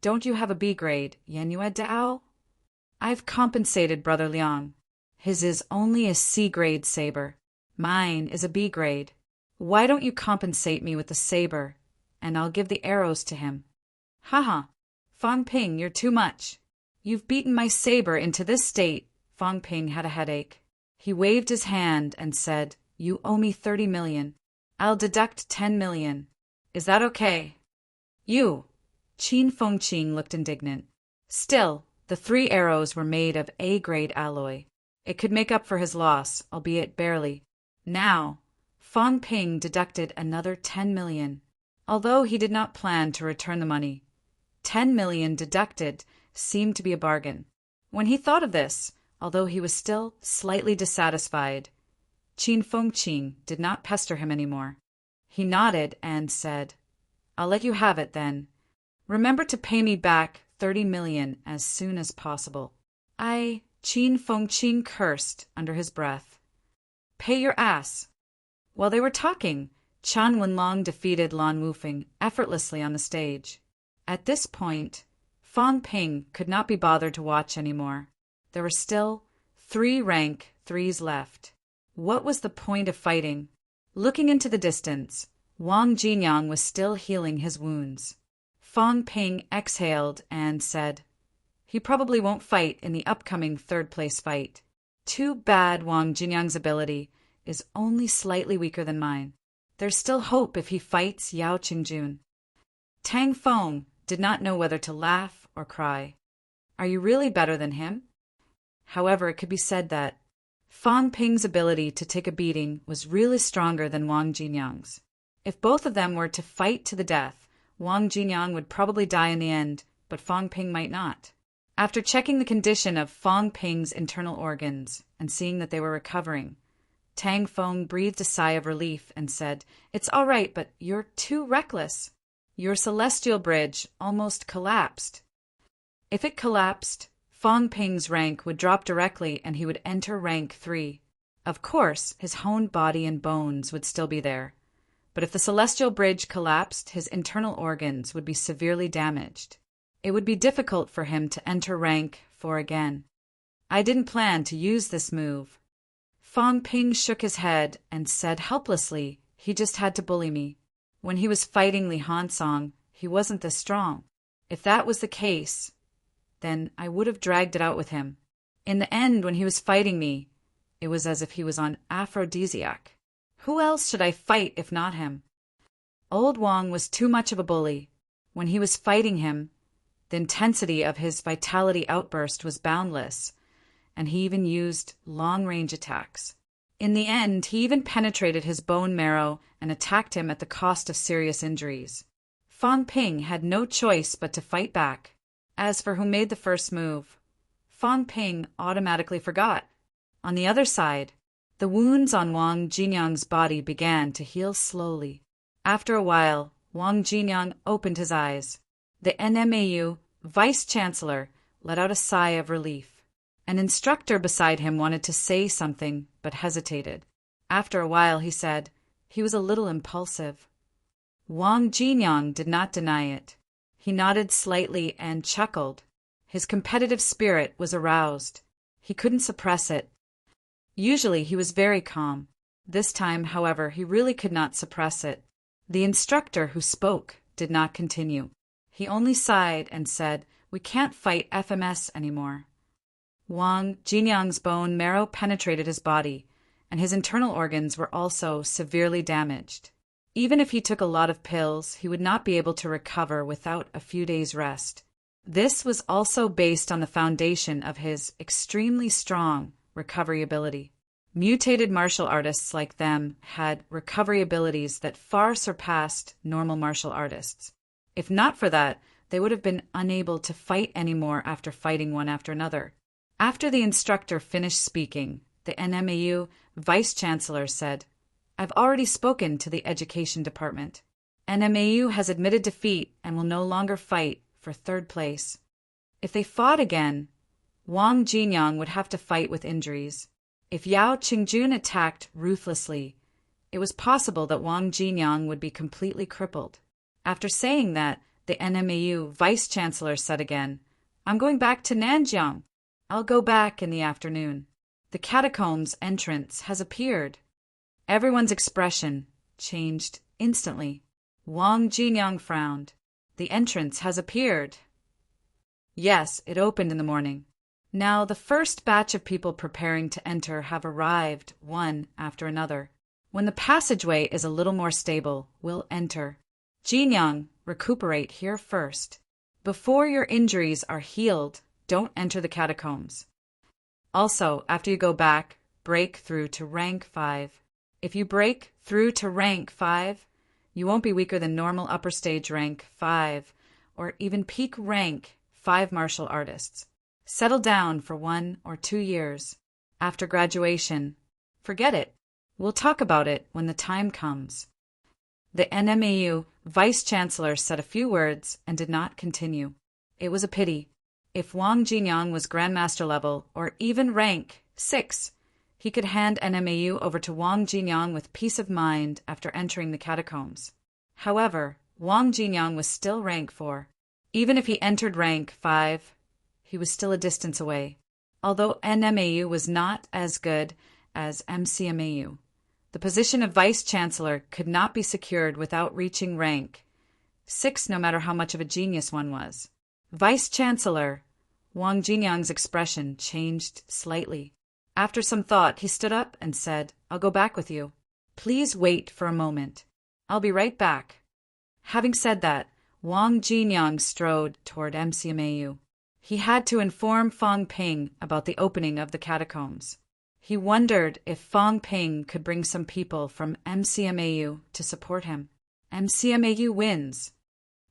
Don't you have a B grade, Yanue Dao? I've compensated Brother Liang. His is only a C grade saber. Mine is a B grade. Why don't you compensate me with the saber, and I'll give the arrows to him? Haha, Fang Ping, you're too much. You've beaten my saber into this state. Fang Ping had a headache. He waved his hand and said, You owe me 30 million. I'll deduct 10 million. Is that okay? You. Qin Fengqing looked indignant. Still, the 3 arrows were made of A-grade alloy. It could make up for his loss, albeit barely. Now, Fang Ping deducted another 10 million. Although he did not plan to return the money, 10 million deducted seemed to be a bargain. When he thought of this, although he was still slightly dissatisfied, Qin Fengqing did not pester him anymore. He nodded and said, I'll let you have it then. Remember to pay me back 30 million as soon as possible. Qin Fengqing cursed under his breath. Pay your ass. While they were talking, Chan Wenlong defeated Lan Wufeng effortlessly on the stage. At this point, Fang Ping could not be bothered to watch anymore. There were still 3 rank 3s left. What was the point of fighting? Looking into the distance, Wang Jinyang was still healing his wounds. Fang Ping exhaled and said, He probably won't fight in the upcoming 3rd-place fight. Too bad Wang Jinyang's ability is only slightly weaker than mine. There's still hope if he fights Yao Qingjun. Tang Feng did not know whether to laugh or cry. Are you really better than him? However, it could be said that Fang Ping's ability to take a beating was really stronger than Wang Jinyang's. If both of them were to fight to the death, Wang Jinyang would probably die in the end, but Fang Ping might not. After checking the condition of Fang Ping's internal organs and seeing that they were recovering, Tang Feng breathed a sigh of relief and said, It's all right, but you're too reckless. Your celestial bridge almost collapsed. If it collapsed, Fang Ping's rank would drop directly and he would enter rank 3. Of course, his honed body and bones would still be there. But if the celestial bridge collapsed, his internal organs would be severely damaged. It would be difficult for him to enter rank 4 again. I didn't plan to use this move. Fang Ping shook his head and said helplessly, he just had to bully me. When he was fighting Li Hansong, he wasn't this strong. If that was the case, then I would have dragged it out with him. In the end, when he was fighting me, it was as if he was on aphrodisiac. Who else should I fight if not him? Old Wang was too much of a bully. When he was fighting him, the intensity of his vitality outburst was boundless, and he even used long-range attacks. In the end, he even penetrated his bone marrow and attacked him at the cost of serious injuries. Fang Ping had no choice but to fight back. As for who made the first move, Fang Ping automatically forgot. On the other side, the wounds on Wang Jinyang's body began to heal slowly. After a while, Wang Jinyang opened his eyes. The NMAU vice-chancellor let out a sigh of relief. An instructor beside him wanted to say something, but hesitated. After a while, he said, he was a little impulsive. Wang Jinyang did not deny it. He nodded slightly and chuckled. His competitive spirit was aroused. He couldn't suppress it. Usually he was very calm. This time, however, he really could not suppress it. The instructor who spoke did not continue. He only sighed and said, "We can't fight FMS anymore." Wang Jinyang's bone marrow penetrated his body, and his internal organs were also severely damaged. Even if he took a lot of pills, he would not be able to recover without a few days' rest. This was also based on the foundation of his extremely strong recovery ability. Mutated martial artists like them had recovery abilities that far surpassed normal martial artists. If not for that, they would have been unable to fight anymore after fighting one after another. After the instructor finished speaking, the NMAU vice-chancellor said, "I've already spoken to the education department. NMAU has admitted defeat and will no longer fight for third place. If they fought again, Wang Jinyang would have to fight with injuries. If Yao Qingjun attacked ruthlessly, it was possible that Wang Jinyang would be completely crippled." After saying that, the NMAU vice-chancellor said again, "I'm going back to Nanjiang. I'll go back in the afternoon. The catacombs entrance has appeared." Everyone's expression changed instantly. Wang Jinyang frowned. "The entrance has appeared." "Yes, it opened in the morning. Now the first batch of people preparing to enter have arrived, one after another. When the passageway is a little more stable, we'll enter. Jinyang, recuperate here first. Before your injuries are healed, don't enter the catacombs. Also, after you go back, break through to rank 5. If you break through to rank 5, you won't be weaker than normal upper stage rank 5, or even peak rank 5 martial artists. Settle down for 1 or 2 years. After graduation, forget it. We'll talk about it when the time comes." The NMAU vice-chancellor said a few words and did not continue. It was a pity. If Wang Jinyang was grandmaster level, or even rank 6, he could hand NMAU over to Wang Jinyang with peace of mind after entering the catacombs. However, Wang Jinyang was still rank 4. Even if he entered rank 5, he was still a distance away. Although NMAU was not as good as MCMAU, the position of vice-chancellor could not be secured without reaching rank 6, no matter how much of a genius one was. "Vice-chancellor," Wang Jinyang's expression changed slightly. After some thought, he stood up and said, "I'll go back with you. Please wait for a moment. I'll be right back." Having said that, Wang Jinyang strode toward MCMAU. He had to inform Fang Ping about the opening of the catacombs. He wondered if Fang Ping could bring some people from MCMAU to support him. "MCMAU wins,"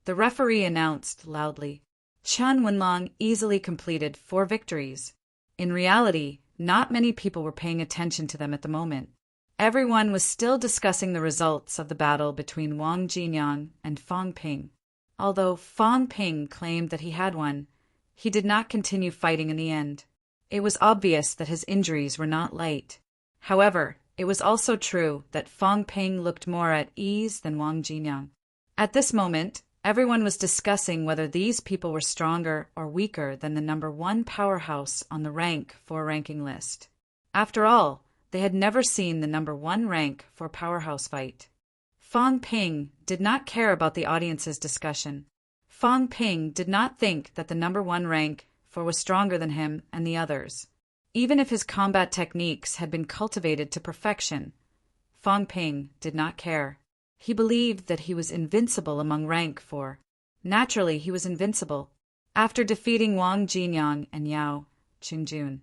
the referee announced loudly. Chen Wenlong easily completed 4 victories. In reality, not many people were paying attention to them at the moment. Everyone was still discussing the results of the battle between Wang Jinyang and Fang Ping. Although Fang Ping claimed that he had won, he did not continue fighting in the end. It was obvious that his injuries were not light. However, it was also true that Fang Ping looked more at ease than Wang Jinyang. At this moment, everyone was discussing whether these people were stronger or weaker than the number 1 powerhouse on the rank 4 ranking list. After all, they had never seen the number 1 rank 4 powerhouse fight. Fang Ping did not care about the audience's discussion. Fang Ping did not think that the number 1 rank 4 was stronger than him and the others. Even if his combat techniques had been cultivated to perfection, Fang Ping did not care. He believed that he was invincible among rank 4. Naturally, he was invincible. After defeating Wang Jinyang and Yao Qingjun,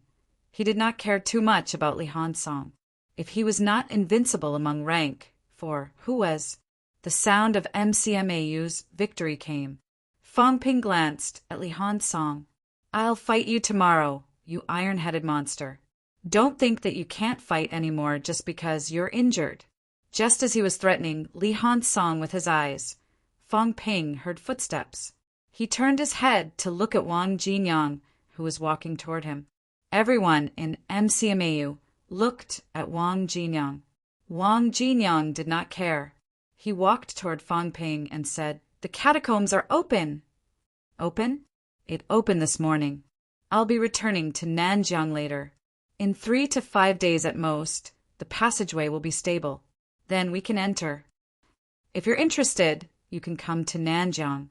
he did not care too much about Li Hansong. if he was not invincible among rank, for who was? The sound of MCMAU's victory came. Fong Ping glanced at Li Han's song. I'll fight you tomorrow, you iron-headed monster. Don't think that you can't fight anymore just because you're injured. Just as he was threatening Li Han's song with his eyes, Fong Ping heard footsteps. He turned his head to look at Wang Jinyang, who was walking toward him. Everyone in MCMAU looked at Wang Jinyang. Wang Jinyang did not care. He walked toward Fong Ping and said, "The catacombs are open." Open? It opened this morning. I'll be returning to Nanjiang later. In 3 to 5 days at most, the passageway will be stable. Then we can enter. If you're interested, you can come to Nanjiang.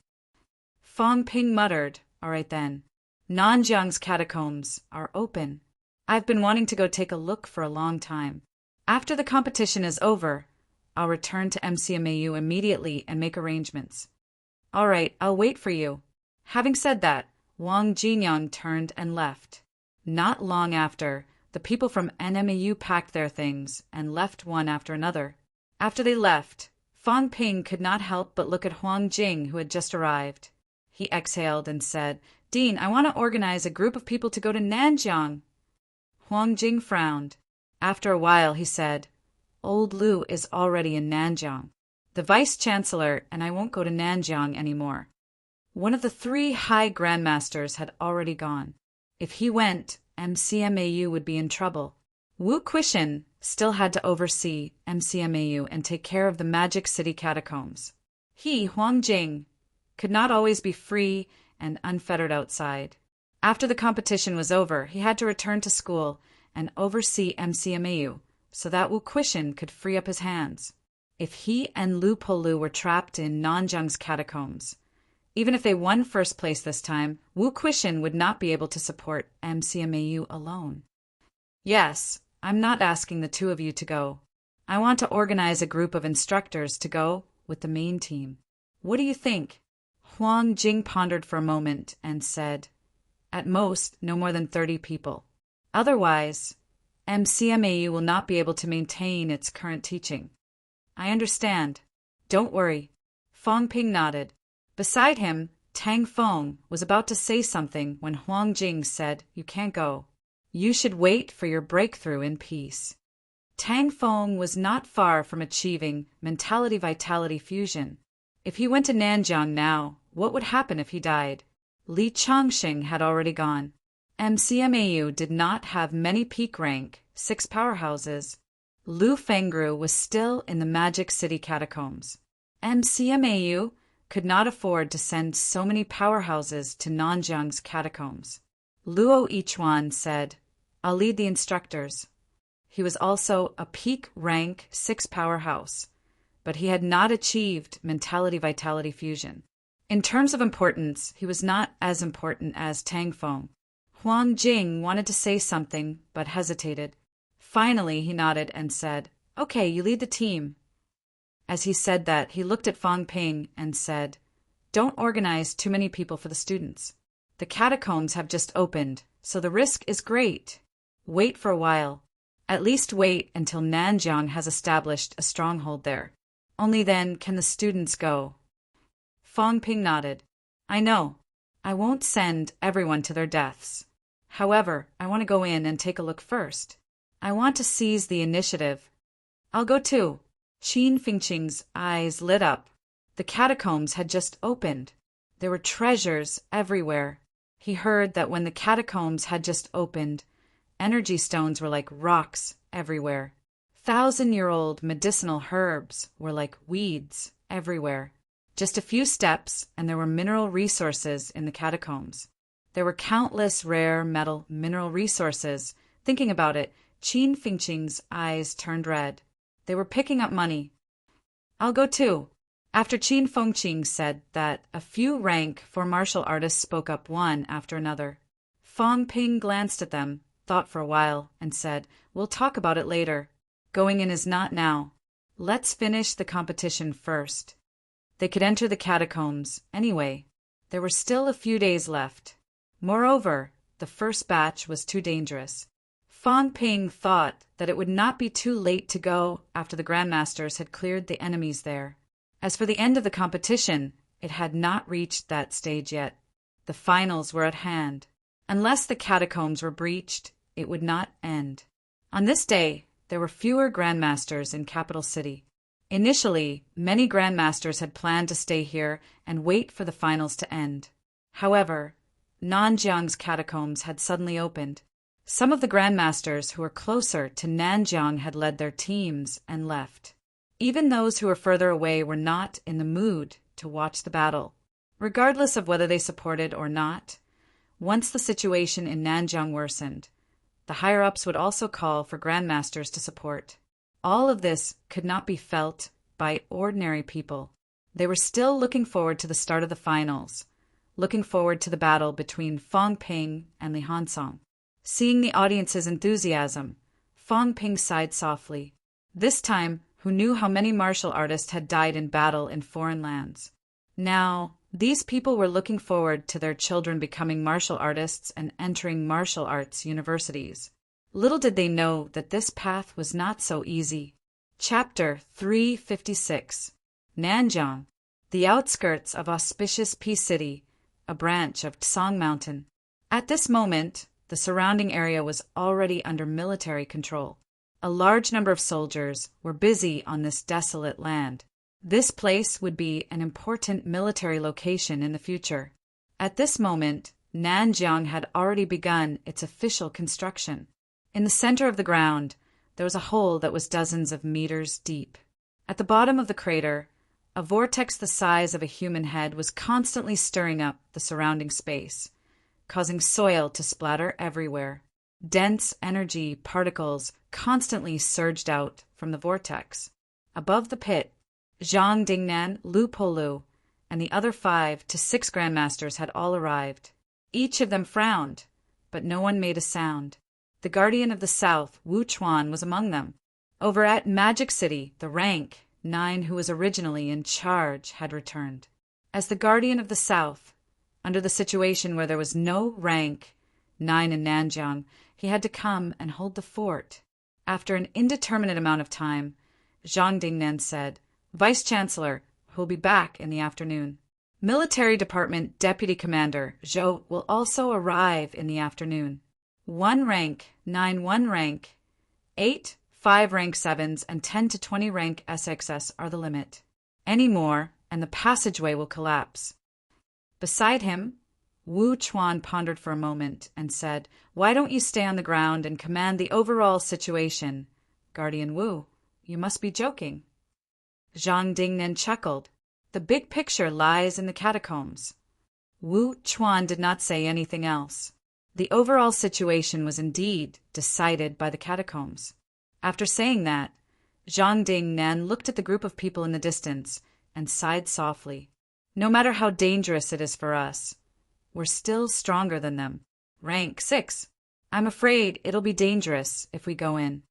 Fong Ping muttered, "All right then. Nanjiang's catacombs are open. I've been wanting to go take a look for a long time. After the competition is over, I'll return to MCMAU immediately and make arrangements." "All right, I'll wait for you." Having said that, Wang Jinyang turned and left. Not long after, the people from NMAU packed their things and left one after another. After they left, Fong Ping could not help but look at Huang Jing, who had just arrived. He exhaled and said, "Dean, I want to organize a group of people to go to Nanjiang." Huang Jing frowned. After a while, he said, "Old Lu is already in Nanjiang. The vice-chancellor and I won't go to Nanjiang anymore." One of the 3 high grandmasters had already gone. If he went, MCMAU would be in trouble. Wu Quishan still had to oversee MCMAU and take care of the Magic City catacombs. He, Huang Jing, could not always be free and unfettered outside. After the competition was over, he had to return to school and oversee MCMAU so that Wu Quishan could free up his hands. If he and Lu Polu were trapped in Nanjiang's catacombs, even if they won first place this time, Wu Quishan would not be able to support MCMAU alone. Yes, I'm not asking the 2 of you to go. I want to organize a group of instructors to go with the main team. What do you think? Huang Jing pondered for a moment and said, "At most, no more than 30 people. Otherwise, MCMAU will not be able to maintain its current teaching." "I understand. Don't worry." Fong Ping nodded. Beside him, Tang Feng was about to say something when Huang Jing said, "You can't go. You should wait for your breakthrough in peace." Tang Feng was not far from achieving mentality-vitality fusion. If he went to Nanjiang now, what would happen if he died? Li Changxing had already gone. MCMAU did not have many peak rank, 6 powerhouses. Lu Fengru was still in the Magic City catacombs. MCMAU could not afford to send so many powerhouses to Nanjiang's catacombs. Luo Yichuan said, "I'll lead the instructors." He was also a peak rank 6 powerhouse, but he had not achieved mentality-vitality fusion. In terms of importance, he was not as important as Tang Feng. Huang Jing wanted to say something, but hesitated. Finally, he nodded and said, "Okay, you lead the team." As he said that, he looked at Fong Ping and said, "Don't organize too many people for the students. The catacombs have just opened, so the risk is great. Wait for a while. At least wait until Nanjiang has established a stronghold there. Only then can the students go." Fong Ping nodded. "I know. I won't send everyone to their deaths. However, I want to go in and take a look first. I want to seize the initiative." "I'll go too." Qin Fingqing's eyes lit up. The catacombs had just opened. There were treasures everywhere. He heard that when the catacombs had just opened, energy stones were like rocks everywhere. 1,000-year-old medicinal herbs were like weeds everywhere. Just a few steps, and there were mineral resources in the catacombs. There were countless rare mineral resources. Thinking about it, Qin Fingqing's eyes turned red. They were picking up money. "I'll go too." After Qin Fengqing said that, a few rank for martial artists spoke up one after another. Fong Ping glanced at them, thought for a while, and said, "We'll talk about it later. Going in is not now. Let's finish the competition first." They could enter the catacombs anyway. There were still a few days left. Moreover, the first batch was too dangerous. Fang Ping thought that it would not be too late to go after the grandmasters had cleared the enemies there. As for the end of the competition, it had not reached that stage yet. The finals were at hand. Unless the catacombs were breached, it would not end. On this day, there were fewer grandmasters in Capital City. Initially, many grandmasters had planned to stay here and wait for the finals to end. However, Nanjiang's catacombs had suddenly opened. Some of the grandmasters who were closer to Nanjiang had led their teams and left. Even those who were further away were not in the mood to watch the battle. Regardless of whether they supported or not, once the situation in Nanjiang worsened, the higher-ups would also call for grandmasters to support. All of this could not be felt by ordinary people. They were still looking forward to the start of the finals, looking forward to the battle between Fang Ping and Li Hansong. Seeing the audience's enthusiasm, Fang Ping sighed softly. This time, who knew how many martial artists had died in battle in foreign lands? Now, these people were looking forward to their children becoming martial artists and entering martial arts universities. Little did they know that this path was not so easy. Chapter 356. Nanjiang, the outskirts of auspicious Peace City, a branch of Tsang Mountain. At this moment, the surrounding area was already under military control. A large number of soldiers were busy on this desolate land. This place would be an important military location in the future. At this moment, Nanjiang had already begun its official construction. In the center of the ground, there was a hole that was dozens of meters deep. At the bottom of the crater, a vortex the size of a human head was constantly stirring up the surrounding space, causing soil to splatter everywhere. Dense energy particles constantly surged out from the vortex. Above the pit, Zhang Dingnan, Lu Polu, and the other 5 to 6 grandmasters had all arrived. Each of them frowned, but no one made a sound. The Guardian of the South, Wu Chuan, was among them. Over at Magic City, the rank 9 who was originally in charge had returned. As the Guardian of the South, under the situation where there was no rank 9 in Nanjiang, he had to come and hold the fort. After an indeterminate amount of time, Zhang Dingnan said, "Vice-Chancellor, who will be back in the afternoon. Military Department Deputy Commander Zhou will also arrive in the afternoon. 1 rank, 9 1 rank, 8 5 rank 7s, and 10 to 20 rank SXS are the limit. Any more, and the passageway will collapse." Beside him, Wu Chuan pondered for a moment and said, "Why don't you stay on the ground and command the overall situation? Guardian Wu, you must be joking." Zhang Dingnan chuckled. "The big picture lies in the catacombs." Wu Chuan did not say anything else. The overall situation was indeed decided by the catacombs. After saying that, Zhang Dingnan looked at the group of people in the distance and sighed softly. "No matter how dangerous it is for us, we're still stronger than them. Rank 6. I'm afraid it'll be dangerous if we go in."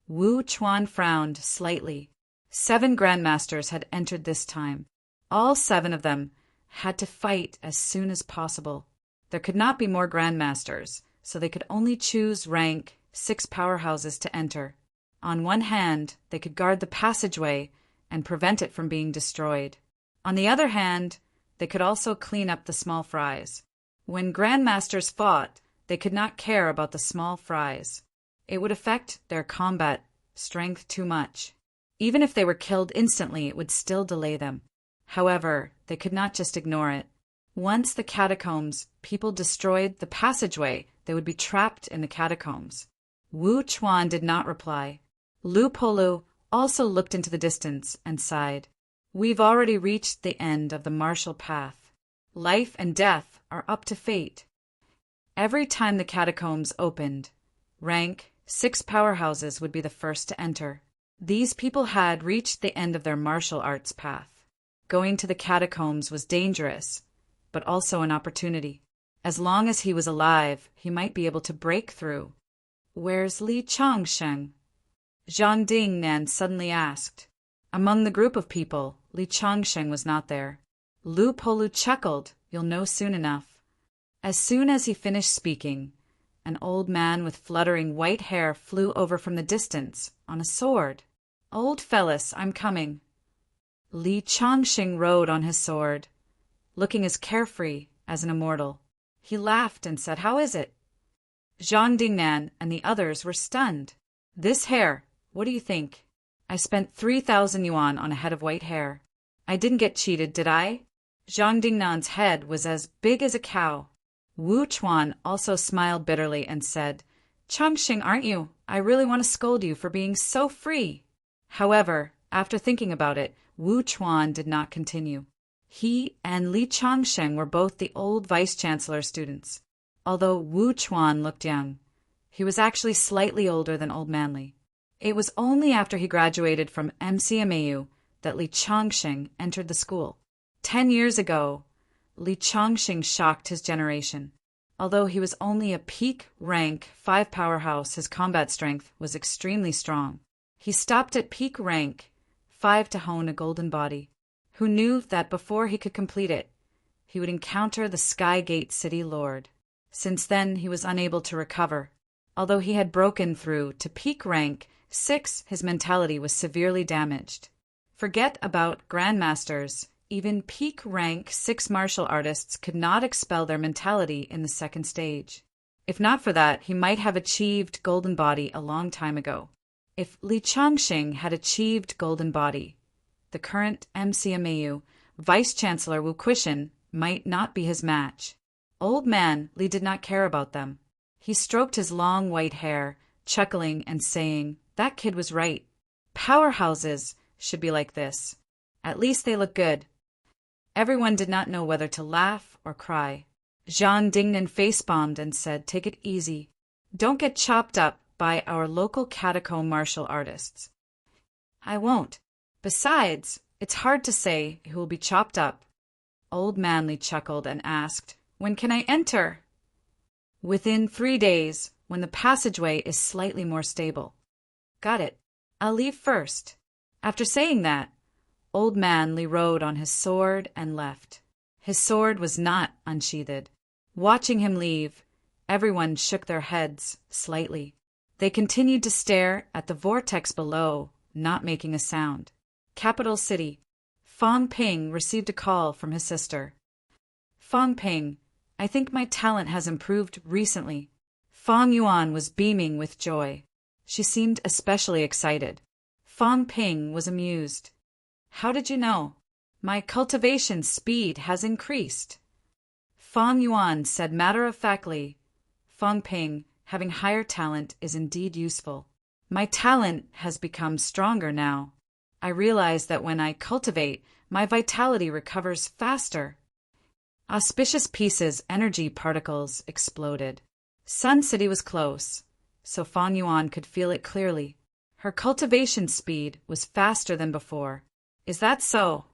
Wu Chuan frowned slightly. 7 grandmasters had entered this time. All 7 of them had to fight as soon as possible. There could not be more grandmasters, so they could only choose rank 6 powerhouses to enter. On one hand, they could guard the passageway and prevent it from being destroyed. On the other hand, they could also clean up the small fries. When grandmasters fought, they could not care about the small fries. It would affect their combat strength too much. Even if they were killed instantly, it would still delay them. However, they could not just ignore it. Once the catacombs people destroyed the passageway, they would be trapped in the catacombs. Wu Chuan did not reply. Lu Polu also looked into the distance and sighed. "We've already reached the end of the martial path. Life and death are up to fate." Every time the catacombs opened, rank 6 powerhouses would be the first to enter. These people had reached the end of their martial arts path. Going to the catacombs was dangerous, but also an opportunity. As long as he was alive, he might be able to break through. "Where's Li Changsheng?" Zhang Dingnan suddenly asked. Among the group of people, Li Changsheng was not there. Lu Polu chuckled. "You'll know soon enough." As soon as he finished speaking, an old man with fluttering white hair flew over from the distance, on a sword. "Old Fellis, I'm coming." Li Chongqing rode on his sword, looking as carefree as an immortal. He laughed and said, "How is it?" Zhang Dingnan and the others were stunned. "This hair, what do you think? I spent 3,000 yuan on a head of white hair. I didn't get cheated, did I?" Zhang Dingnan's head was as big as a cow. Wu Chuan also smiled bitterly and said, "Chongqing, aren't you? I really want to scold you for being so free." However, after thinking about it, Wu Chuan did not continue. He and Li Chongsheng were both the old vice-chancellor students. Although Wu Chuan looked young, he was actually slightly older than Old Man Li. It was only after he graduated from MCMAU that Li Chongsheng entered the school. 10 years ago, Li Chongqing shocked his generation. Although he was only a peak rank 5 powerhouse, his combat strength was extremely strong. He stopped at peak rank 5 to hone a golden body. Who knew that before he could complete it, he would encounter the Sky Gate City Lord. Since then, he was unable to recover. Although he had broken through to peak rank 6, his mentality was severely damaged. Forget about grandmasters. Even peak rank 6 martial artists could not expel their mentality in the second stage. If not for that, he might have achieved Golden Body a long time ago. If Li Chongqing had achieved Golden Body, the current MCMAU Vice-Chancellor Wu Quishan might not be his match. Old Man Li did not care about them. He stroked his long white hair, chuckling and saying, "That kid was right. Powerhouses should be like this. At least they look good." Everyone did not know whether to laugh or cry. Zhang Dingnan face-bombed and said, "Take it easy. Don't get chopped up by our local catacomb martial artists." "I won't. Besides, it's hard to say who will be chopped up." Old Man Li chuckled and asked, "When can I enter?" "Within 3 days, when the passageway is slightly more stable." "Got it. I'll leave first." After saying that, Old Man Li rode on his sword and left. His sword was not unsheathed. Watching him leave, everyone shook their heads slightly. They continued to stare at the vortex below, not making a sound. Capital City. Fang Ping received a call from his sister. "Fang Ping, I think my talent has improved recently." Fang Yuan was beaming with joy. She seemed especially excited. Fang Ping was amused. "How did you know?" "My cultivation speed has increased." Fang Yuan said matter-of-factly, "Fang Ping, having higher talent is indeed useful. My talent has become stronger now. I realize that when I cultivate, my vitality recovers faster." Auspicious Pieces energy particles exploded. Sun City was close, so Fang Yuan could feel it clearly. Her cultivation speed was faster than before. "Is that so?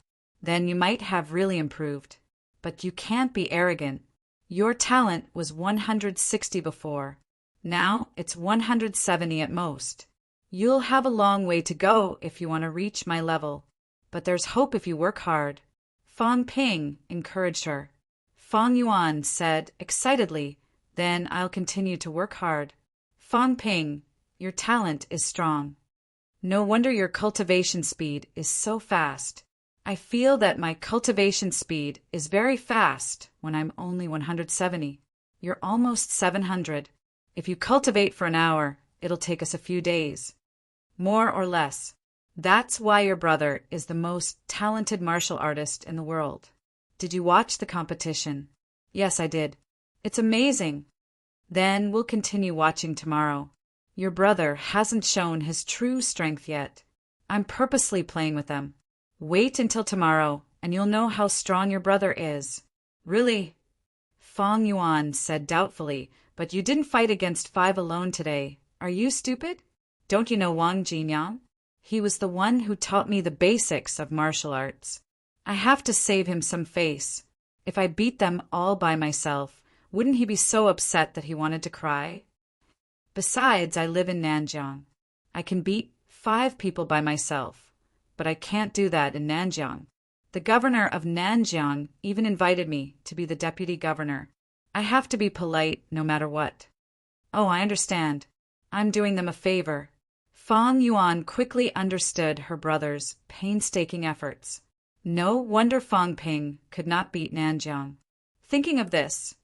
Then you might have really improved. But you can't be arrogant. Your talent was 160 before. Now it's 170 at most. You'll have a long way to go if you want to reach my level. But there's hope if you work hard." Fang Ping encouraged her. Fang Yuan said excitedly, "Then I'll continue to work hard." "Fang Ping, your talent is strong. No wonder your cultivation speed is so fast. I feel that my cultivation speed is very fast when I'm only 170. You're almost 700. If you cultivate for an hour, it'll take us a few days. More or less. That's why your brother is the most talented martial artist in the world." "Did you watch the competition?" "Yes, I did." "It's amazing." "Then we'll continue watching tomorrow. Your brother hasn't shown his true strength yet. I'm purposely playing with them. Wait until tomorrow, and you'll know how strong your brother is." "Really?" Fang Yuan said doubtfully, "But you didn't fight against 5 alone today. Are you stupid? Don't you know Wang Jinyang? He was the one who taught me the basics of martial arts. I have to save him some face. If I beat them all by myself, wouldn't he be so upset that he wanted to cry? Besides, I live in Nanjiang. I can beat 5 people by myself, but I can't do that in Nanjiang. The governor of Nanjiang even invited me to be the deputy governor. I have to be polite no matter what." Oh, I understand. I'm doing them a favor. Fang Yuan quickly understood her brother's painstaking efforts. No wonder Fang Ping could not beat Nanjiang. Thinking of this,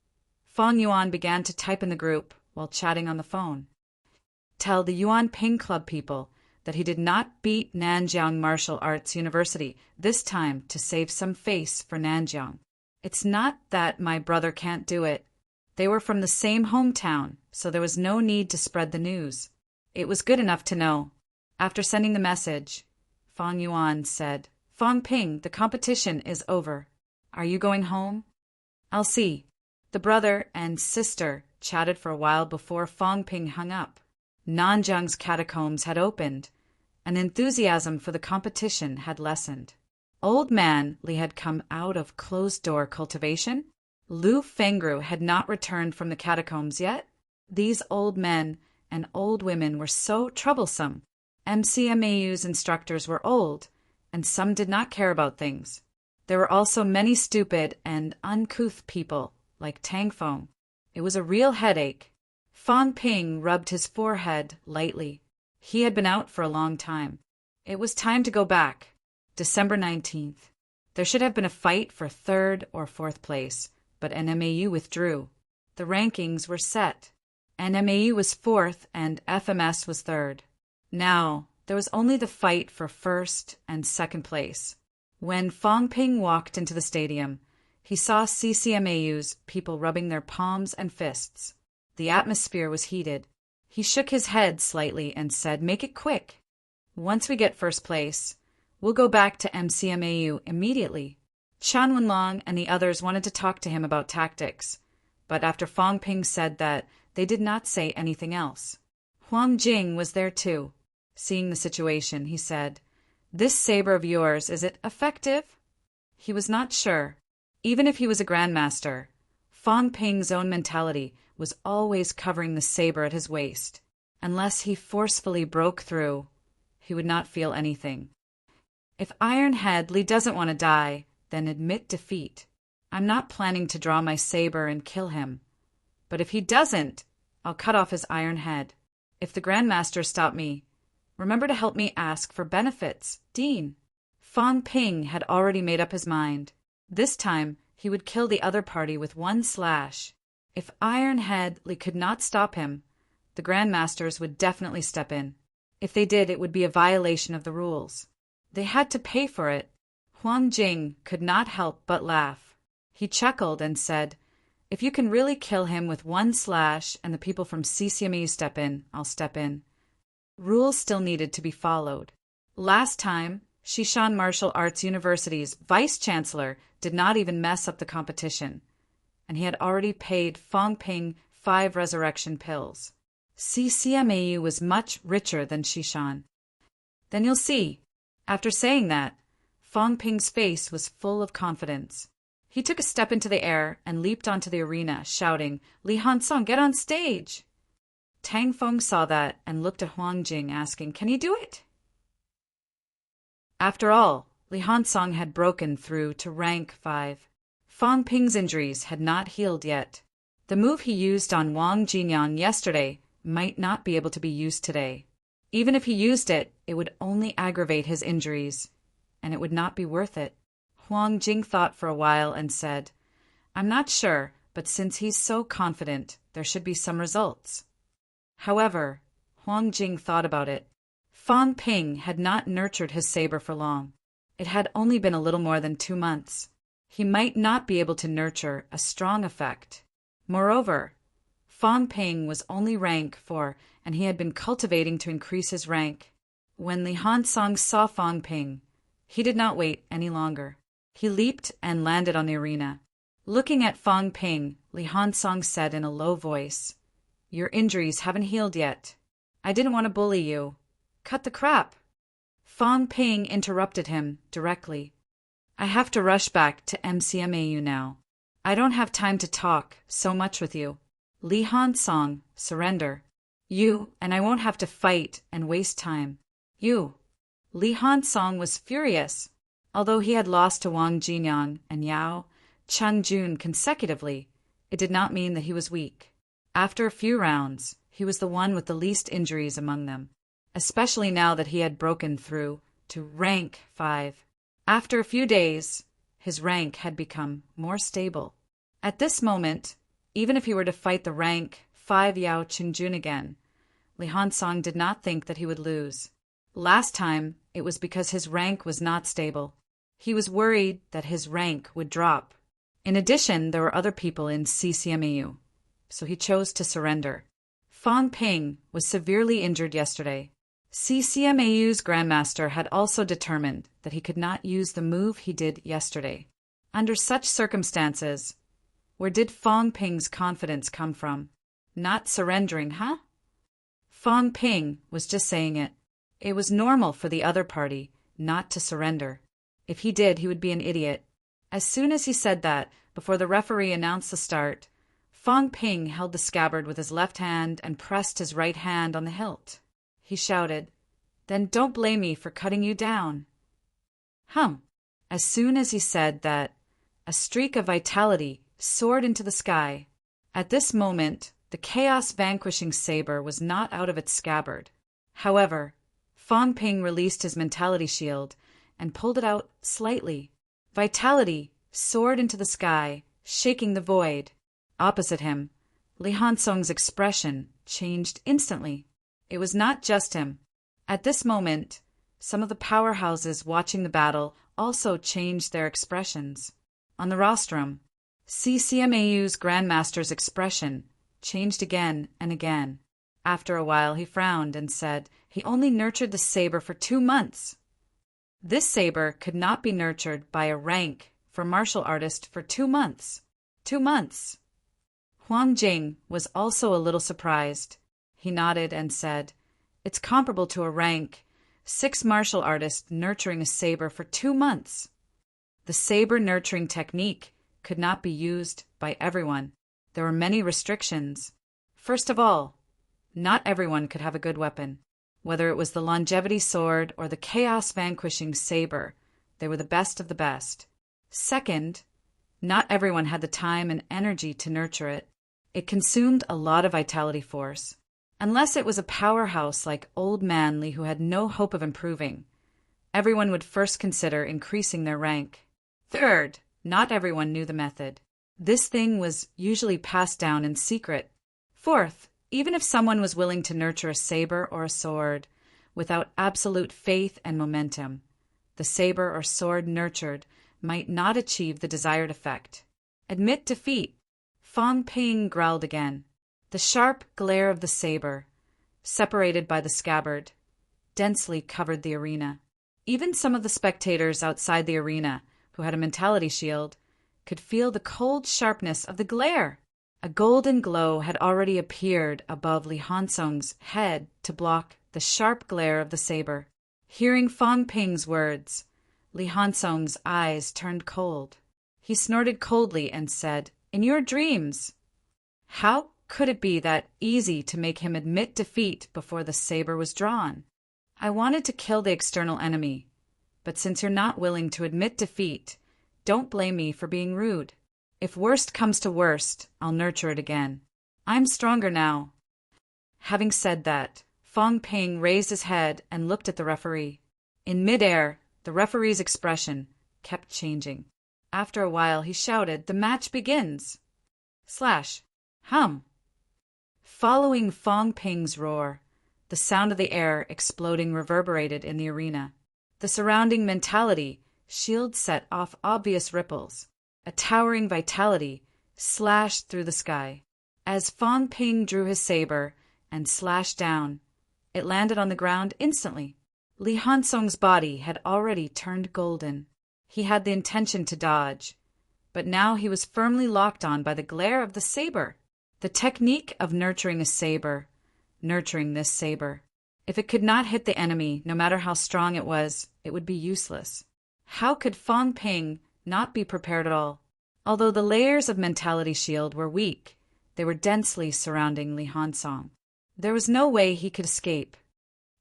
Fang Yuan began to type in the group while chatting on the phone. Tell the Yuan Ping Club people that he did not beat Nanjiang Martial Arts University this time to save some face for Nanjiang. It's not that my brother can't do it. They were from the same hometown, so there was no need to spread the news. It was good enough to know. After sending the message, Fang Yuan said, Fang Ping, the competition is over. Are you going home? I'll see. The brother and sister chatted for a while before Fang Ping hung up. Nanjiang's catacombs had opened, and enthusiasm for the competition had lessened. Old man Li had come out of closed-door cultivation. Lu Fengru had not returned from the catacombs yet. These old men and old women were so troublesome. MCMAU's instructors were old, and some did not care about things. There were also many stupid and uncouth people, like Tang Feng. It was a real headache. Fang Ping rubbed his forehead lightly. He had been out for a long time. It was time to go back. December 19th. There should have been a fight for 3rd or 4th place, but NMAU withdrew. The rankings were set. NMAU was 4th and FMS was 3rd. Now, there was only the fight for 1st and 2nd place. When Fang Ping walked into the stadium, he saw CCMAU's people rubbing their palms and fists. The atmosphere was heated. He shook his head slightly and said, Make it quick. Once we get 1st place, we'll go back to MCMAU immediately. Chan Wenlong and the others wanted to talk to him about tactics, but after Fang Ping said that, they did not say anything else. Huang Jing was there too. Seeing the situation, he said, This saber of yours, is it effective? He was not sure. Even if he was a grandmaster, Fang Ping's own mentality was always covering the saber at his waist. Unless he forcefully broke through, he would not feel anything. If Ironhead Li doesn't want to die, then admit defeat. I'm not planning to draw my saber and kill him. But if he doesn't, I'll cut off his iron head. If the Grandmasters stop me, remember to help me ask for benefits, Dean. Fang Ping had already made up his mind. This time, he would kill the other party with one slash. If Ironhead Li could not stop him, the Grandmasters would definitely step in. If they did, it would be a violation of the rules. They had to pay for it. Huang Jing could not help but laugh. He chuckled and said, If you can really kill him with one slash and the people from CCME step in, I'll step in. Rules still needed to be followed. Last time, Shishan Martial Arts University's vice-chancellor did not even mess up the competition, and he had already paid Fang Ping 5 resurrection pills. CCMAU was much richer than Shishan. Then you'll see. After saying that, Fang Ping's face was full of confidence. He took a step into the air and leaped onto the arena, shouting, Li Hansong, get on stage! Tang Feng saw that and looked at Huang Jing, asking, Can he do it? After all, Li Hansong had broken through to rank 5. Fang Ping's injuries had not healed yet. The move he used on Wang Jinyang yesterday might not be able to be used today. Even if he used it, it would only aggravate his injuries, and it would not be worth it. Huang Jing thought for a while and said, I'm not sure, but since he's so confident, there should be some results. However, Huang Jing thought about it. Fang Ping had not nurtured his saber for long. It had only been a little more than 2 months. He might not be able to nurture a strong effect. Moreover, Fang Ping was only rank 4, and he had been cultivating to increase his rank. When Li Hansong saw Fang Ping, he did not wait any longer. He leaped and landed on the arena. Looking at Fang Ping, Li Hansong said in a low voice, Your injuries haven't healed yet. I didn't want to bully you. Cut the crap. Fang Ping interrupted him directly. I have to rush back to MCMAU now. I don't have time to talk so much with you. Li Hansong, surrender. You, and I won't have to fight and waste time. You. Li Hansong was furious. Although he had lost to Wang Jinyang and Yao Chunjun consecutively, it did not mean that he was weak. After a few rounds, he was the one with the least injuries among them, especially now that he had broken through to rank 5. After a few days, his rank had become more stable. At this moment, even if he were to fight the rank 5 Yao Qingjun again, Li Hansong did not think that he would lose. Last time, it was because his rank was not stable. He was worried that his rank would drop. In addition, there were other people in CCMAU, so he chose to surrender. Fang Ping was severely injured yesterday. CCMAU's Grandmaster had also determined that he could not use the move he did yesterday. Under such circumstances, where did Fang Ping's confidence come from? Not surrendering, huh? Fang Ping was just saying it. It was normal for the other party not to surrender. If he did, he would be an idiot. As soon as he said that, before the referee announced the start, Fang Ping held the scabbard with his left hand and pressed his right hand on the hilt. He shouted, "Then don't blame me for cutting you down." As soon as he said that, a streak of vitality soared into the sky. At this moment, the chaos-vanquishing saber was not out of its scabbard. However, Fang Ping released his mentality shield and pulled it out slightly. Vitality soared into the sky, shaking the void. Opposite him, Li Hansong's expression changed instantly. It was not just him. At this moment, some of the powerhouses watching the battle also changed their expressions. On the rostrum, CCMAU's Grandmaster's expression changed again and again. After a while, he frowned and said he only nurtured the saber for 2 months. This saber could not be nurtured by a rank for martial artist for 2 months. 2 months. Huang Jing was also a little surprised. He nodded and said, "It's comparable to a rank 6 martial artist nurturing a saber for 2 months." The saber nurturing technique could not be used by everyone. There were many restrictions. First of all, not everyone could have a good weapon. Whether it was the longevity sword or the chaos-vanquishing saber, they were the best of the best. Second, not everyone had the time and energy to nurture it. It consumed a lot of vitality force. Unless it was a powerhouse like Old Man Li who had no hope of improving, everyone would first consider increasing their rank. Third, not everyone knew the method. This thing was usually passed down in secret. Fourth, even if someone was willing to nurture a saber or a sword, without absolute faith and momentum, the saber or sword nurtured might not achieve the desired effect. Admit defeat. Fang Ping growled again. The sharp glare of the saber, separated by the scabbard, densely covered the arena. Even some of the spectators outside the arena, who had a mentality shield, could feel the cold sharpness of the glare. A golden glow had already appeared above Li Hansong's head to block the sharp glare of the saber. Hearing Fang Ping's words, Li Hansong's eyes turned cold. He snorted coldly and said, "In your dreams." How could it be that easy to make him admit defeat before the saber was drawn? "I wanted to kill the external enemy, but since you're not willing to admit defeat, don't blame me for being rude. If worst comes to worst, I'll nurture it again. I'm stronger now." Having said that, Fang Ping raised his head and looked at the referee. In midair, the referee's expression kept changing. After a while, he shouted, "The match begins!" Hum. Following Fang Ping's roar, the sound of the air exploding reverberated in the arena. The surrounding mentality shield set off obvious ripples. A towering vitality slashed through the sky. As Fang Ping drew his saber and slashed down, it landed on the ground instantly. Li Hansong's body had already turned golden. He had the intention to dodge, but now he was firmly locked on by the glare of the saber. The technique of nurturing a saber, nurturing this saber. If it could not hit the enemy, no matter how strong it was, it would be useless. How could Fang Ping not be prepared at all? Although the layers of mentality shield were weak, they were densely surrounding Li Hansong. There was no way he could escape.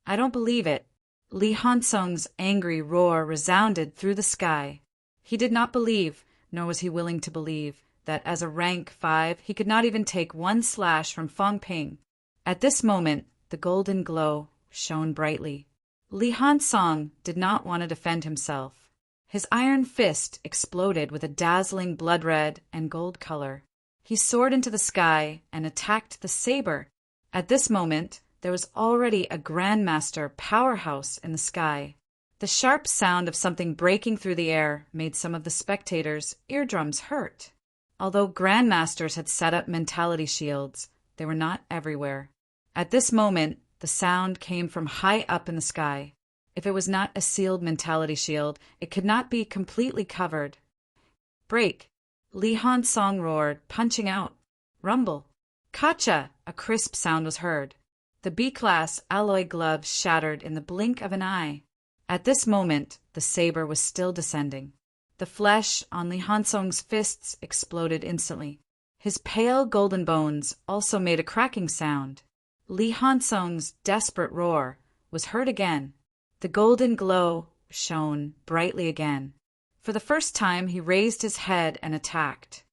"I don't believe it." Li Hansong's angry roar resounded through the sky. He did not believe, nor was he willing to believe, that as a rank 5 he could not even take one slash from Fong Ping. At this moment, the golden glow shone brightly. Li Hansong did not want to defend himself. His iron fist exploded with a dazzling blood red and gold color. He soared into the sky and attacked the saber. At this moment, there was already a grandmaster powerhouse in the sky. The sharp sound of something breaking through the air made some of the spectators' eardrums hurt. Although grandmasters had set up mentality shields, they were not everywhere. At this moment, the sound came from high up in the sky. If it was not a sealed mentality shield, it could not be completely covered. Break! Li Hansong roared, punching out. Rumble! Kacha! A crisp sound was heard. The B-class alloy gloves shattered in the blink of an eye. At this moment, the saber was still descending. The flesh on Li Hansong's fists exploded instantly. His pale golden bones also made a cracking sound. Li Hansong's desperate roar was heard again. The golden glow shone brightly again. For the first time, he raised his head and attacked.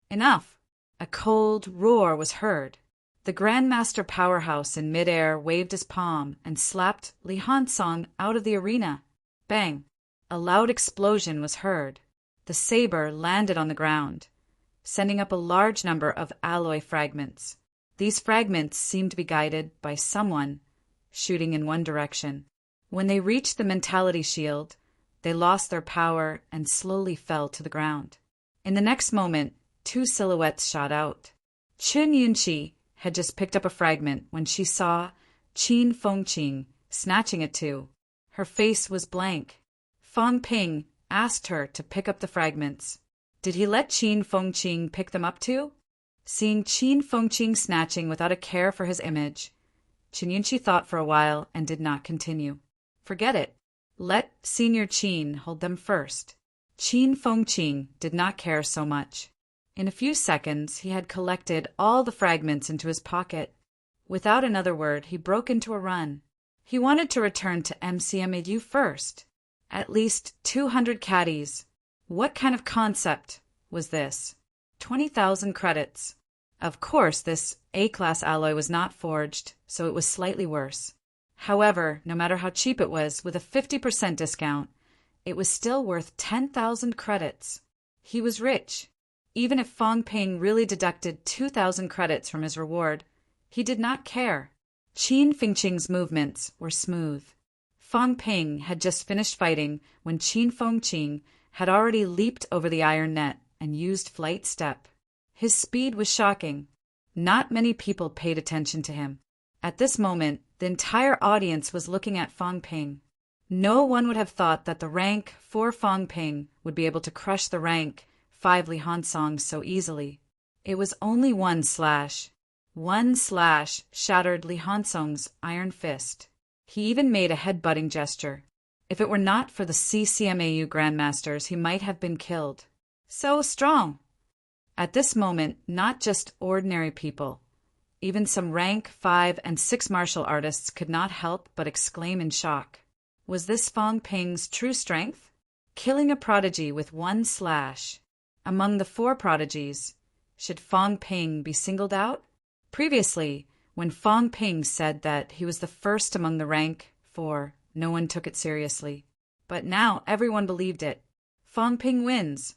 Enough! A cold roar was heard. The Grandmaster Powerhouse in midair waved his palm and slapped Li Hansong out of the arena. Bang! A loud explosion was heard. The saber landed on the ground, sending up a large number of alloy fragments. These fragments seemed to be guided by someone shooting in one direction. When they reached the mentality shield, they lost their power and slowly fell to the ground. In the next moment, two silhouettes shot out. Chun Yunqi had just picked up a fragment when she saw Qin Fengqing snatching it too. Her face was blank. Fong Ping asked her to pick up the fragments. Did he let Qin Fengqing pick them up too? Seeing Qin Fengqing snatching without a care for his image, Qin Yunqi thought for a while and did not continue. Forget it. Let Senior Qin hold them first. Qin Fengqing did not care so much. In a few seconds, he had collected all the fragments into his pocket. Without another word, he broke into a run. He wanted to return to MCMAU first. At least 200 caddies. What kind of concept was this? 20,000 credits. Of course, this A-class alloy was not forged, so it was slightly worse. However, no matter how cheap it was, with a 50% discount, it was still worth 10,000 credits. He was rich. Even if Fong Ping really deducted 2,000 credits from his reward, he did not care. Qin Fengqing's movements were smooth. Fong Ping had just finished fighting when Qin Fengqing had already leaped over the iron net and used flight step. His speed was shocking. Not many people paid attention to him. At this moment, the entire audience was looking at Fong Ping. No one would have thought that the rank 4 Fong Ping would be able to crush the rank 5 Li Hansong so easily. It was only one slash. One slash shattered Li Hansong's iron fist. He even made a head-butting gesture. If it were not for the CCMAU Grandmasters, he might have been killed. So strong! At this moment, not just ordinary people, even some rank 5 and 6 martial artists could not help but exclaim in shock. Was this Fong Ping's true strength? Killing a prodigy with one slash. Among the 4 prodigies, should Fong Ping be singled out? Previously, when Fong Ping said that he was the first among the rank 4, no one took it seriously. But now everyone believed it. Fong Ping wins.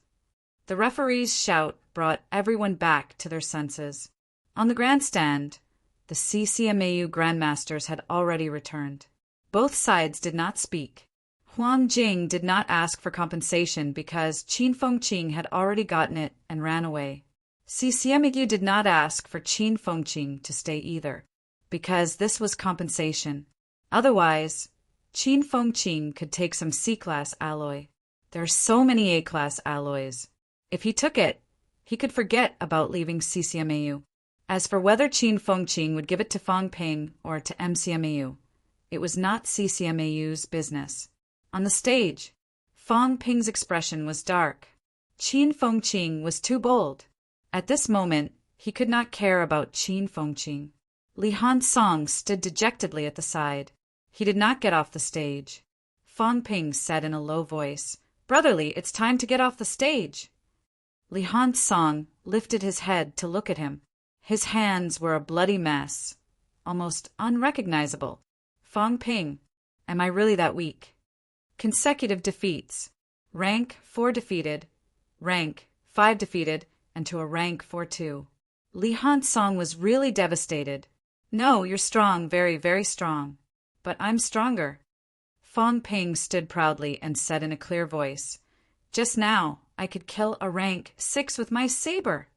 The referee's shout brought everyone back to their senses. On the grandstand, the CCMAU Grandmasters had already returned. Both sides did not speak. Huang Jing did not ask for compensation because Qin Fengqing had already gotten it and ran away. CCMAU did not ask for Qin Fengqing to stay either, because this was compensation. Otherwise, Qin Fengqing could take some C-class alloy. There are so many A-class alloys. If he took it, he could forget about leaving CCMAU. As for whether Qin Fengqing would give it to Fong Ping or to MCMAU, it was not CCMAU's business. On the stage, Fong Ping's expression was dark. Qin Fengqing was too bold. At this moment, he could not care about Qin Fengqing. Li Hansong stood dejectedly at the side. He did not get off the stage. Fong Ping said in a low voice, "Brotherly, it's time to get off the stage." Li Song lifted his head to look at him. His hands were a bloody mess, almost unrecognizable. Fong Ping, am I really that weak? Consecutive defeats. Rank 4 defeated, rank 5 defeated, and to a rank 4-2. Li Song was really devastated. No, you're strong, very, very strong. But I'm stronger. Fong Ping stood proudly and said in a clear voice, just now, I could kill a rank 6 with my saber.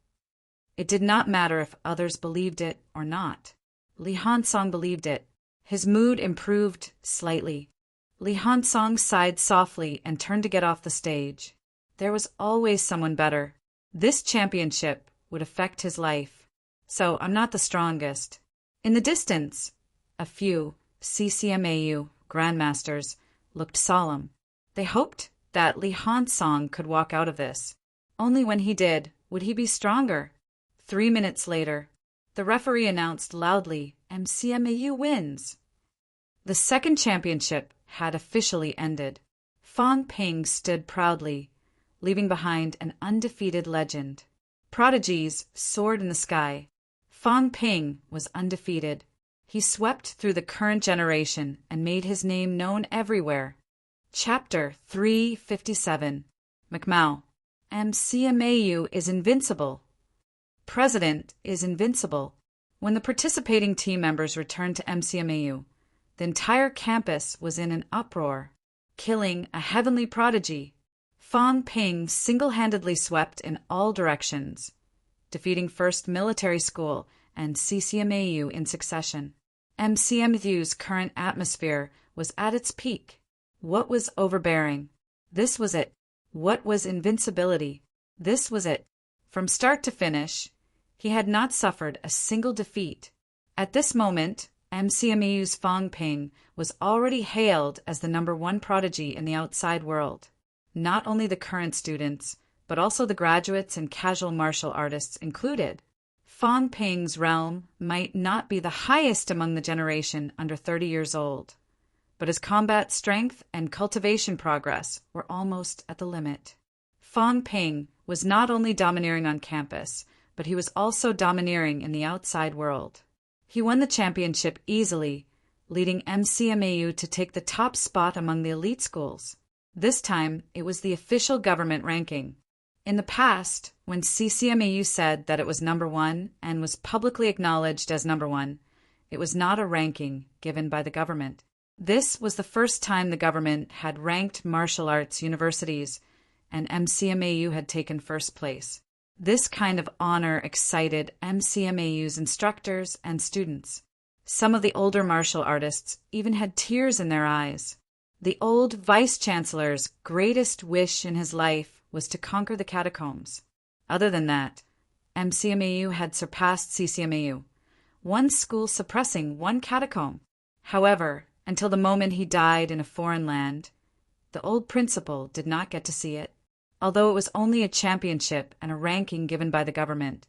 It did not matter if others believed it or not. Li Song believed it. His mood improved slightly. Li Song sighed softly and turned to get off the stage. There was always someone better. This championship would affect his life. So I'm not the strongest. In the distance, a few CCMAU grandmasters looked solemn. They hoped that Li Song could walk out of this. Only when he did would he be stronger. 3 minutes later, the referee announced loudly, MCMAU wins. The second championship had officially ended. Fong Ping stood proudly, leaving behind an undefeated legend. Prodigies soared in the sky. Fong Ping was undefeated. He swept through the current generation and made his name known everywhere. Chapter 357. McMao. MCMAU is invincible. President is invincible. When the participating team members returned to MCMAU, the entire campus was in an uproar. Killing a heavenly prodigy, Fong Ping single-handedly swept in all directions, defeating First Military School and CCMAU in succession. MCMAU's current atmosphere was at its peak. What was overbearing? This was it. What was invincibility? This was it. From start to finish, he had not suffered a single defeat. At this moment, MCMAU's Fong Ping was already hailed as the #1 prodigy in the outside world. Not only the current students, but also the graduates and casual martial artists included. Fong Ping's realm might not be the highest among the generation under 30 years old, but his combat strength and cultivation progress were almost at the limit. Fong Ping was not only domineering on campus, but he was also domineering in the outside world. He won the championship easily, leading MCMAU to take the top spot among the elite schools. This time, it was the official government ranking. In the past, when CCMAU said that it was #1 and was publicly acknowledged as #1, it was not a ranking given by the government. This was the first time the government had ranked martial arts universities, and MCMAU had taken first place. This kind of honor excited MCMAU's instructors and students. Some of the older martial artists even had tears in their eyes. The old vice-chancellor's greatest wish in his life was to conquer the catacombs. Other than that, MCMAU had surpassed CCMAU, one school suppressing one catacomb. However, until the moment he died in a foreign land, the old principal did not get to see it. Although it was only a championship and a ranking given by the government,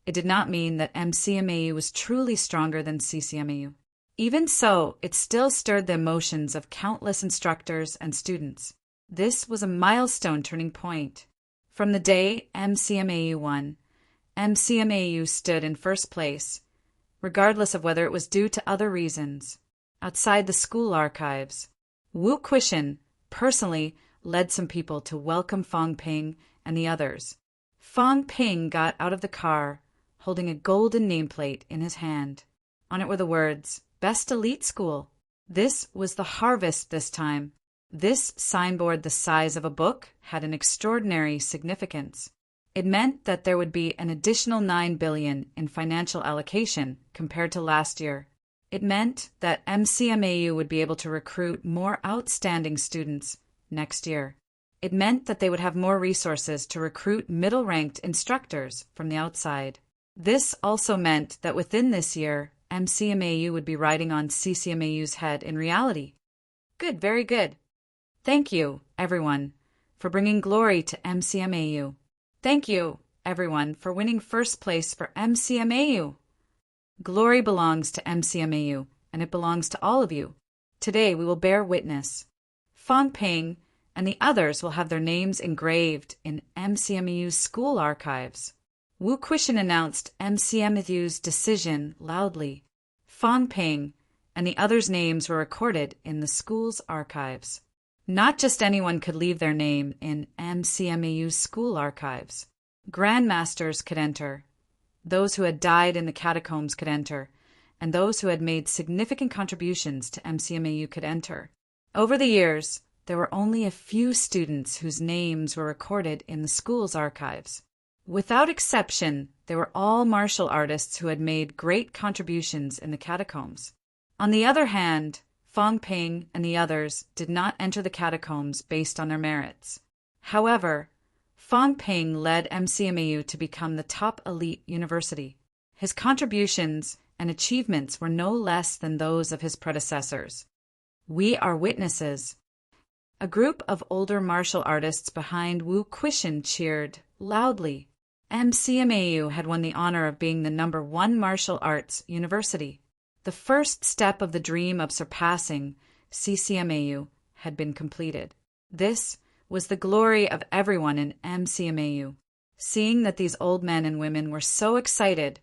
it did not mean that MCMAU was truly stronger than CCMAU. Even so, it still stirred the emotions of countless instructors and students. This was a milestone turning point. From the day MCMAU won, MCMAU stood in first place, regardless of whether it was due to other reasons. Outside the school archives, Wu Quishan personally led some people to welcome Fong Ping and the others. Fong Ping got out of the car, holding a golden nameplate in his hand. On it were the words, Best Elite School. This was the harvest this time. This signboard the size of a book had an extraordinary significance. It meant that there would be an additional $9 billion in financial allocation compared to last year. It meant that MCMAU would be able to recruit more outstanding students next year. It meant that they would have more resources to recruit middle-ranked instructors from the outside. This also meant that within this year, MCMAU would be riding on CCMAU's head in reality. Good, very good. Thank you, everyone, for bringing glory to MCMAU. Thank you, everyone, for winning first place for MCMAU. Glory belongs to MCMAU, and it belongs to all of you. Today we will bear witness. Fong Ping, and the others will have their names engraved in MCMU's school archives. Wu Quishan announced MCMU's decision loudly. Fang Ping and the others' names were recorded in the school's archives. Not just anyone could leave their name in MCMU's school archives. Grandmasters could enter. Those who had died in the catacombs could enter, and those who had made significant contributions to MCMU could enter. Over the years, there were only a few students whose names were recorded in the school's archives. Without exception, they were all martial artists who had made great contributions in the catacombs. On the other hand, Fang Ping and the others did not enter the catacombs based on their merits. However, Fang Ping led MCMU to become the top elite university. His contributions and achievements were no less than those of his predecessors. We are witnesses. A group of older martial artists behind Wu Quishan cheered loudly. MCMAU had won the honor of being the #1 martial arts university. The first step of the dream of surpassing CCMAU had been completed. This was the glory of everyone in MCMAU. Seeing that these old men and women were so excited,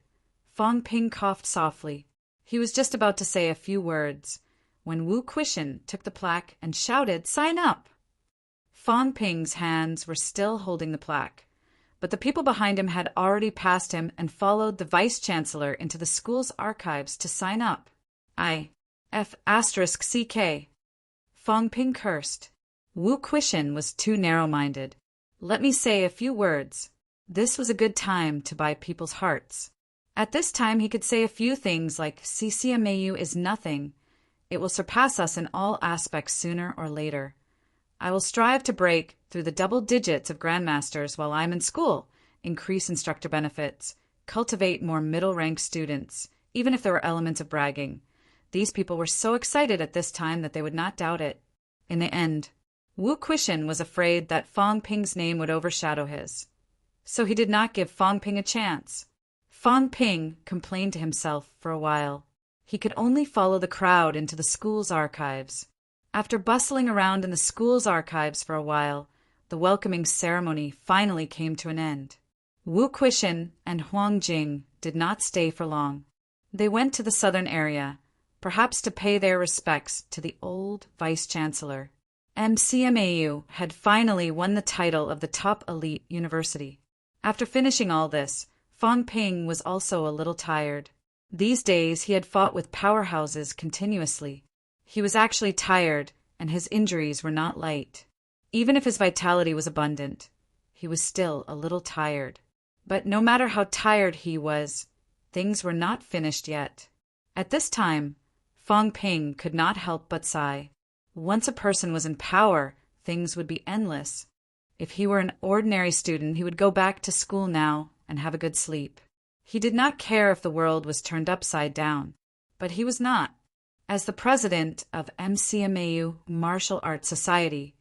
Fang Ping coughed softly. He was just about to say a few words when Wu Quishan took the plaque and shouted, "Sign up!" Fang Ping's hands were still holding the plaque, but the people behind him had already passed him and followed the vice-chancellor into the school's archives to sign up. F***CK. Fang Ping cursed. Wu Quishan was too narrow-minded. Let me say a few words. This was a good time to buy people's hearts. At this time he could say a few things like, CCMAU is nothing. It will surpass us in all aspects sooner or later. I will strive to break through the double digits of grandmasters while I'm in school, increase instructor benefits, cultivate more middle-rank students, even if there were elements of bragging. These people were so excited at this time that they would not doubt it. In the end, Wu Quishan was afraid that Fang Ping's name would overshadow his. So he did not give Fang Ping a chance. Fang Ping complained to himself for a while. He could only follow the crowd into the school's archives. After bustling around in the school's archives for a while, the welcoming ceremony finally came to an end. Wu Quishan and Huang Jing did not stay for long. They went to the southern area, perhaps to pay their respects to the old vice-chancellor. MCMAU had finally won the title of the top elite university. After finishing all this, Fang Ping was also a little tired. These days he had fought with powerhouses continuously. He was actually tired, and his injuries were not light. Even if his vitality was abundant, he was still a little tired. But no matter how tired he was, things were not finished yet. At this time, Fang Ping could not help but sigh. Once a person was in power, things would be endless. If he were an ordinary student, he would go back to school now and have a good sleep. He did not care if the world was turned upside down, but he was not. As the president of MCMAU Martial Arts Society,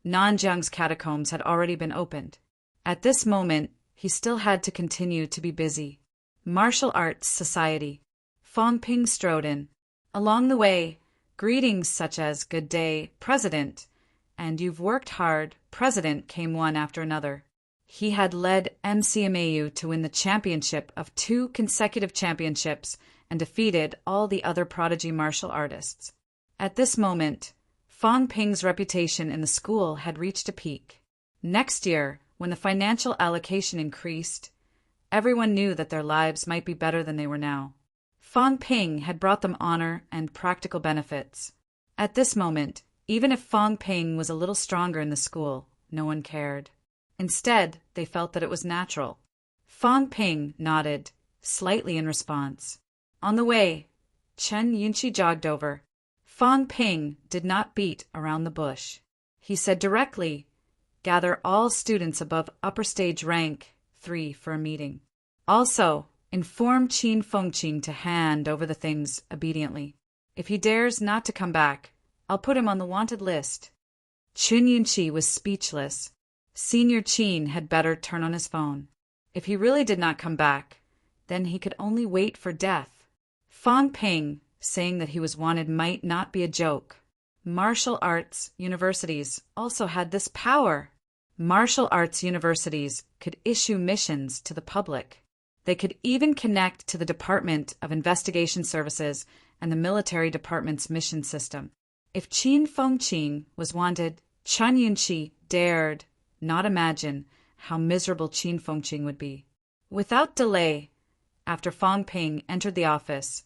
Nanjiang's catacombs had already been opened. At this moment, he still had to continue to be busy. Martial Arts Society. Fang Ping strode in. Along the way, greetings such as "Good day, President," and "You've worked hard, President," came one after another. He had led MCMAU to win the championship of 2 consecutive championships and defeated all the other prodigy martial artists. At this moment, Fang Ping's reputation in the school had reached a peak. Next year, when the financial allocation increased, everyone knew that their lives might be better than they were now. Fang Ping had brought them honor and practical benefits. At this moment, even if Fang Ping was a little stronger in the school, no one cared. Instead, they felt that it was natural. Fang Ping nodded, slightly in response. On the way, Chen Yunqi jogged over. Fang Ping did not beat around the bush. He said directly, "Gather all students above upper stage rank 3 for a meeting. Also, inform Qin Fengqin to hand over the things obediently. If he dares not to come back, I'll put him on the wanted list." Chen Yunqi was speechless. Senior Qin had better turn on his phone. If he really did not come back, then he could only wait for death. Fang Ping, saying that he was wanted, might not be a joke. Martial arts universities also had this power. Martial arts universities could issue missions to the public. They could even connect to the Department of Investigation Services and the military department's mission system. If Qin Fengqing was wanted, Chen Yunqi dared not imagine how miserable Qin Fengqing would be. Without delay, after Fang Ping entered the office,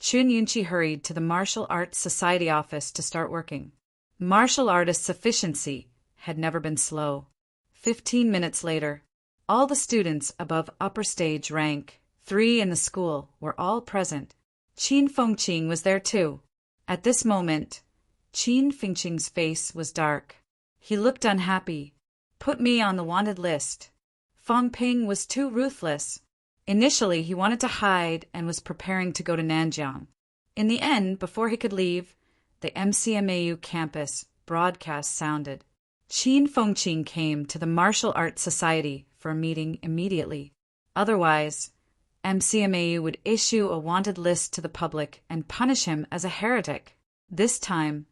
Chen Yunqi hurried to the Martial Arts Society office to start working. Martial artists' efficiency had never been slow. 15 minutes later, all the students above upper stage rank 3 in the school were all present. Qin Fengqing was there too. At this moment, Qin Fengqing's face was dark. He looked unhappy. Put me on the wanted list. Fang Ping was too ruthless. Initially, he wanted to hide and was preparing to go to Nanjiang. In the end, before he could leave, the MCMAU campus broadcast sounded. Qin Fengqing came to the Martial Arts Society for a meeting immediately. Otherwise, MCMAU would issue a wanted list to the public and punish him as a heretic. This time,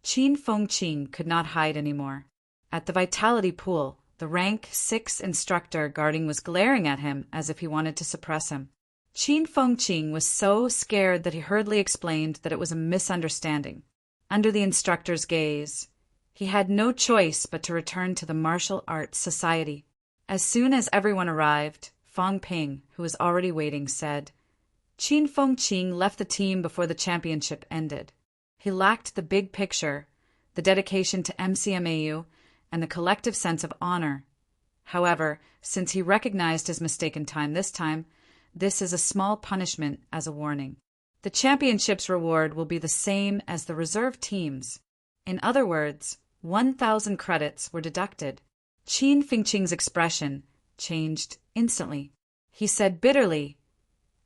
Qin Fengqing could not hide anymore. At the Vitality Pool, the rank 6 instructor guarding was glaring at him as if he wanted to suppress him. Qin Fengqing was so scared that he hurriedly explained that it was a misunderstanding. Under the instructor's gaze, he had no choice but to return to the Martial Arts Society. As soon as everyone arrived, Fang Ping, who was already waiting, said, Qin Fengqing left the team before the championship ended. He lacked the big picture, the dedication to MCMAU, and the collective sense of honor. However, since he recognized his mistake in time this time, this is a small punishment as a warning. The championship's reward will be the same as the reserve team's. In other words, 1,000 credits were deducted. Qin Fengqing's expression changed instantly. He said bitterly,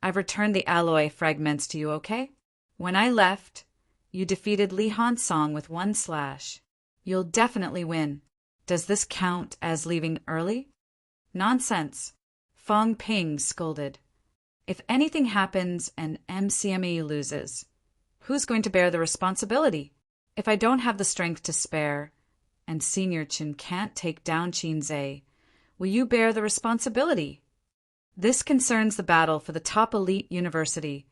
I've returned the alloy fragments to you, okay? When I left, you defeated Li Hansong with 1 slash. You'll definitely win. Does this count as leaving early? Nonsense. Fang Ping scolded. If anything happens and MCME loses, who's going to bear the responsibility? If I don't have the strength to spare, and Senior Chen can't take down Qin Zhe, will you bear the responsibility? This concerns the battle for the top elite university,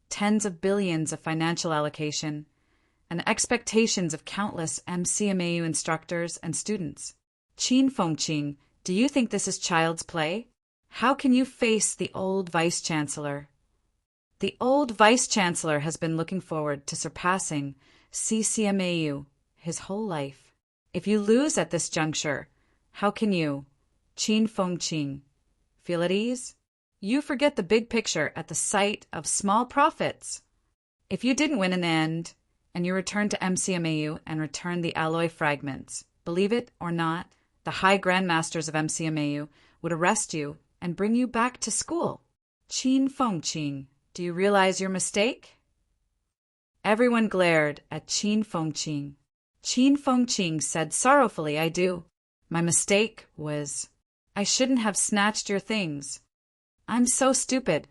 tens of billions of financial allocation, and expectations of countless MCMAU instructors and students. Qin Fengqing, do you think this is child's play? How can you face the old vice-chancellor? The old vice-chancellor has been looking forward to surpassing CCMAU his whole life. If you lose at this juncture, how can you, Qin Fengqing, feel at ease? You forget the big picture at the sight of small profits. If you didn't win in the end, and you return to MCMAU and return the alloy fragments, believe it or not, the high grandmasters of MCMAU would arrest you and bring you back to school. Qin Fengqing, do you realize your mistake? Everyone glared at Qin Fengqing. Qin Fengqing said sorrowfully, I do. My mistake was, I shouldn't have snatched your things. I'm so stupid.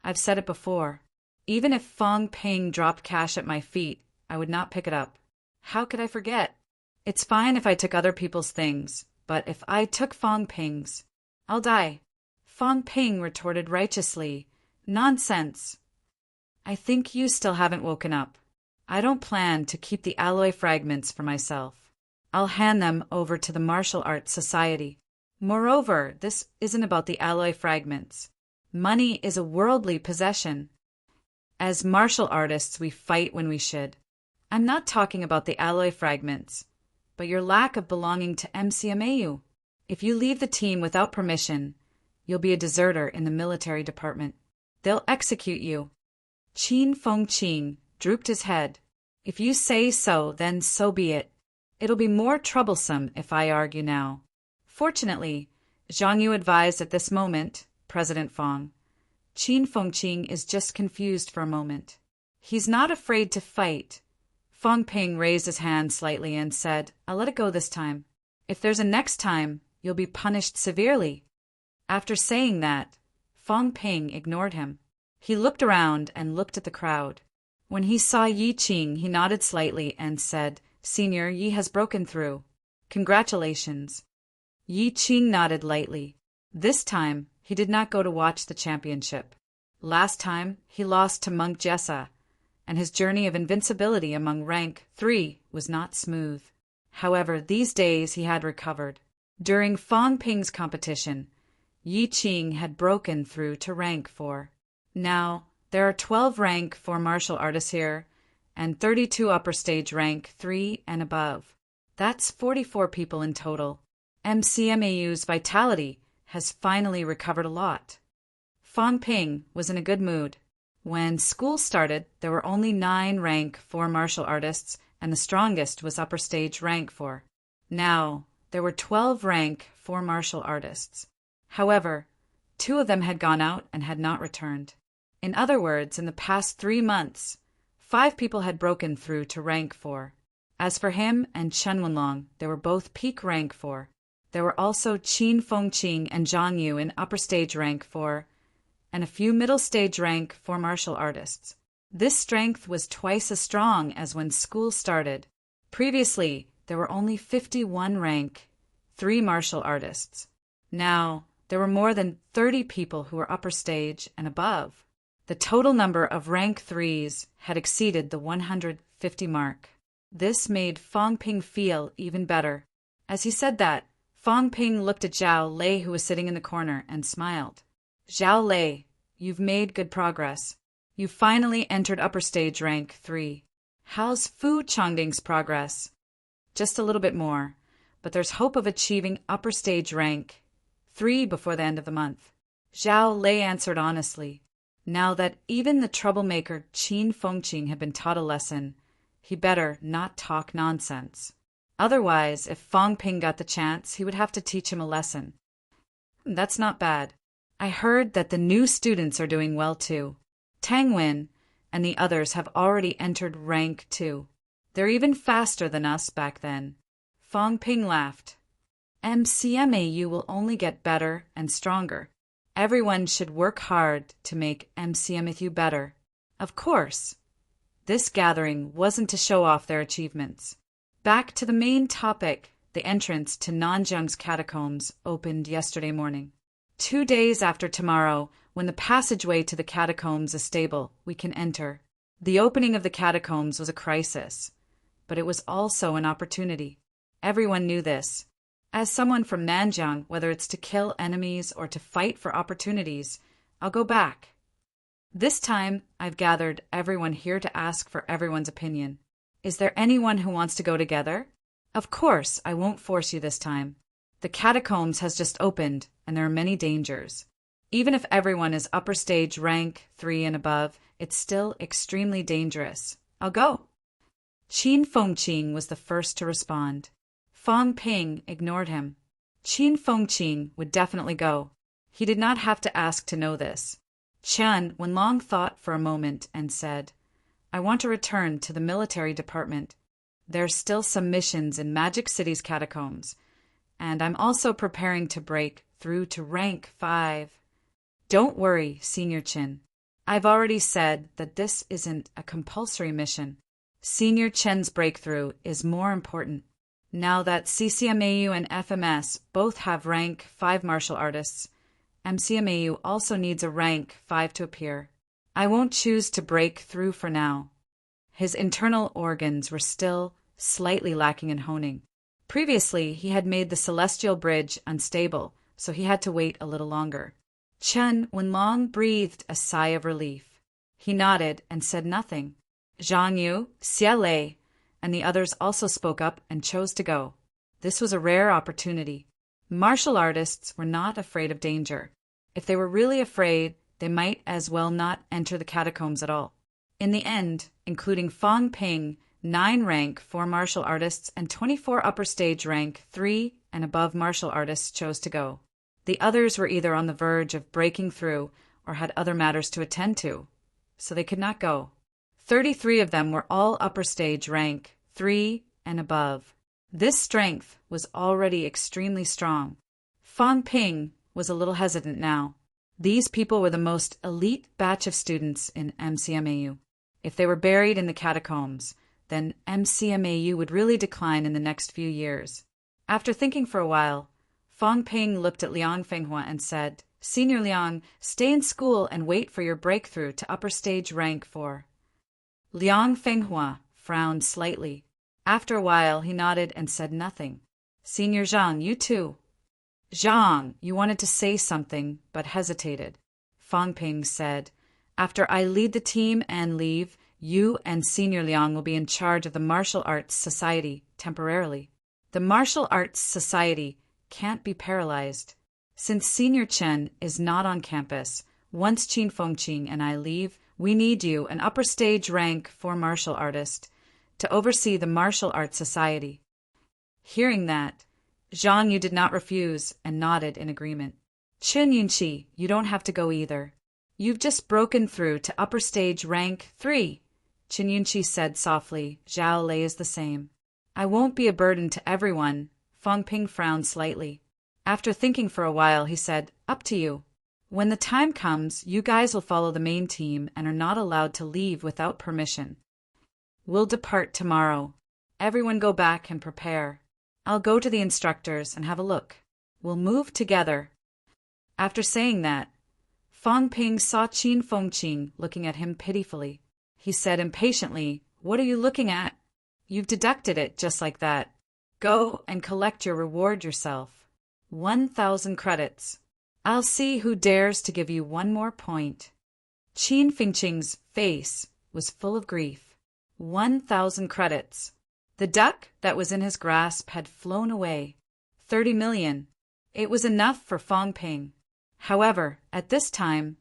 I've said it before. Even if Fang Ping dropped cash at my feet, I would not pick it up. How could I forget? It's fine if I took other people's things, but if I took Fang Ping's, I'll die. Fang Ping retorted righteously, Nonsense. I think you still haven't woken up. I don't plan to keep the alloy fragments for myself. I'll hand them over to the Martial Arts Society. Moreover, this isn't about the alloy fragments. Money is a worldly possession. As martial artists, we fight when we should. I'm not talking about the alloy fragments, but your lack of belonging to MCMAU. If you leave the team without permission, you'll be a deserter in the military department. They'll execute you. Qin Fengqing drooped his head. If you say so, then so be it. It'll be more troublesome if I argue now. Fortunately, Zhang Yu advised at this moment, President Fang, Qin Fengqing is just confused for a moment. He's not afraid to fight. Fang Ping raised his hand slightly and said, I'll let it go this time. If there's a next time, you'll be punished severely. After saying that, Fang Ping ignored him. He looked around and looked at the crowd. When he saw Yi Qing, he nodded slightly and said, "Senior, Yi has broken through. Congratulations." Yi Qing nodded lightly. This time, he did not go to watch the championship. Last time, he lost to Monk Jessa, and his journey of invincibility among rank 3 was not smooth. However, these days he had recovered. During Fong Ping's competition, Yi Qing had broken through to rank 4. Now, there are 12 rank 4 martial artists here, and 32 upper stage rank 3 and above. That's 44 people in total. MCMAU's vitality has finally recovered a lot. Fong Ping was in a good mood. When school started, there were only 9 rank 4 martial artists, and the strongest was upper stage rank 4. Now, there were 12 rank 4 martial artists. However, 2 of them had gone out and had not returned. In other words, in the past 3 months, 5 people had broken through to rank 4. As for him and Chen Wenlong, they were both peak rank 4. There were also Qin Fengqing and Zhang Yu in upper stage rank 4, and a few middle stage rank 4 martial artists. This strength was twice as strong as when school started. Previously, there were only 51 rank 3 martial artists. Now, there were more than 30 people who were upper stage and above. The total number of rank 3s had exceeded the 150 mark. This made Fong Ping feel even better. As he said that, Fong Ping looked at Zhao Lei, who was sitting in the corner, and smiled. "Zhao Lei, you've made good progress. You finally entered upper stage rank 3. How's Fu Changding's progress?" "Just a little bit more, but there's hope of achieving upper stage rank 3 before the end of the month." Zhao Lei answered honestly. Now that even the troublemaker Qin Fengqing had been taught a lesson, he better not talk nonsense. Otherwise, if Fong Ping got the chance, he would have to teach him a lesson. "That's not bad. I heard that the new students are doing well too. Tang Wen and the others have already entered rank 2. They're even faster than us back then." Fong Ping laughed. "MCMAU will only get better and stronger. Everyone should work hard to make MCMAU better. Of course, this gathering wasn't to show off their achievements." Back to the main topic, the entrance to Nanjung's catacombs opened yesterday morning. 2 days after tomorrow, when the passageway to the catacombs is stable, we can enter. The opening of the catacombs was a crisis, but it was also an opportunity. Everyone knew this. As someone from Nanjing, whether it's to kill enemies or to fight for opportunities, I'll go back. This time, I've gathered everyone here to ask for everyone's opinion. Is there anyone who wants to go together? Of course, I won't force you this time. The catacombs has just opened, and there are many dangers. Even if everyone is upper stage rank 3 and above, it's still extremely dangerous. I'll go. Qin Fengqing was the first to respond. Fong Ping ignored him. Qin Fengqing would definitely go. He did not have to ask to know this. Chen Wenlong thought for a moment and said, "I want to return to the military department. There's still some missions in Magic City's catacombs, and I'm also preparing to break through to rank 5. Don't worry, Senior Chen. I've already said that this isn't a compulsory mission. Senior Chen's breakthrough is more important. Now that CCMAU and FMS both have rank 5 martial artists, MCMAU also needs a rank 5 to appear. I won't choose to break through for now." His internal organs were still slightly lacking in honing. Previously, he had made the celestial bridge unstable, so he had to wait a little longer. Chen Wenlong breathed a sigh of relief. He nodded and said nothing. Zhang Yu, Xie Lei, and the others also spoke up and chose to go. This was a rare opportunity. Martial artists were not afraid of danger. If they were really afraid, they might as well not enter the catacombs at all. In the end, including Fong Ping, 9 rank 4 martial artists and 24 upper stage rank 3 and above martial artists chose to go. The others were either on the verge of breaking through or had other matters to attend to, so they could not go. 33 of them were all upper stage rank 3 and above. This strength was already extremely strong. Fong Ping was a little hesitant now. These people were the most elite batch of students in MCMAU. If they were buried in the catacombs, then MCMAU would really decline in the next few years. After thinking for a while, Fong Ping looked at Liang Fenghua and said, Senior Liang, stay in school and wait for your breakthrough to upper stage rank 4. Liang Fenghua frowned slightly. After a while, he nodded and said nothing. Senior Zhang, you too. Zhang, you wanted to say something, but hesitated. Fong Ping said, After I lead the team and leave, you and Senior Liang will be in charge of the Martial Arts Society temporarily. The Martial Arts Society can't be paralyzed. Since Senior Chen is not on campus, once Qin Fengqing and I leave, we need you, an upper stage rank 4 martial artist, to oversee the Martial Arts Society. Hearing that, Zhang Yu did not refuse and nodded in agreement. Chen Yunqi, you don't have to go either. You've just broken through to upper stage rank 3. Chen Yunqi said softly. Zhao Lei is the same. I won't be a burden to everyone. Fong Ping frowned slightly. After thinking for a while, he said, Up to you. When the time comes, you guys will follow the main team and are not allowed to leave without permission. We'll depart tomorrow. Everyone go back and prepare. I'll go to the instructors and have a look. We'll move together. After saying that, Fong Ping saw Qin Fengqing looking at him pitifully. He said impatiently, What are you looking at? You've deducted it just like that. Go and collect your reward yourself. 1,000 credits. I'll see who dares to give you one more point. Qin Fengqing's face was full of grief. 1,000 credits. The duck that was in his grasp had flown away. 30 million. It was enough for Fong Ping. However, at this time,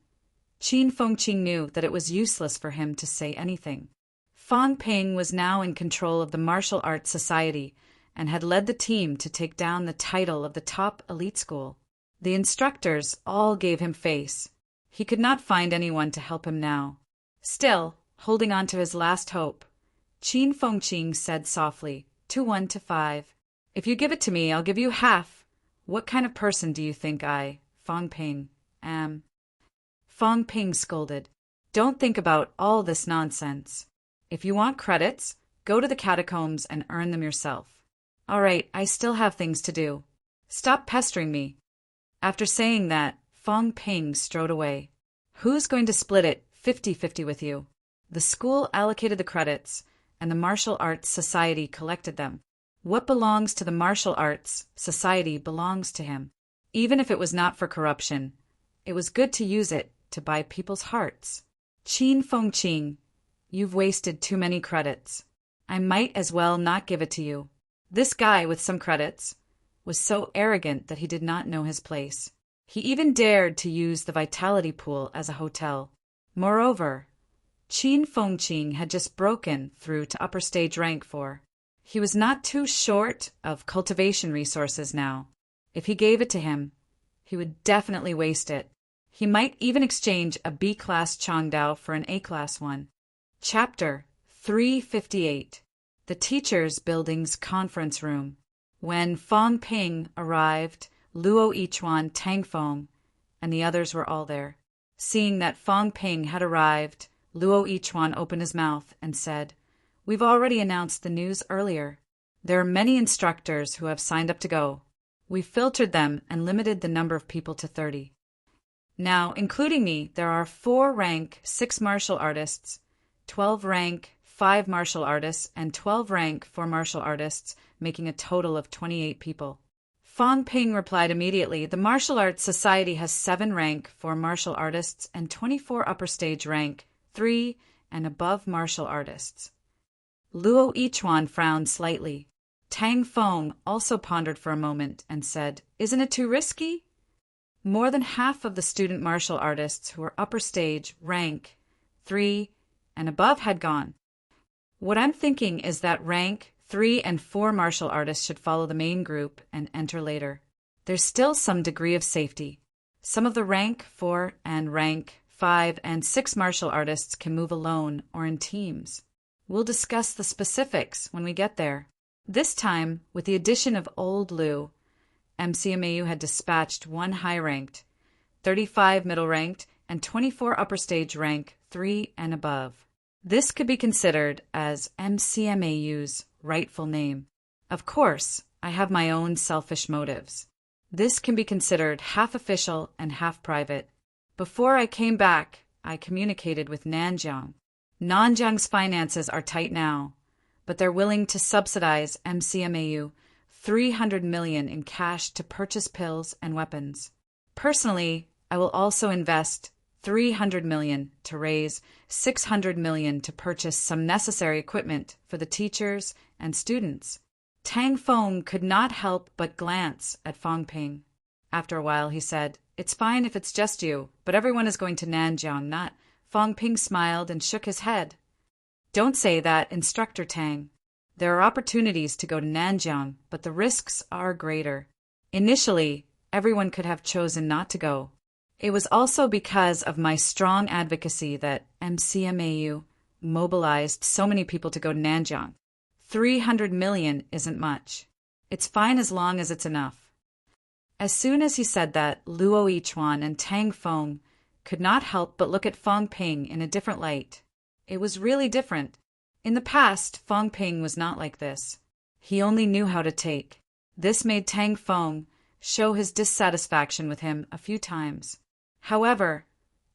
Qin Fengqing knew that it was useless for him to say anything. Fong Ping was now in control of the Martial Arts Society and had led the team to take down the title of the top elite school. The instructors all gave him face. He could not find anyone to help him now. Still, holding on to his last hope, Qin Fengqing said softly, 2-1 to 5. If you give it to me, I'll give you half. What kind of person do you think I, Fong Ping, am? Fong Ping scolded. Don't think about all this nonsense. If you want credits, go to the catacombs and earn them yourself. All right, I still have things to do. Stop pestering me. After saying that, Fong Ping strode away. Who's going to split it 50-50 with you? The school allocated the credits, and the Martial Arts Society collected them. What belongs to the Martial Arts Society belongs to him. Even if it was not for corruption, it was good to use it to buy people's hearts. Qin Fengqing, you've wasted too many credits. I might as well not give it to you. This guy with some credits was so arrogant that he did not know his place. He even dared to use the vitality pool as a hotel. Moreover, Qin Fengqing had just broken through to upper stage rank 4. He was not too short of cultivation resources now. If he gave it to him, he would definitely waste it. He might even exchange a B-class Changdao for an A-class one. Chapter 358. The Teachers' Building's Conference Room. When Fong Ping arrived, Luo Yichuan, Tang Feng, and the others were all there. Seeing that Fong Ping had arrived, Luo Yichuan opened his mouth and said, We've already announced the news earlier. There are many instructors who have signed up to go. We filtered them and limited the number of people to 30. Now, including me, there are 4 rank 6 martial artists, 12 rank 5 martial artists, and 12 rank 4 martial artists, making a total of 28 people. Fong Ping replied immediately, The Martial Arts Society has 7 rank 4 martial artists and 24 upper stage rank 3 and above martial artists. Luo Yichuan frowned slightly. Tang Feng also pondered for a moment and said, Isn't it too risky? More than half of the student martial artists who were upper stage rank 3 and above had gone. What I'm thinking is that rank 3 and 4 martial artists should follow the main group and enter later. There's still some degree of safety. Some of the rank 4 and rank 5 and 6 martial artists can move alone or in teams. We'll discuss the specifics when we get there. This time, with the addition of Old Liu, MCMAU had dispatched 1 high-ranked, 35 middle-ranked, and 24 upper stage rank 3 and above. This could be considered as MCMAU's rightful name. Of course, I have my own selfish motives. This can be considered half official and half private. Before I came back, I communicated with Nanjiang. Nanjiang's finances are tight now, but they're willing to subsidize MCMAU 300 million in cash to purchase pills and weapons. Personally, I will also invest 300 million to raise 600 million to purchase some necessary equipment for the teachers and students. Tang Feng could not help but glance at Fang Ping. After a while, he said, "It's fine if it's just you, but everyone is going to Nanjiang, not." Fang Ping smiled and shook his head. "Don't say that, Instructor Tang. There are opportunities to go to Nanjiang, but the risks are greater. Initially, everyone could have chosen not to go. It was also because of my strong advocacy that MCMAU mobilized so many people to go to Nanjiang. 300 million isn't much. It's fine as long as it's enough." As soon as he said that, Luo Yichuan and Tang Feng could not help but look at Fang Ping in a different light. It was really different. In the past, Fang Ping was not like this. He only knew how to take. This made Tang Feng show his dissatisfaction with him a few times. However,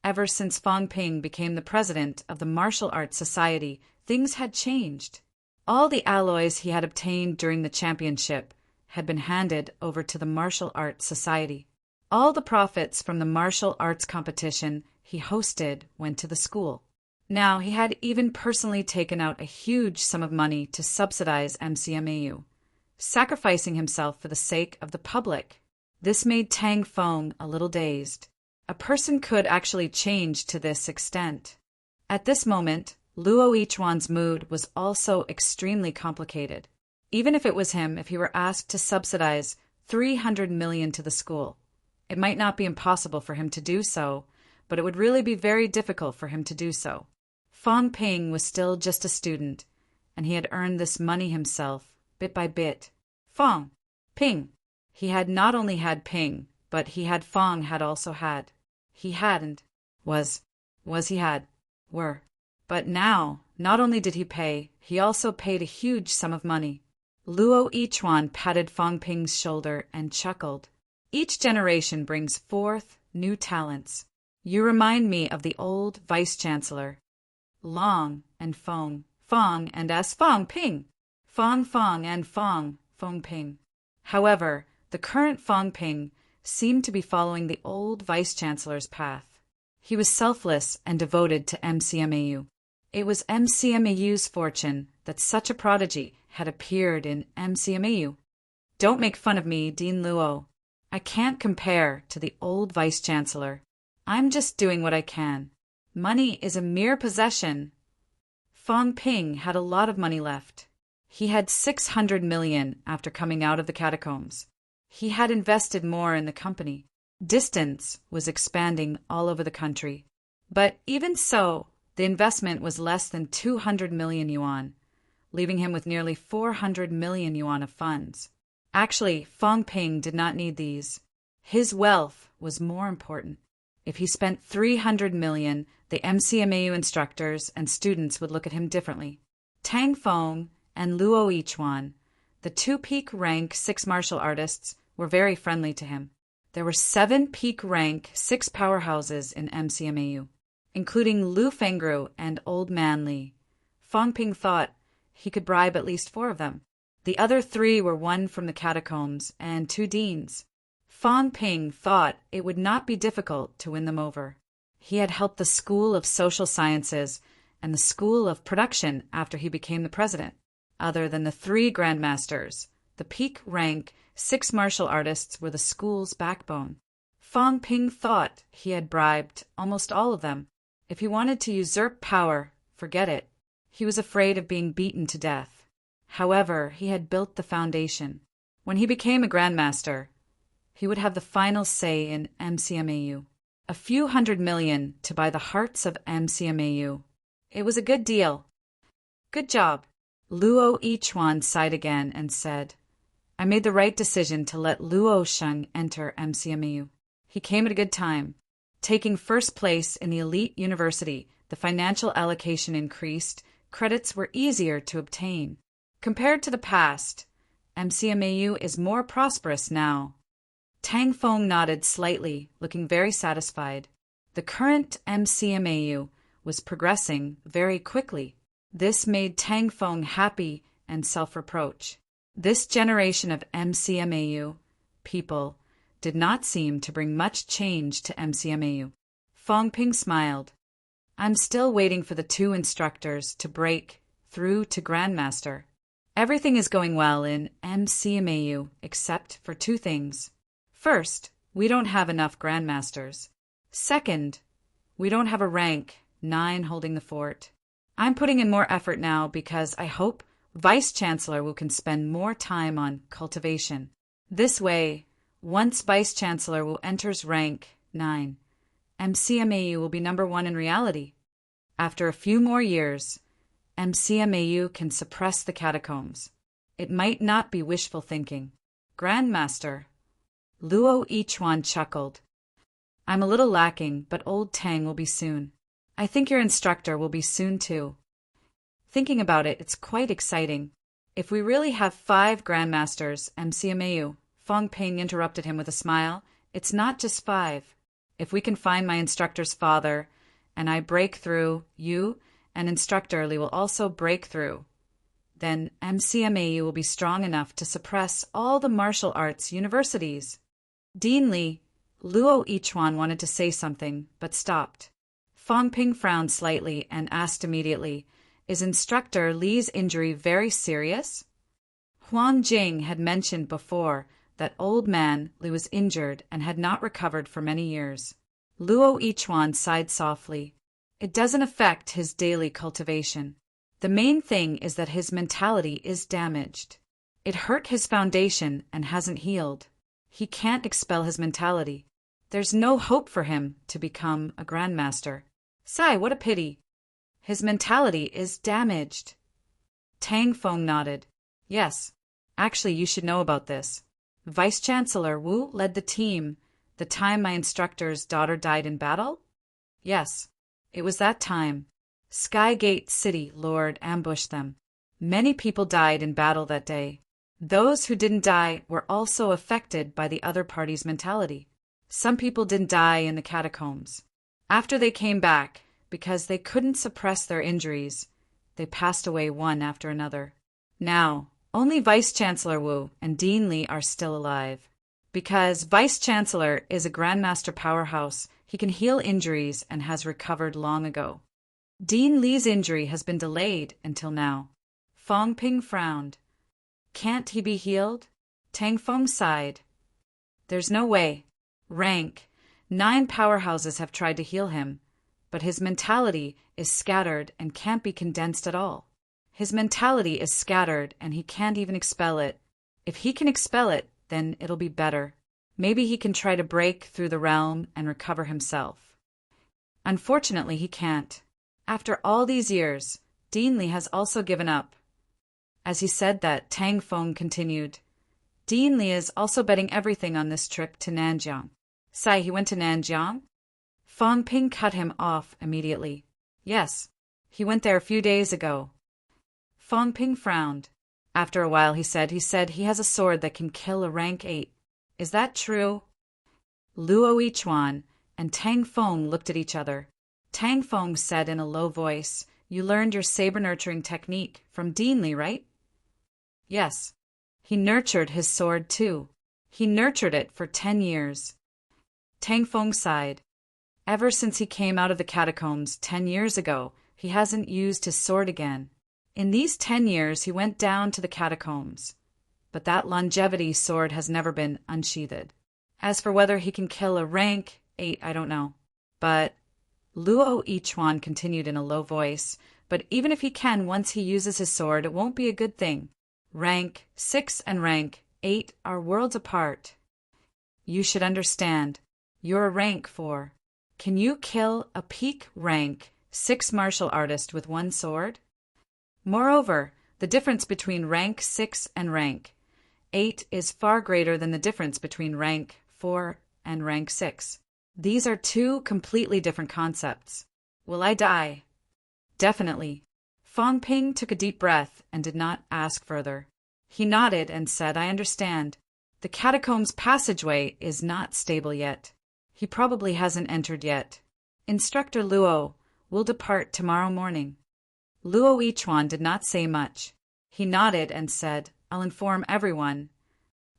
ever since Fang Ping became the president of the Martial Arts Society, things had changed. All the alloys he had obtained during the championship had been handed over to the Martial Arts Society. All the profits from the martial arts competition he hosted went to the school. Now he had even personally taken out a huge sum of money to subsidize MCMAU, sacrificing himself for the sake of the public. This made Tang Feng a little dazed. A person could actually change to this extent. At this moment, Luo Yichuan's mood was also extremely complicated. Even if it was him, if he were asked to subsidize 300 million to the school, it might not be impossible for him to do so, but it would really be very difficult for him to do so. Fang Ping was still just a student, and he had earned this money himself, bit by bit. Fang Ping. He had not only had Ping, but he had Fang had also had. He hadn't. He had. Were. But now, not only did he pay, he also paid a huge sum of money. Luo Yichuan patted Fang Ping's shoulder and chuckled. "Each generation brings forth new talents. You remind me of the old vice-chancellor. Long and Feng and as Fang Ping. Fang and Feng Ping. However, the current Fang Ping seemed to be following the old vice-chancellor's path. He was selfless and devoted to MCMAU. It was MCMAU's fortune that such a prodigy had appeared in MCMAU. Don't make fun of me, Dean Luo. I can't compare to the old vice-chancellor. I'm just doing what I can. Money is a mere possession." Fang Ping had a lot of money left. He had 600 million after coming out of the catacombs. He had invested more in the company. Distance was expanding all over the country. But even so, the investment was less than 200 million yuan, leaving him with nearly 400 million yuan of funds. Actually, Fang Ping did not need these. His wealth was more important. If he spent 300 million, the MCMAU instructors and students would look at him differently. Tang Feng and Luo Yichuan, the two peak rank 6 martial artists, were very friendly to him. There were 7 peak rank 6 powerhouses in MCMAU, including Lu Fengru and Old Man Li. Fang Ping thought he could bribe at least 4 of them. The other 3 were 1 from the catacombs and 2 deans. Fang Ping thought it would not be difficult to win them over. He had helped the School of Social Sciences and the School of Production after he became the president. Other than the 3 grandmasters, the peak rank 6 martial artists were the school's backbone. Fang Ping thought he had bribed almost all of them. If he wanted to usurp power, forget it. He was afraid of being beaten to death. However, he had built the foundation. When he became a grandmaster, he would have the final say in MCMAU. A few hundred million to buy the hearts of MCMAU. It was a good deal. Good job. Luo Yichuan sighed again and said, "I made the right decision to let Luo Sheng enter MCMAU. He came at a good time. Taking first place in the elite university, The financial allocation increased, credits were easier to obtain. Compared to the past, MCMAU is more prosperous now. Tang Feng nodded slightly, looking very satisfied. The current MCMAU was progressing very quickly. This made Tang Feng happy and self-reproach. This generation of MCMAU people did not seem to bring much change to MCMAU. Fong Ping smiled. I'm still waiting for the 2 instructors to break through to Grandmaster. Everything is going well in MCMAU except for 2 things. First, we don't have enough Grandmasters. Second, we don't have a rank 9 holding the fort. I'm putting in more effort now because I hope Vice-Chancellor can spend more time on cultivation. This way, once Vice-Chancellor enters rank 9, MCMAU will be number 1 in reality. After a few more years, MCMAU can suppress the catacombs. It might not be wishful thinking. Grandmaster. Luo Yichuan chuckled. I'm a little lacking, but old Tang will be soon. I think your instructor will be soon too. Thinking about it, it's quite exciting. If we really have 5 Grandmasters, MCMAU, Fong Ping interrupted him with a smile, it's not just 5. If we can find my instructor's father, and I break through, you and Instructor Li will also break through. Then MCMAU will be strong enough to suppress all the martial arts universities. Dean Li, Luo Yichuan wanted to say something, but stopped. Fong Ping frowned slightly and asked immediately, is Instructor Li's injury very serious? Huang Jing had mentioned before that old man Li was injured and had not recovered for many years. Luo Yichuan sighed softly. It doesn't affect his daily cultivation. The main thing is that his mentality is damaged. It hurt his foundation and hasn't healed. He can't expel his mentality. There's no hope for him to become a Grandmaster. Sigh, what a pity. His mentality is damaged. Tang Feng nodded. Yes, actually you should know about this. Vice-Chancellor Wu led the team the time my instructor's daughter died in battle? Yes, it was that time. Skygate City Lord ambushed them. Many people died in battle that day. Those who didn't die were also affected by the other party's mentality. Some people didn't die in the catacombs. After they came back, because they couldn't suppress their injuries, they passed away one after another. Now, only Vice-Chancellor Wu and Dean Li are still alive. Because Vice-Chancellor is a Grandmaster powerhouse, he can heal injuries and has recovered long ago. Dean Li's injury has been delayed until now. Fong Ping frowned. Can't he be healed? Tang Feng sighed. There's no way. Rank 9 powerhouses have tried to heal him, but his mentality is scattered and can't be condensed at all. His mentality is scattered and he can't even expel it. If he can expel it, then it'll be better. Maybe he can try to break through the realm and recover himself. Unfortunately, he can't. After all these years, Dean Li has also given up. As he said that, Tang Feng continued. Dean Li is also betting everything on this trip to Nanjiang. Sai, he went to Nanjiang? Fong Ping cut him off immediately. Yes, he went there a few days ago. Fong Ping frowned. After a while he said he has a sword that can kill a rank 8. Is that true? Luo Yichuan and Tang Feng looked at each other. Tang Feng said in a low voice, You learned your saber nurturing technique from Dean Li, right? Yes. He nurtured his sword too. He nurtured it for 10 years. Tang Feng sighed. Ever since he came out of the catacombs 10 years ago, he hasn't used his sword again. In these 10 years, he went down to the catacombs. But that longevity sword has never been unsheathed. As for whether he can kill a rank 8, I don't know. But Luo Yichuan continued in a low voice, but even if he can, once he uses his sword, it won't be a good thing. Rank 6 and rank 8 are worlds apart. You should understand. You're a rank 4. Can you kill a peak rank 6 martial artist with one sword? Moreover, the difference between rank 6 and rank 8 is far greater than the difference between rank 4 and rank 6. These are 2 completely different concepts. Will I die? Definitely. Fong Ping took a deep breath and did not ask further. He nodded and said, I understand. The catacombs passageway is not stable yet. He probably hasn't entered yet. Instructor Luo will depart tomorrow morning. Luo Yichuan did not say much. He nodded and said, I'll inform everyone.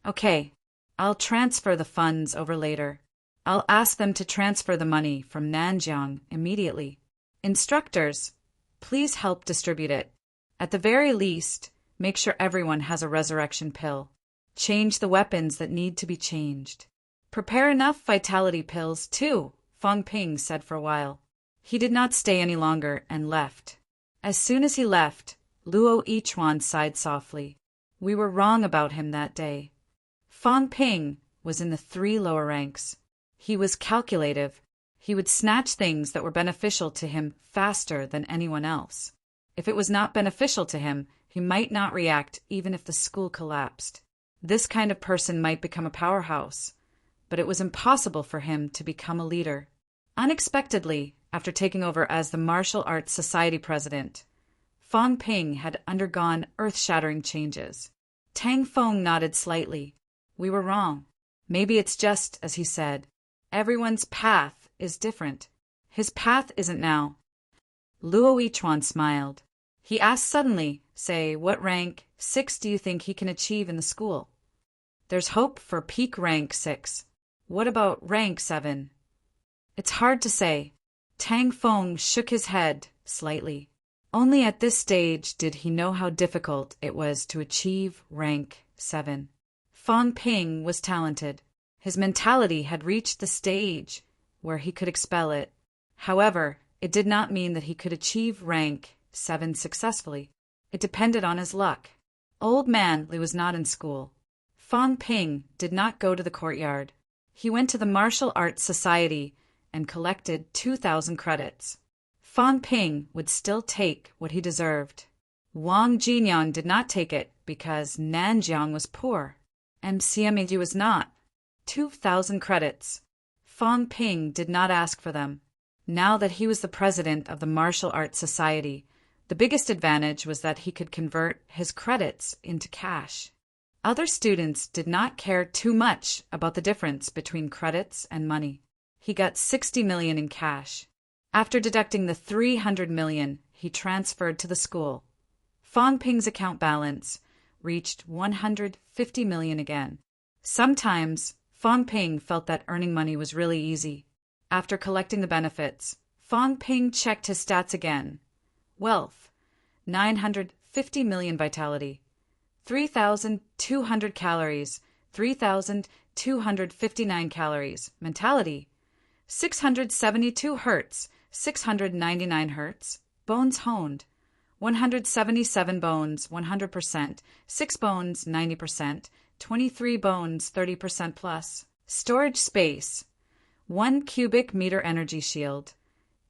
Okay, I'll transfer the funds over later. I'll ask them to transfer the money from Nanjiang immediately. Instructors, please help distribute it. At the very least, make sure everyone has a resurrection pill. Change the weapons that need to be changed. Prepare enough vitality pills, too, Fong Ping said for a while. He did not stay any longer and left. As soon as he left, Luo Yichuan sighed softly. We were wrong about him that day. Fong Ping was in the 3 lower ranks. He was calculative. He would snatch things that were beneficial to him faster than anyone else. If it was not beneficial to him, he might not react even if the school collapsed. This kind of person might become a powerhouse, but it was impossible for him to become a leader. Unexpectedly, after taking over as the Martial Arts Society president, Fong Ping had undergone earth-shattering changes. Tang Feng nodded slightly. We were wrong. Maybe it's just as he said. Everyone's path is different. His path isn't now. Luo Yichuan smiled. He asked suddenly, say, what rank 6 do you think he can achieve in the school? There's hope for peak rank 6. What about rank 7? It's hard to say. Tang Feng shook his head slightly. Only at this stage did he know how difficult it was to achieve rank 7. Fong Ping was talented. His mentality had reached the stage where he could expel it. However, it did not mean that he could achieve rank 7 successfully. It depended on his luck. Old Man Li was not in school. Fong Ping did not go to the courtyard. He went to the Martial Arts Society and collected 2,000 credits. Fong Ping would still take what he deserved. Wang Jinyang did not take it because Nanjiang was poor. MCMAG was not. 2,000 credits. Fong Ping did not ask for them. Now that he was the president of the Martial Arts Society, the biggest advantage was that he could convert his credits into cash. Other students did not care too much about the difference between credits and money. He got 60 million in cash. After deducting the 300 million he transferred to the school, Fong Ping's account balance reached 150 million again. Sometimes, Fong Ping felt that earning money was really easy. After collecting the benefits, Fong Ping checked his stats again. Wealth, 950 million vitality, 3,200 calories, 3,259 calories. Mentality, 672 hertz, 699 hertz. Bones honed, 177 bones, 100%, 6 bones, 90%, 23 bones, 30% plus. Storage space, 1 cubic meter energy shield.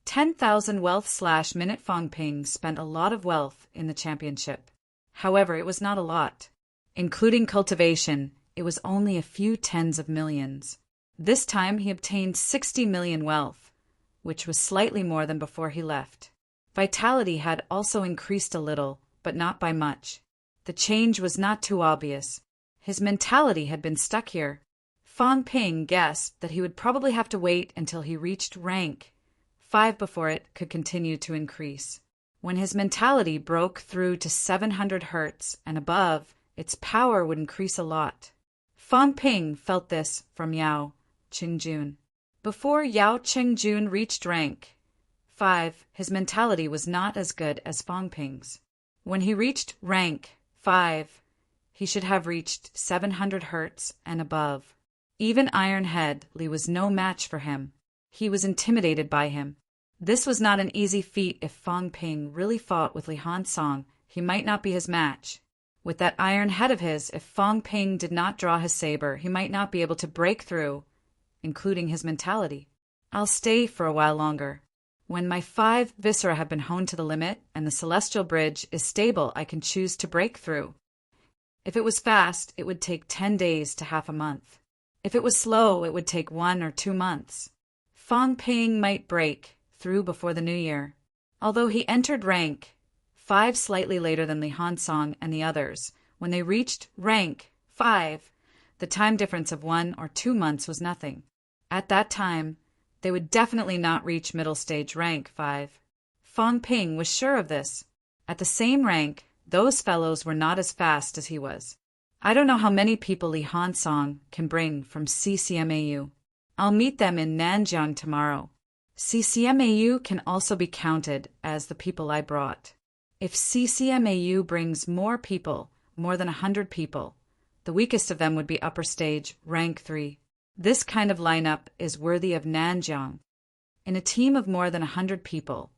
10,000 wealth/minute. Fong Ping spent a lot of wealth in the championship. However, it was not a lot. Including cultivation, it was only a few tens of millions. This time he obtained 60 million wealth, which was slightly more than before he left. Vitality had also increased a little, but not by much. The change was not too obvious. His mentality had been stuck here. Fong Ping guessed that he would probably have to wait until he reached rank 5 before it could continue to increase. When his mentality broke through to 700 hertz and above, its power would increase a lot. Fong Ping felt this from Yao Qingjun. Before Yao Qingjun reached rank 5, his mentality was not as good as Fong Ping's. When he reached rank 5, he should have reached 700 hertz and above. Even Iron Head Li was no match for him. He was intimidated by him. This was not an easy feat. If Fong Ping really fought with Li Hansong, he might not be his match. With that iron head of his, if Fong Ping did not draw his saber, he might not be able to break through, including his mentality. I'll stay for a while longer. When my 5 viscera have been honed to the limit and the celestial bridge is stable, I can choose to break through. If it was fast, it would take 10 days to half a month. If it was slow, it would take 1 or 2 months. Fong Ping might break through before the new year. Although he entered rank 5 slightly later than Li Hansong and the others, when they reached rank 5, the time difference of 1 or 2 months was nothing. At that time, they would definitely not reach middle stage rank 5. Fang Ping was sure of this. At the same rank, those fellows were not as fast as he was. I don't know how many people Li Hansong can bring from CCMAU. I'll meet them in Nanjiang tomorrow. CCMAU can also be counted as the people I brought. If CCMAU brings more people, more than 100 people, the weakest of them would be upper stage, rank 3. This kind of lineup is worthy of Nanjiang. In a team of more than 100 people,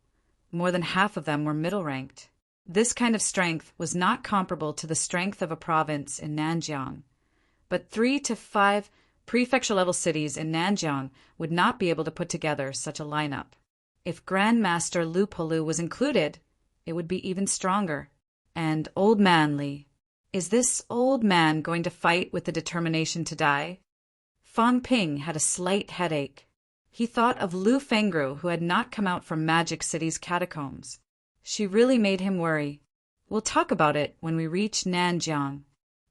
more than half of them were middle-ranked. This kind of strength was not comparable to the strength of a province in Nanjiang, but 3 to 5 prefecture-level cities in Nanjiang would not be able to put together such a lineup. If Grandmaster Lu Polu was included, it would be even stronger. And Old Man Li, is this old man going to fight with the determination to die? Fang Ping had a slight headache. He thought of Lu Fengru, who had not come out from Magic City's catacombs. She really made him worry. We'll talk about it when we reach Nanjiang.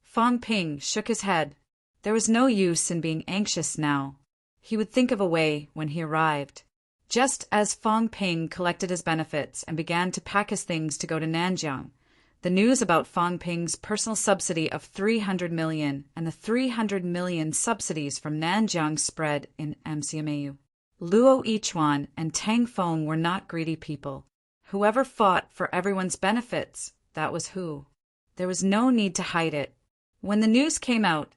Fang Ping shook his head. There was no use in being anxious now. He would think of a way when he arrived. Just as Fang Ping collected his benefits and began to pack his things to go to Nanjiang, the news about Fang Ping's personal subsidy of 300 million and the 300 million subsidies from Nanjiang spread in MCMAU. Luo Yichuan and Tang Feng were not greedy people. Whoever fought for everyone's benefits, that was who. There was no need to hide it. When the news came out,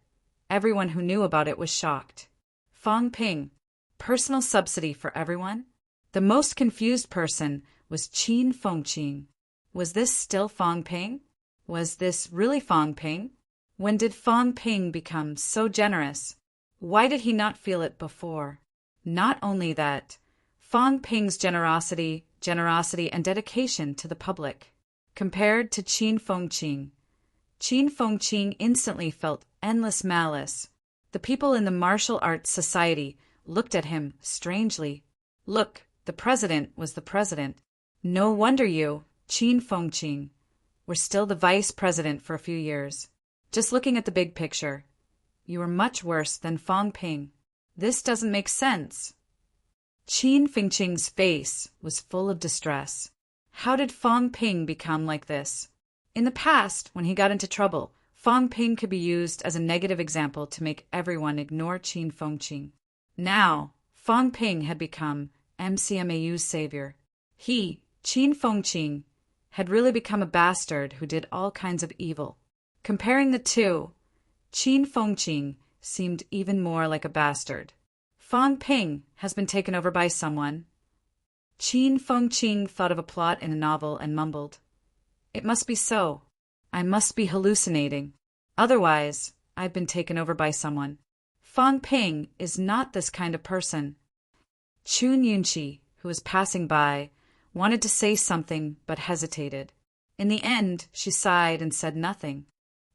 everyone who knew about it was shocked. Fang Ping, personal subsidy for everyone? The most confused person was Qin Fengqing. Was this still Fang Ping? Was this really Fang Ping? When did Fang Ping become so generous? Why did he not feel it before? Not only that, Fang Ping's generosity and dedication to the public. Compared to Qin Fengqing instantly felt endless malice. The people in the martial arts society looked at him strangely. Look, the president was the president. No wonder you, Qin Fengqing, were still the vice president for a few years. Just looking at the big picture, you were much worse than Fang Ping. This doesn't make sense. Qin Fengqing's face was full of distress. How did Fang Ping become like this? In the past, when he got into trouble, Fang Ping could be used as a negative example to make everyone ignore Qin Fengqing. Now, Fang Ping had become MCMAU's savior. He, Qin Fengqing, had really become a bastard who did all kinds of evil. Comparing the two, Qin Fengqing seemed even more like a bastard. Fang Ping has been taken over by someone. Qin Fengqing thought of a plot in a novel and mumbled, "It must be so. I must be hallucinating. Otherwise, I've been taken over by someone. Fang Ping is not this kind of person." Chun Yunqi, who was passing by, wanted to say something but hesitated. In the end, she sighed and said nothing.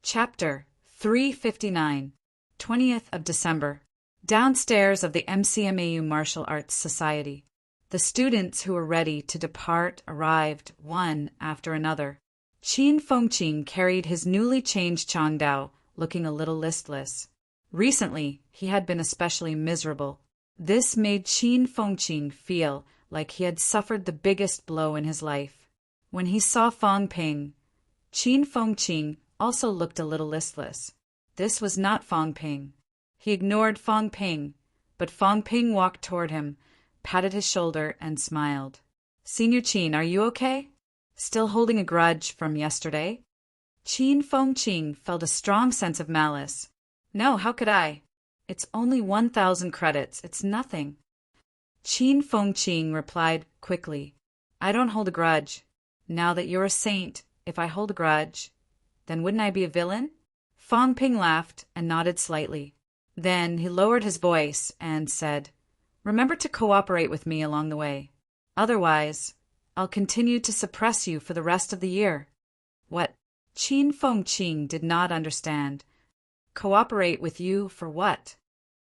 Chapter 359, 20th of December. Downstairs of the MCMAU Martial Arts Society. The students who were ready to depart arrived, one after another. Qin Fengqing carried his newly changed Changdao, looking a little listless. Recently, he had been especially miserable. This made Qin Fengqing feel like he had suffered the biggest blow in his life. When he saw Fang Ping, Qin Fengqing also looked a little listless. This was not Fang Ping. He ignored Fang Ping, but Fang Ping walked toward him, patted his shoulder, and smiled. "Senior Qin, are you okay? Still holding a grudge from yesterday?" Qin Fengqing felt a strong sense of malice. "No, how could I? It's only 1,000 credits. It's nothing." Qin Fengqing replied quickly, "I don't hold a grudge. Now that you're a saint, if I hold a grudge, then wouldn't I be a villain?" Fang Ping laughed and nodded slightly. Then he lowered his voice and said, "Remember to cooperate with me along the way. Otherwise, I'll continue to suppress you for the rest of the year." What? Qin Fengqing did not understand. Cooperate with you for what?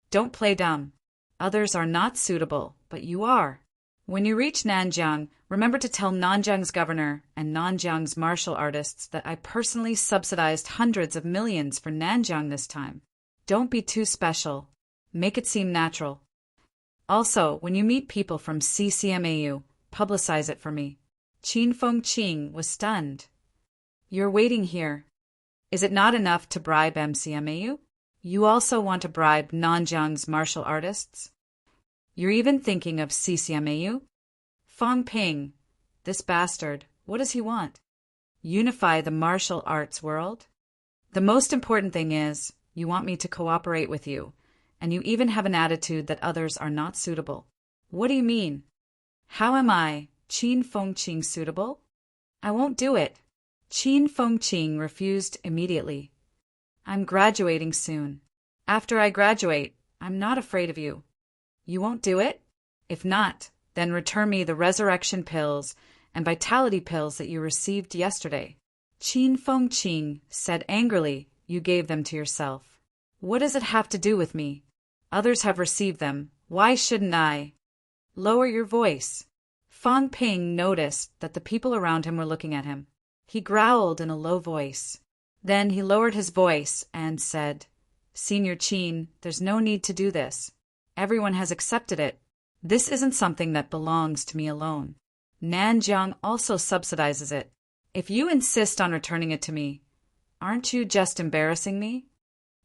Don't play dumb. Others are not suitable, but you are. When you reach Nanjiang, remember to tell Nanjiang's governor and Nanjiang's martial artists that I personally subsidized hundreds of millions for Nanjiang this time. Don't be too special. Make it seem natural. Also, when you meet people from CCMAU, publicize it for me. Qin Fengqing was stunned. You're waiting here. Is it not enough to bribe MCMAU? You also want to bribe Nanjiang's martial artists? You're even thinking of CCMAU? Fang Ping, this bastard, what does he want? Unify the martial arts world? The most important thing is, you want me to cooperate with you, and you even have an attitude that others are not suitable. What do you mean? How am I, Qin Fengqing, suitable? I won't do it. Qin Fengqing refused immediately. I'm graduating soon. After I graduate, I'm not afraid of you. You won't do it? If not, then return me the resurrection pills and vitality pills that you received yesterday. Qin Fengqing said angrily, you gave them to yourself. What does it have to do with me? Others have received them. Why shouldn't I? Lower your voice. Fang Ping noticed that the people around him were looking at him. He growled in a low voice. Then he lowered his voice and said, Senior Qin, there's no need to do this. Everyone has accepted it. This isn't something that belongs to me alone. Nanjiang also subsidizes it. If you insist on returning it to me, aren't you just embarrassing me?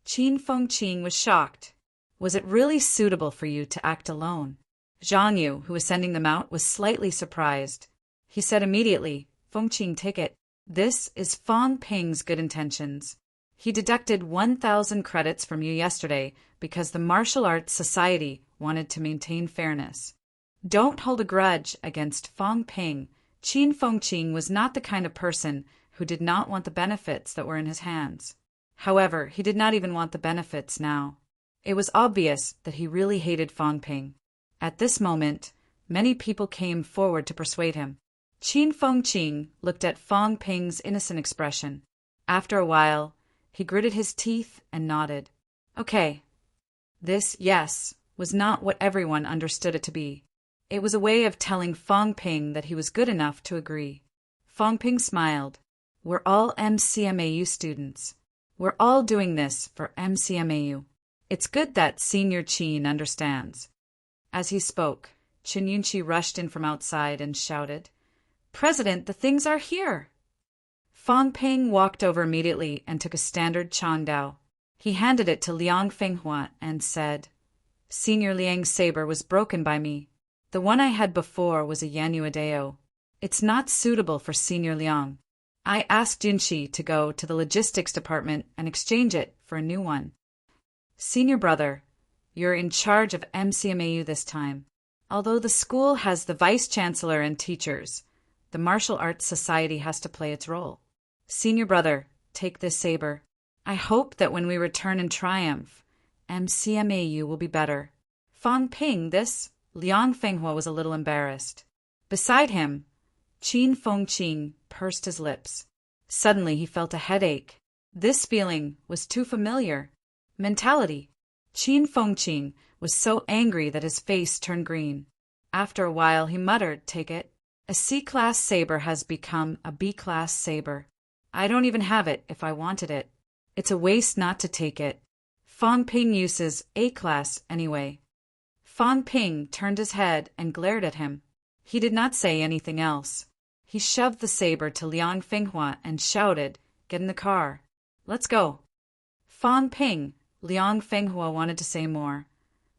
Qin Fengqing was shocked. Was it really suitable for you to act alone? Zhang Yu, who was sending them out, was slightly surprised. He said immediately, Fengqing, take it. This is Fang Ping's good intentions. He deducted 1,000 credits from you yesterday because the Martial Arts Society wanted to maintain fairness. Don't hold a grudge against Fang Ping. Qin Fengqing was not the kind of person who did not want the benefits that were in his hands. However, he did not even want the benefits now. It was obvious that he really hated Fang Ping. At this moment, many people came forward to persuade him. Qin Fengqing looked at Fang Ping's innocent expression. After a while, he gritted his teeth and nodded. Okay. This, yes, was not what everyone understood it to be. It was a way of telling Fang Ping that he was good enough to agree. Fang Ping smiled. We're all MCMAU students. We're all doing this for MCMAU. It's good that Senior Qin understands. As he spoke, Chen Yunqi rushed in from outside and shouted, President, the things are here! Fang Ping walked over immediately and took a standard Changdao. He handed it to Liang Fenghua and said, Senior Liang's saber was broken by me. The one I had before was a Yanuadeo. It's not suitable for Senior Liang. I asked Junshi to go to the logistics department and exchange it for a new one. Senior brother, you're in charge of MCMAU this time. Although the school has the vice-chancellor and teachers, the Martial Arts Society has to play its role. Senior brother, take this saber. I hope that when we return in triumph, MCMAU will be better. Fang Ping, this? Liang Fenghua was a little embarrassed. Beside him, Qin Fengqing pursed his lips. Suddenly he felt a headache. This feeling was too familiar. Mentality. Qin Fengqing was so angry that his face turned green. After a while he muttered, take it. A C-class saber has become a B-class saber. I don't even have it if I wanted it. It's a waste not to take it. Fang Ping uses A-class anyway. Fang Ping turned his head and glared at him. He did not say anything else. He shoved the saber to Liang Fenghua and shouted, Get in the car. Let's go. Fang Ping, Liang Fenghua wanted to say more,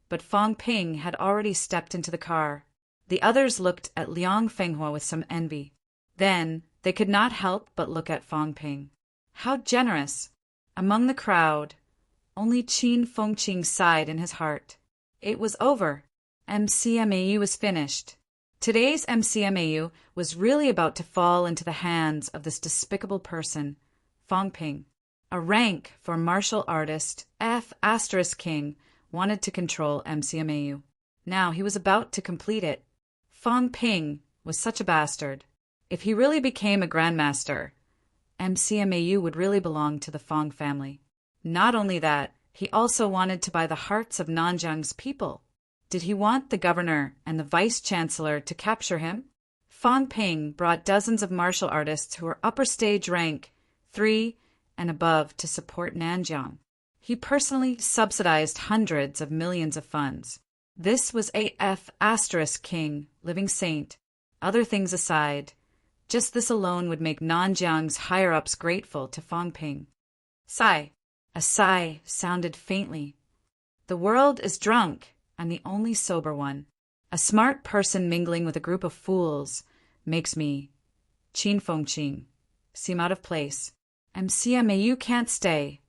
but Fang Ping had already stepped into the car. The others looked at Liang Fenghua with some envy. Then they could not help but look at Fang Ping. How generous! Among the crowd, only Qin Fengqing sighed in his heart. It was over. MCMAU was finished. Today's MCMAU was really about to fall into the hands of this despicable person, Fang Ping. A rank for martial artist F** King wanted to control MCMAU. Now he was about to complete it. Fang Ping was such a bastard. If he really became a grandmaster, MCMAU would really belong to the Fang family. Not only that, he also wanted to buy the hearts of Nanjiang's people. Did he want the governor and the vice-chancellor to capture him? Fang Ping brought dozens of martial artists who were upper stage rank 3 and above to support Nanjiang. He personally subsidized hundreds of millions of funds. This was AF** king, living saint. Other things aside, just this alone would make Nanjiang's higher-ups grateful to Fang Ping. Sigh. A sigh sounded faintly. The world is drunk. I'm the only sober one. A smart person mingling with a group of fools makes me, Qin Feng Qing, seem out of place. MCMAU can't stay.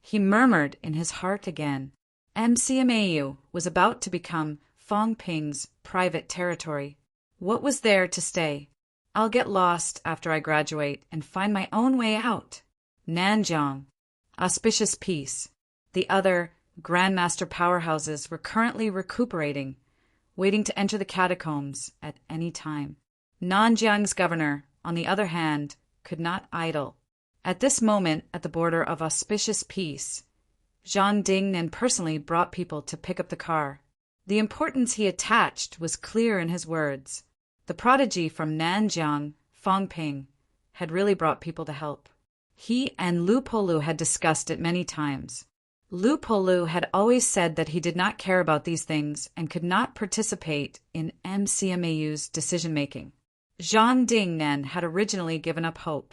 He murmured in his heart again. MCMAU was about to become Fang Ping's private territory. What was there to stay? I'll get lost after I graduate and find my own way out. Nanjiang. Auspicious peace. The other Grandmaster powerhouses were currently recuperating, waiting to enter the catacombs at any time. Nanjiang's governor, on the other hand, could not idle. At this moment, at the border of auspicious peace, Zhang Dingnan personally brought people to pick up the car. The importance he attached was clear in his words. The prodigy from Nanjiang, Fang Ping, had really brought people to help. He and Lu Polu had discussed it many times. Lu Polu had always said that he did not care about these things and could not participate in MCMAU's decision-making. Zhang Dingnan had originally given up hope.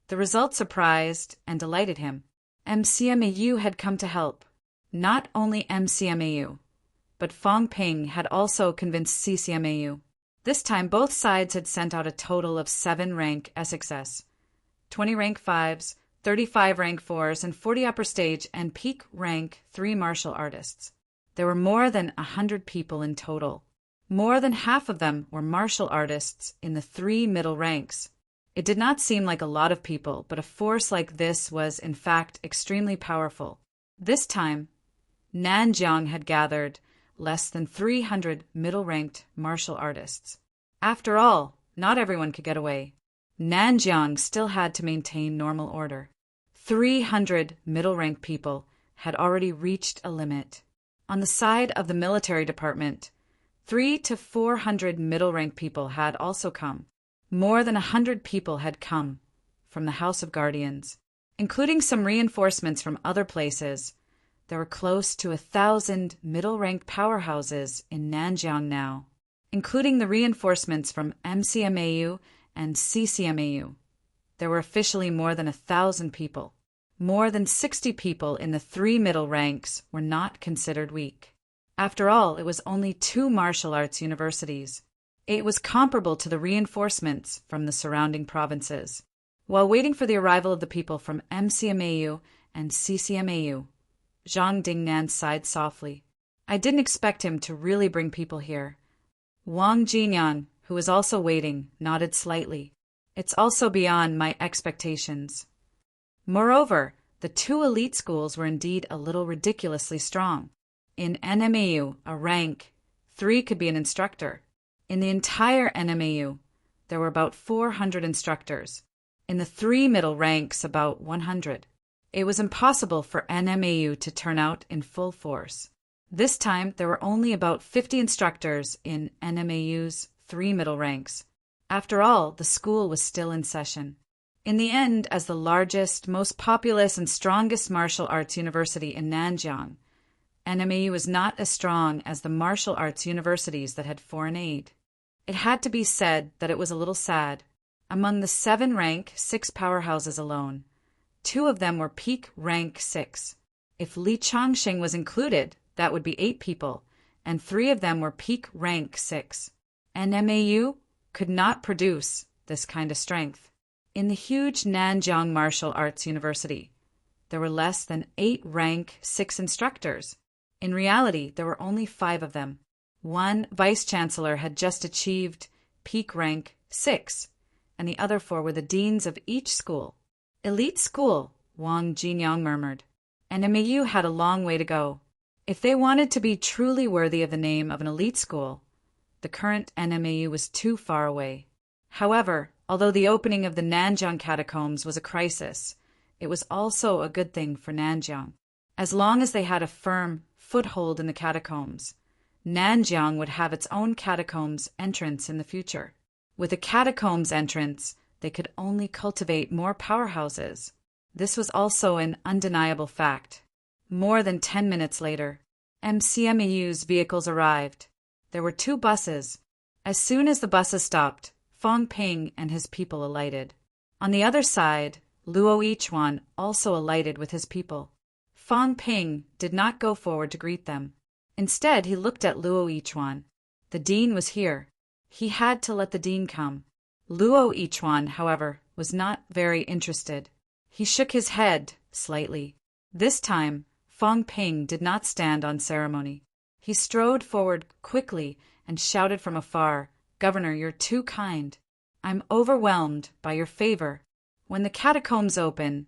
The result surprised and delighted him. MCMAU had come to help. Not only MCMAU, but Fang Ping had also convinced CCMAU. This time both sides had sent out a total of 7 rank SXS, 20 rank 5s, 35 rank 4s, and 40 upper stage and peak rank 3 martial artists. There were more than 100 people in total. More than half of them were martial artists in the 3 middle ranks. It did not seem like a lot of people, but a force like this was, in fact, extremely powerful. This time, Nanjiang had gathered less than 300 middle-ranked martial artists. After all, not everyone could get away. Nanjiang still had to maintain normal order. 300 middle-ranked people had already reached a limit. On the side of the military department, 300 to 400 middle-ranked people had also come. More than 100 people had come from the House of Guardians, including some reinforcements from other places. There were close to 1,000 middle-ranked powerhouses in Nanjiang now, including the reinforcements from MCMAU and CCMAU. There were officially more than 1,000 people. More than 60 people in the 3 middle ranks were not considered weak. After all, it was only 2 martial arts universities. It was comparable to the reinforcements from the surrounding provinces. While waiting for the arrival of the people from MCMAU and CCMAU, Zhang Dingnan sighed softly. I didn't expect him to really bring people here. Wang Jinyan, who was also waiting, nodded slightly. It's also beyond my expectations. Moreover, the 2 elite schools were indeed a little ridiculously strong. In NMAU, a rank 3 could be an instructor. In the entire NMAU, there were about 400 instructors. In the 3 middle ranks, about 100. It was impossible for NMAU to turn out in full force. This time, there were only about 50 instructors in NMAU's 3 middle ranks. After all, the school was still in session. In the end, as the largest, most populous, and strongest martial arts university in Nanjiang, NMAU was not as strong as the martial arts universities that had foreign aid. It had to be said that it was a little sad. Among the 7 rank 6 powerhouses alone, 2 of them were peak rank 6. If Li Changxing was included, that would be 8 people, and 3 of them were peak rank 6. NMAU could not produce this kind of strength. In the huge Nanjiang Martial Arts University, there were less than 8 rank 6 instructors. In reality, there were only 5 of them. 1 vice-chancellor had just achieved peak rank 6, and the other 4 were the deans of each school. Elite school, Wang Jinyang murmured. NMAU had a long way to go. If they wanted to be truly worthy of the name of an elite school, the current NMAU was too far away. However, although the opening of the Nanjiang catacombs was a crisis, it was also a good thing for Nanjiang. As long as they had a firm foothold in the catacombs, Nanjiang would have its own catacombs entrance in the future. With a catacombs entrance, they could only cultivate more powerhouses. This was also an undeniable fact. More than 10 minutes later, MCMEU's vehicles arrived. There were 2 buses. As soon as the buses stopped, Fong Ping and his people alighted. On the other side, Luo Yichuan also alighted with his people. Fong Ping did not go forward to greet them. Instead, he looked at Luo Yichuan. The dean was here. He had to let the dean come. Luo Yichuan, however, was not very interested. He shook his head slightly. This time, Fong Ping did not stand on ceremony. He strode forward quickly and shouted from afar, "Governor, you're too kind. I'm overwhelmed by your favor. When the catacombs open,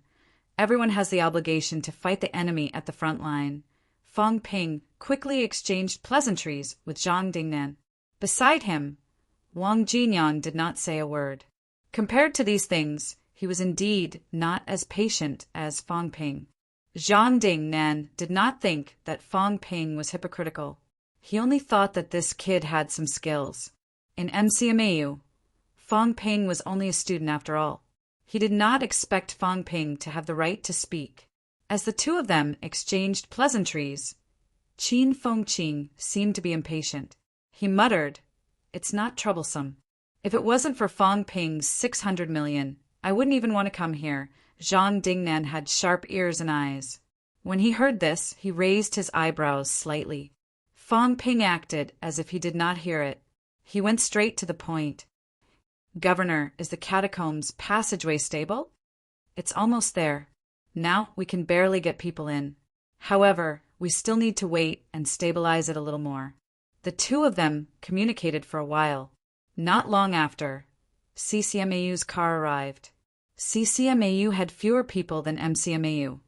everyone has the obligation to fight the enemy at the front line." Fong Ping quickly exchanged pleasantries with Zhang Dingnan. Beside him, Wang Jinyang did not say a word. Compared to these things, he was indeed not as patient as Fong Ping. Zhang Dingnan did not think that Fong Ping was hypocritical. He only thought that this kid had some skills. In MCMAU, Fong Ping was only a student after all. He did not expect Fong Ping to have the right to speak. As the 2 of them exchanged pleasantries, Qin Fengqing seemed to be impatient. He muttered, "It's not troublesome. If it wasn't for Fong Ping's 600 million, I wouldn't even want to come here." Zhang Dingnan had sharp ears and eyes. When he heard this, he raised his eyebrows slightly. Fong Ping acted as if he did not hear it. He went straight to the point. "Governor, is the catacombs passageway stable?" "It's almost there. Now we can barely get people in. However, we still need to wait and stabilize it a little more." The 2 of them communicated for a while. Not long after, CCMAU's car arrived. CCMAU had fewer people than MCMAU,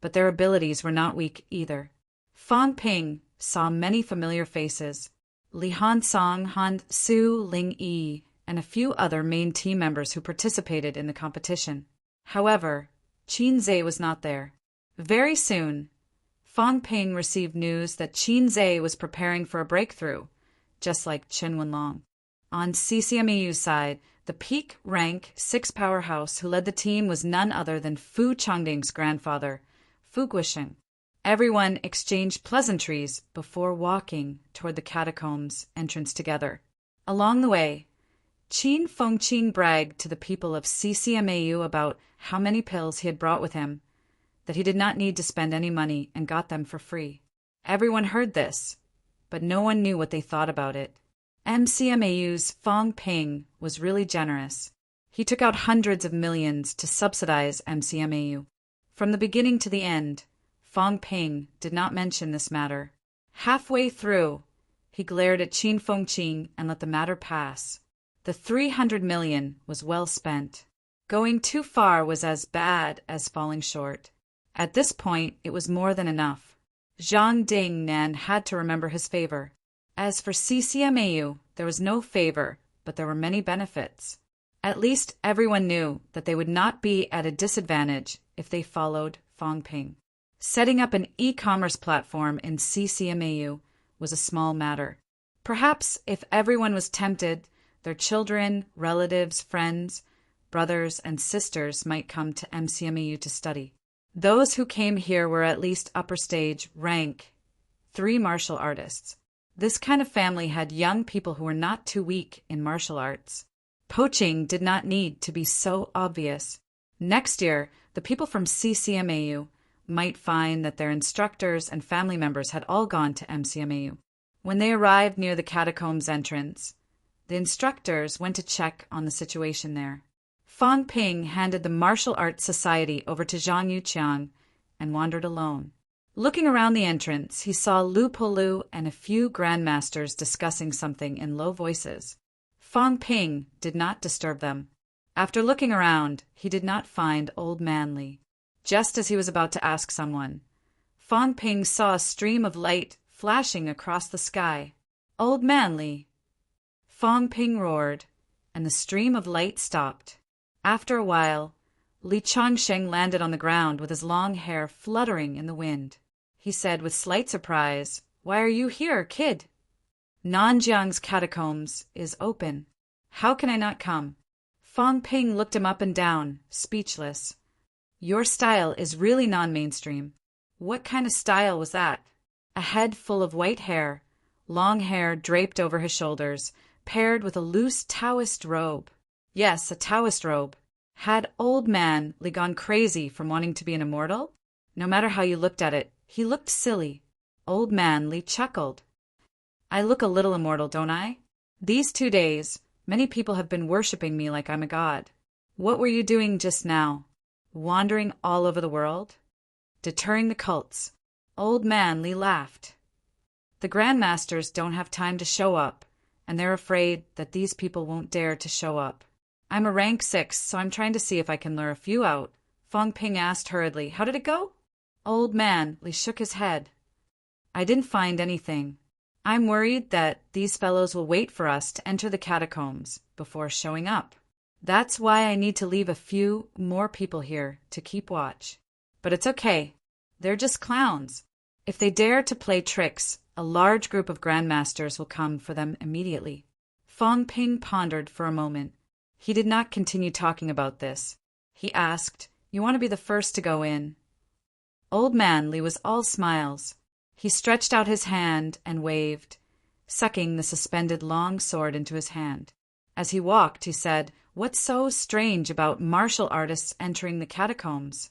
but their abilities were not weak either. Fong Ping saw many familiar faces: Li Han Song, Han Su, Ling Yi, and a few other main team members who participated in the competition. However, Qin Zhe was not there. Very soon, Fong Ping received news that Qin Zhe was preparing for a breakthrough, just like Chen Wenlong. On CCMEU's side, the peak rank 6 powerhouse who led the team was none other than Fu Changding's grandfather, Fu Guisheng. Everyone exchanged pleasantries before walking toward the catacombs entrance together. Along the way, Qin Fengqing bragged to the people of CCMAU about how many pills he had brought with him, that he did not need to spend any money and got them for free. Everyone heard this, but no one knew what they thought about it. MCMAU's Fong Ping was really generous. He took out hundreds of millions to subsidize MCMAU. From the beginning to the end, Fong Ping did not mention this matter. Halfway through, he glared at Qin Fengqing and let the matter pass. The 300 million was well spent. Going too far was as bad as falling short. At this point, it was more than enough. Zhang Dingnan had to remember his favor. As for CCMAU, there was no favor, but there were many benefits. At least everyone knew that they would not be at a disadvantage if they followed Fong Ping. Setting up an e-commerce platform in CCMAU was a small matter. Perhaps if everyone was tempted, their children, relatives, friends, brothers, and sisters might come to MCMAU to study. Those who came here were at least upper stage, rank 3 martial artists. This kind of family had young people who were not too weak in martial arts. Poaching did not need to be so obvious. Next year, the people from CCMAU might find that their instructors and family members had all gone to MCMAU. When they arrived near the catacombs entrance, the instructors went to check on the situation there. Fong Ping handed the Martial Arts Society over to Zhang Yuqiang and wandered alone. Looking around the entrance, he saw Lu Polu and a few grandmasters discussing something in low voices. Fong Ping did not disturb them. After looking around, he did not find Old Man Li. Just as he was about to ask someone, Fong Ping saw a stream of light flashing across the sky. "Old Man Li!" Fong Ping roared, and the stream of light stopped. After a while, Li Changsheng landed on the ground with his long hair fluttering in the wind. He said with slight surprise, "Why are you here, kid?" Nanjiang's catacombs is open. How can I not come? Fong Ping looked him up and down, speechless. Your style is really non-mainstream. What kind of style was that? A head full of white hair, long hair draped over his shoulders, paired with a loose Taoist robe. Yes, a Taoist robe. Had old man Li gone crazy from wanting to be an immortal? No matter how you looked at it, he looked silly. Old man Li chuckled. I look a little immortal, don't I? These 2 days, many people have been worshipping me like I'm a god. What were you doing just now? Wandering all over the world? Deterring the cults. Old man Li laughed. The grandmasters don't have time to show up, and they're afraid that these people won't dare to show up. I'm a rank 6, so I'm trying to see if I can lure a few out. Fong Ping asked hurriedly, how did it go? Old man Li shook his head. I didn't find anything. I'm worried that these fellows will wait for us to enter the catacombs before showing up. That's why I need to leave a few more people here to keep watch. But it's okay. They're just clowns. If they dare to play tricks, a large group of grandmasters will come for them immediately. Fong Ping pondered for a moment. He did not continue talking about this. He asked, you want to be the first to go in? Old man Li was all smiles. He stretched out his hand and waved, sucking the suspended long sword into his hand. As he walked, he said, what's so strange about martial artists entering the catacombs?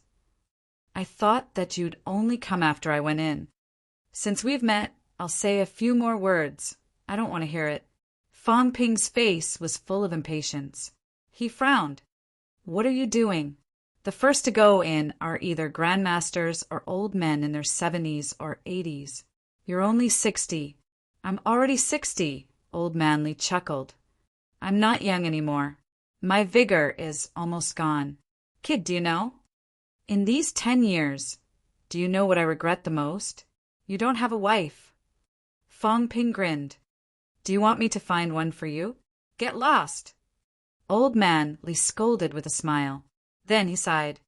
I thought that you'd only come after I went in. Since we've met, I'll say a few more words. I don't want to hear it. Fong Ping's face was full of impatience. He frowned. What are you doing? The first to go in are either grandmasters or old men in their 70s or 80s. You're only 60. I'm already 60, Old Man Li chuckled. I'm not young anymore. My vigor is almost gone. Kid, do you know? In these 10 years, do you know what I regret the most? You don't have a wife. Fong Ping grinned. Do you want me to find one for you? Get lost. Old Man Li scolded with a smile. Then he sighed.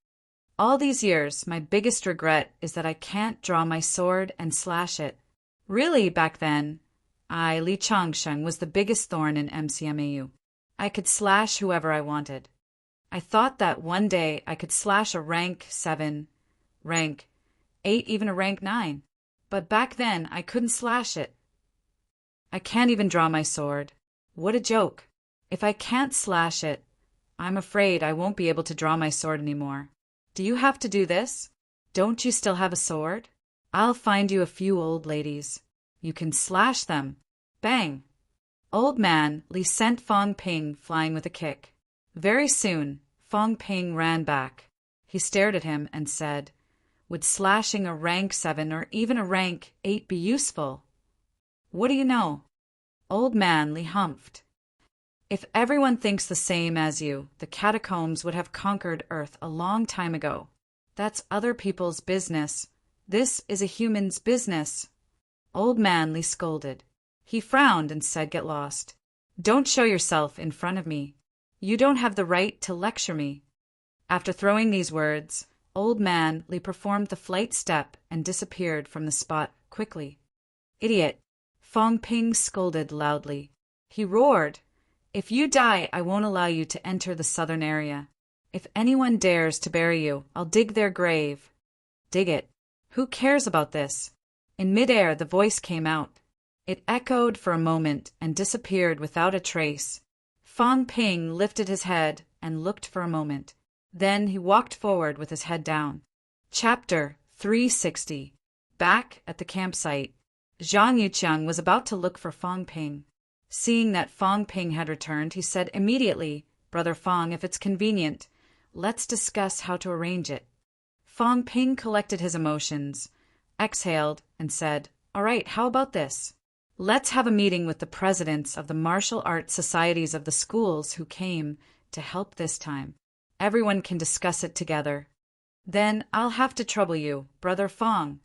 All these years, my biggest regret is that I can't draw my sword and slash it. Really, back then, Li Changsheng was the biggest thorn in MCMAU. I could slash whoever I wanted. I thought that one day I could slash a rank 7, rank 8, even a rank 9. But back then, I couldn't slash it. I can't even draw my sword. What a joke. If I can't slash it, I'm afraid I won't be able to draw my sword anymore. Do you have to do this? Don't you still have a sword? I'll find you a few old ladies. You can slash them. Bang! Old Man Li sent Fong Ping flying with a kick. Very soon, Fong Ping ran back. He stared at him and said, would slashing a rank 7 or even a rank 8 be useful? What do you know? Old Man Li humphed. If everyone thinks the same as you, the catacombs would have conquered Earth a long time ago. That's other people's business. This is a human's business. Old Man Li scolded. He frowned and said, get lost. Don't show yourself in front of me. You don't have the right to lecture me. After throwing these words, Old Man Li performed the flight step and disappeared from the spot quickly. Idiot! Fong Ping scolded loudly. He roared. If you die, I won't allow you to enter the southern area. If anyone dares to bury you, I'll dig their grave. Dig it. Who cares about this? In midair, the voice came out. It echoed for a moment and disappeared without a trace. Fong Ping lifted his head and looked for a moment. Then he walked forward with his head down. Chapter 360. Back at the campsite, Zhang Yuqiang was about to look for Fong Ping. Seeing that Fong Ping had returned, he said immediately, Brother Fong, if it's convenient, let's discuss how to arrange it. Fong Ping collected his emotions, exhaled, and said, all right, how about this? Let's have a meeting with the presidents of the martial arts societies of the schools who came to help this time. Everyone can discuss it together. Then I'll have to trouble you, Brother Fong.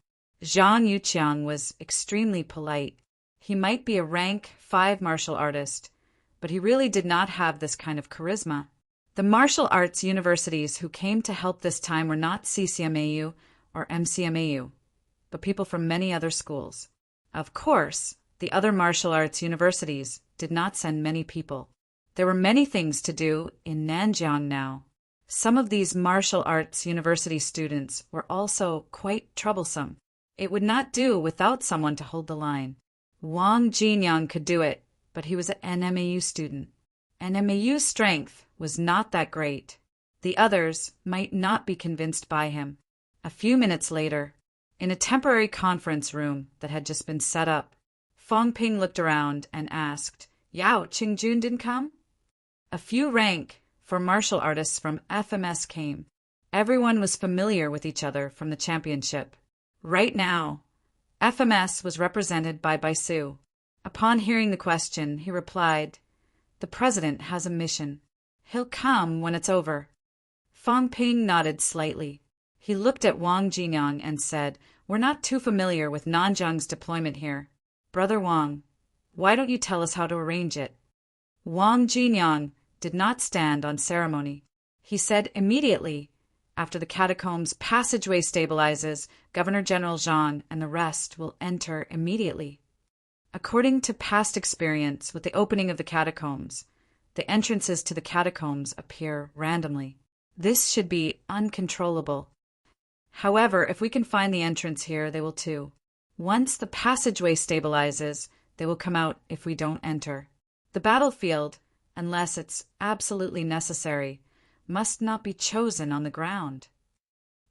Zhang Yuqiang was extremely polite. He might be a rank 5 martial artist, but he really did not have this kind of charisma. The martial arts universities who came to help this time were not CCMAU or MCMAU, but people from many other schools. Of course, The other martial arts universities did not send many people. There were many things to do in Nanjiang now. Some of these martial arts university students were also quite troublesome. It would not do without someone to hold the line. Wang Jinyang could do it, but he was an NMAU student. NMAU's strength was not that great. The others might not be convinced by him. A few minutes later, in a temporary conference room that had just been set up, Fong Ping looked around and asked, Yao Qingjun didn't come? A few rank for martial artists from FMS came. Everyone was familiar with each other from the championship. Right now, FMS was represented by Baisu. Upon hearing the question, he replied, The president has a mission. He'll come when it's over. Fong Ping nodded slightly. He looked at Wang Jinyang and said, We're not too familiar with Nanjiang's deployment here. Brother Wang, why don't you tell us how to arrange it? Wang Jinyang did not stand on ceremony. He said immediately, after the catacombs passageway stabilizes, Governor General Zhang and the rest will enter immediately. According to past experience with the opening of the catacombs, the entrances to the catacombs appear randomly. This should be uncontrollable. However, if we can find the entrance here, they will too. Once the passageway stabilizes, they will come out if we don't enter. The battlefield, unless it's absolutely necessary, must not be chosen on the ground.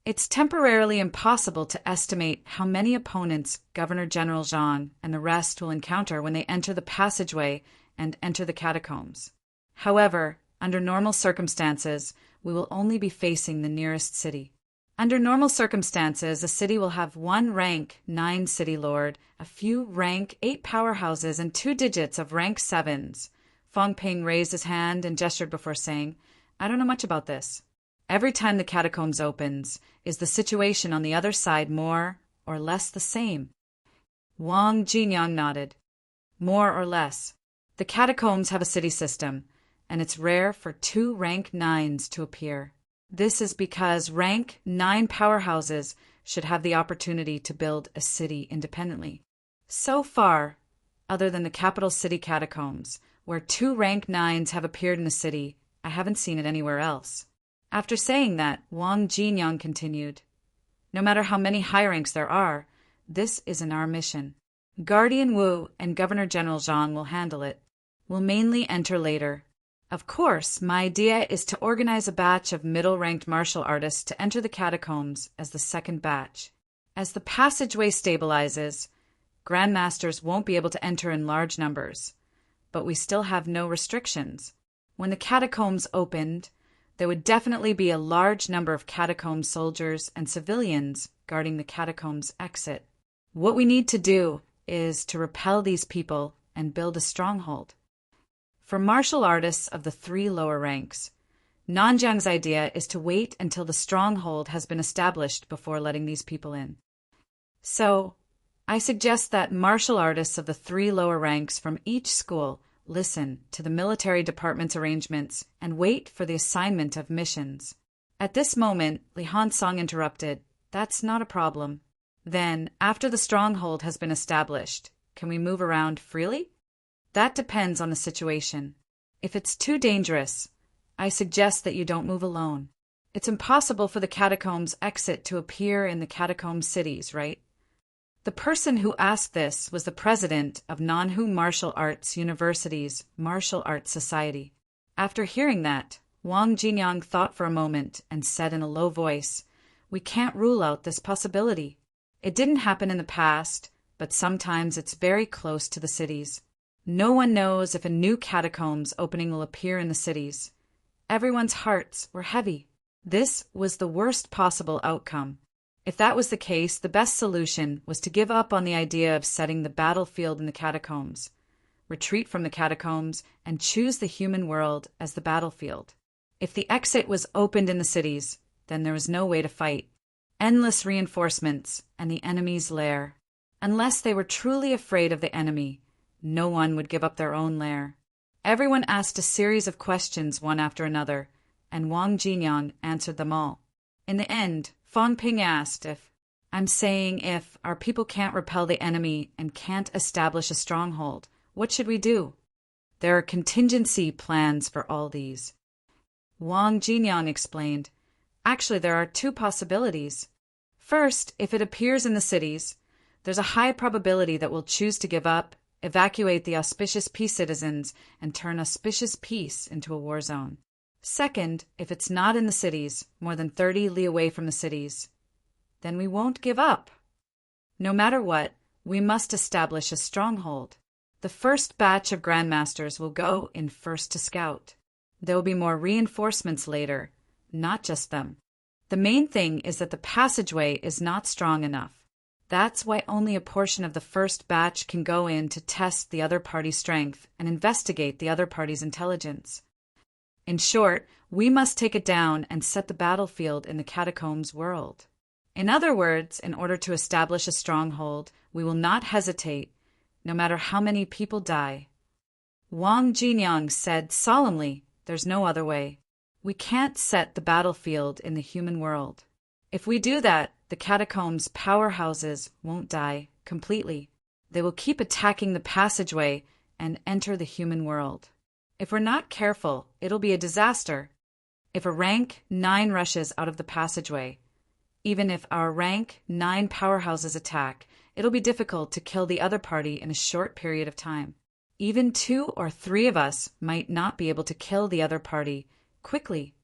It's temporarily impossible to estimate how many opponents Governor General Zhang and the rest will encounter when they enter the passageway and enter the catacombs. However, under normal circumstances, we will only be facing the nearest city. Under normal circumstances, a city will have one rank 9 city lord, a few rank 8 powerhouses, and 2 digits of rank 7s. Fong Ping raised his hand and gestured before saying, I don't know much about this. Every time the catacombs opens, is the situation on the other side more or less the same? Wang Jinyang nodded. More or less. The catacombs have a city system, and it's rare for 2 rank 9s to appear. This is because rank 9 powerhouses should have the opportunity to build a city independently. So far, other than the capital city catacombs, where 2 rank 9s have appeared in the city, I haven't seen it anywhere else. After saying that, Wang Jinyang continued, No matter how many high ranks there are, this isn't our mission. Guardian Wu and Governor General Zhang will handle it. We'll mainly enter later. Of course, my idea is to organize a batch of middle-ranked martial artists to enter the catacombs as the second batch. As the passageway stabilizes, grandmasters won't be able to enter in large numbers, but we still have no restrictions. When the catacombs opened, there would definitely be a large number of catacomb soldiers and civilians guarding the catacombs exit. What we need to do is to repel these people and build a stronghold. For martial artists of the 3 lower ranks, Nanjiang's idea is to wait until the stronghold has been established before letting these people in. So, I suggest that martial artists of the 3 lower ranks from each school listen to the military department's arrangements and wait for the assignment of missions. At this moment, Li Hansong interrupted, That's not a problem. Then, after the stronghold has been established, can we move around freely? That depends on the situation. If it's too dangerous, I suggest that you don't move alone. It's impossible for the catacombs exit to appear in the catacomb cities, right? The person who asked this was the president of Nanhu Martial Arts University's Martial Arts Society. After hearing that, Wang Jinyang thought for a moment and said in a low voice, We can't rule out this possibility. It didn't happen in the past, but sometimes it's very close to the cities. No one knows if a new catacombs opening will appear in the cities. Everyone's hearts were heavy. This was the worst possible outcome. If that was the case, the best solution was to give up on the idea of setting the battlefield in the catacombs, retreat from the catacombs, and choose the human world as the battlefield. If the exit was opened in the cities, then there was no way to fight. Endless reinforcements and the enemy's lair. Unless they were truly afraid of the enemy, no one would give up their own lair. Everyone asked a series of questions one after another, and Wang Jinyang answered them all. In the end, Fong Ping asked if, I'm saying if our people can't repel the enemy and can't establish a stronghold, what should we do? There are contingency plans for all these. Wang Jinyang explained, actually, there are two possibilities. First, if it appears in the cities, there's a high probability that we'll choose to give up, evacuate the auspicious peace citizens, and turn auspicious peace into a war zone. Second, if it's not in the cities, more than 30 li away from the cities, then we won't give up. No matter what, we must establish a stronghold. The first batch of grandmasters will go in first to scout. There will be more reinforcements later, not just them. The main thing is that the passageway is not strong enough. That's why only a portion of the first batch can go in to test the other party's strength and investigate the other party's intelligence. In short, we must take it down and set the battlefield in the catacombs world. In other words, in order to establish a stronghold, we will not hesitate, no matter how many people die. Wang Jinyang said solemnly, there's no other way. We can't set the battlefield in the human world. If we do that, the catacombs' powerhouses won't die completely. They will keep attacking the passageway and enter the human world. If we're not careful, it'll be a disaster. If a rank 9 rushes out of the passageway, even if our rank 9 powerhouses attack, it'll be difficult to kill the other party in a short period of time. Even 2 or 3 of us might not be able to kill the other party quickly.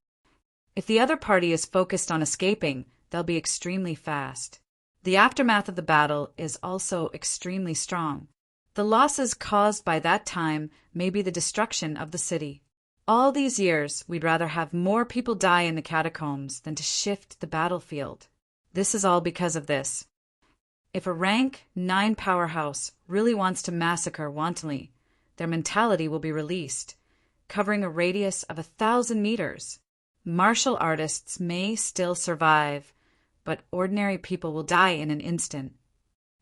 If the other party is focused on escaping, they'll be extremely fast. The aftermath of the battle is also extremely strong. The losses caused by that time may be the destruction of the city. All these years, we'd rather have more people die in the catacombs than to shift the battlefield. This is all because of this. If a rank 9 powerhouse really wants to massacre wantonly, their mentality will be released, covering a radius of 1,000 meters. Martial artists may still survive, but ordinary people will die in an instant.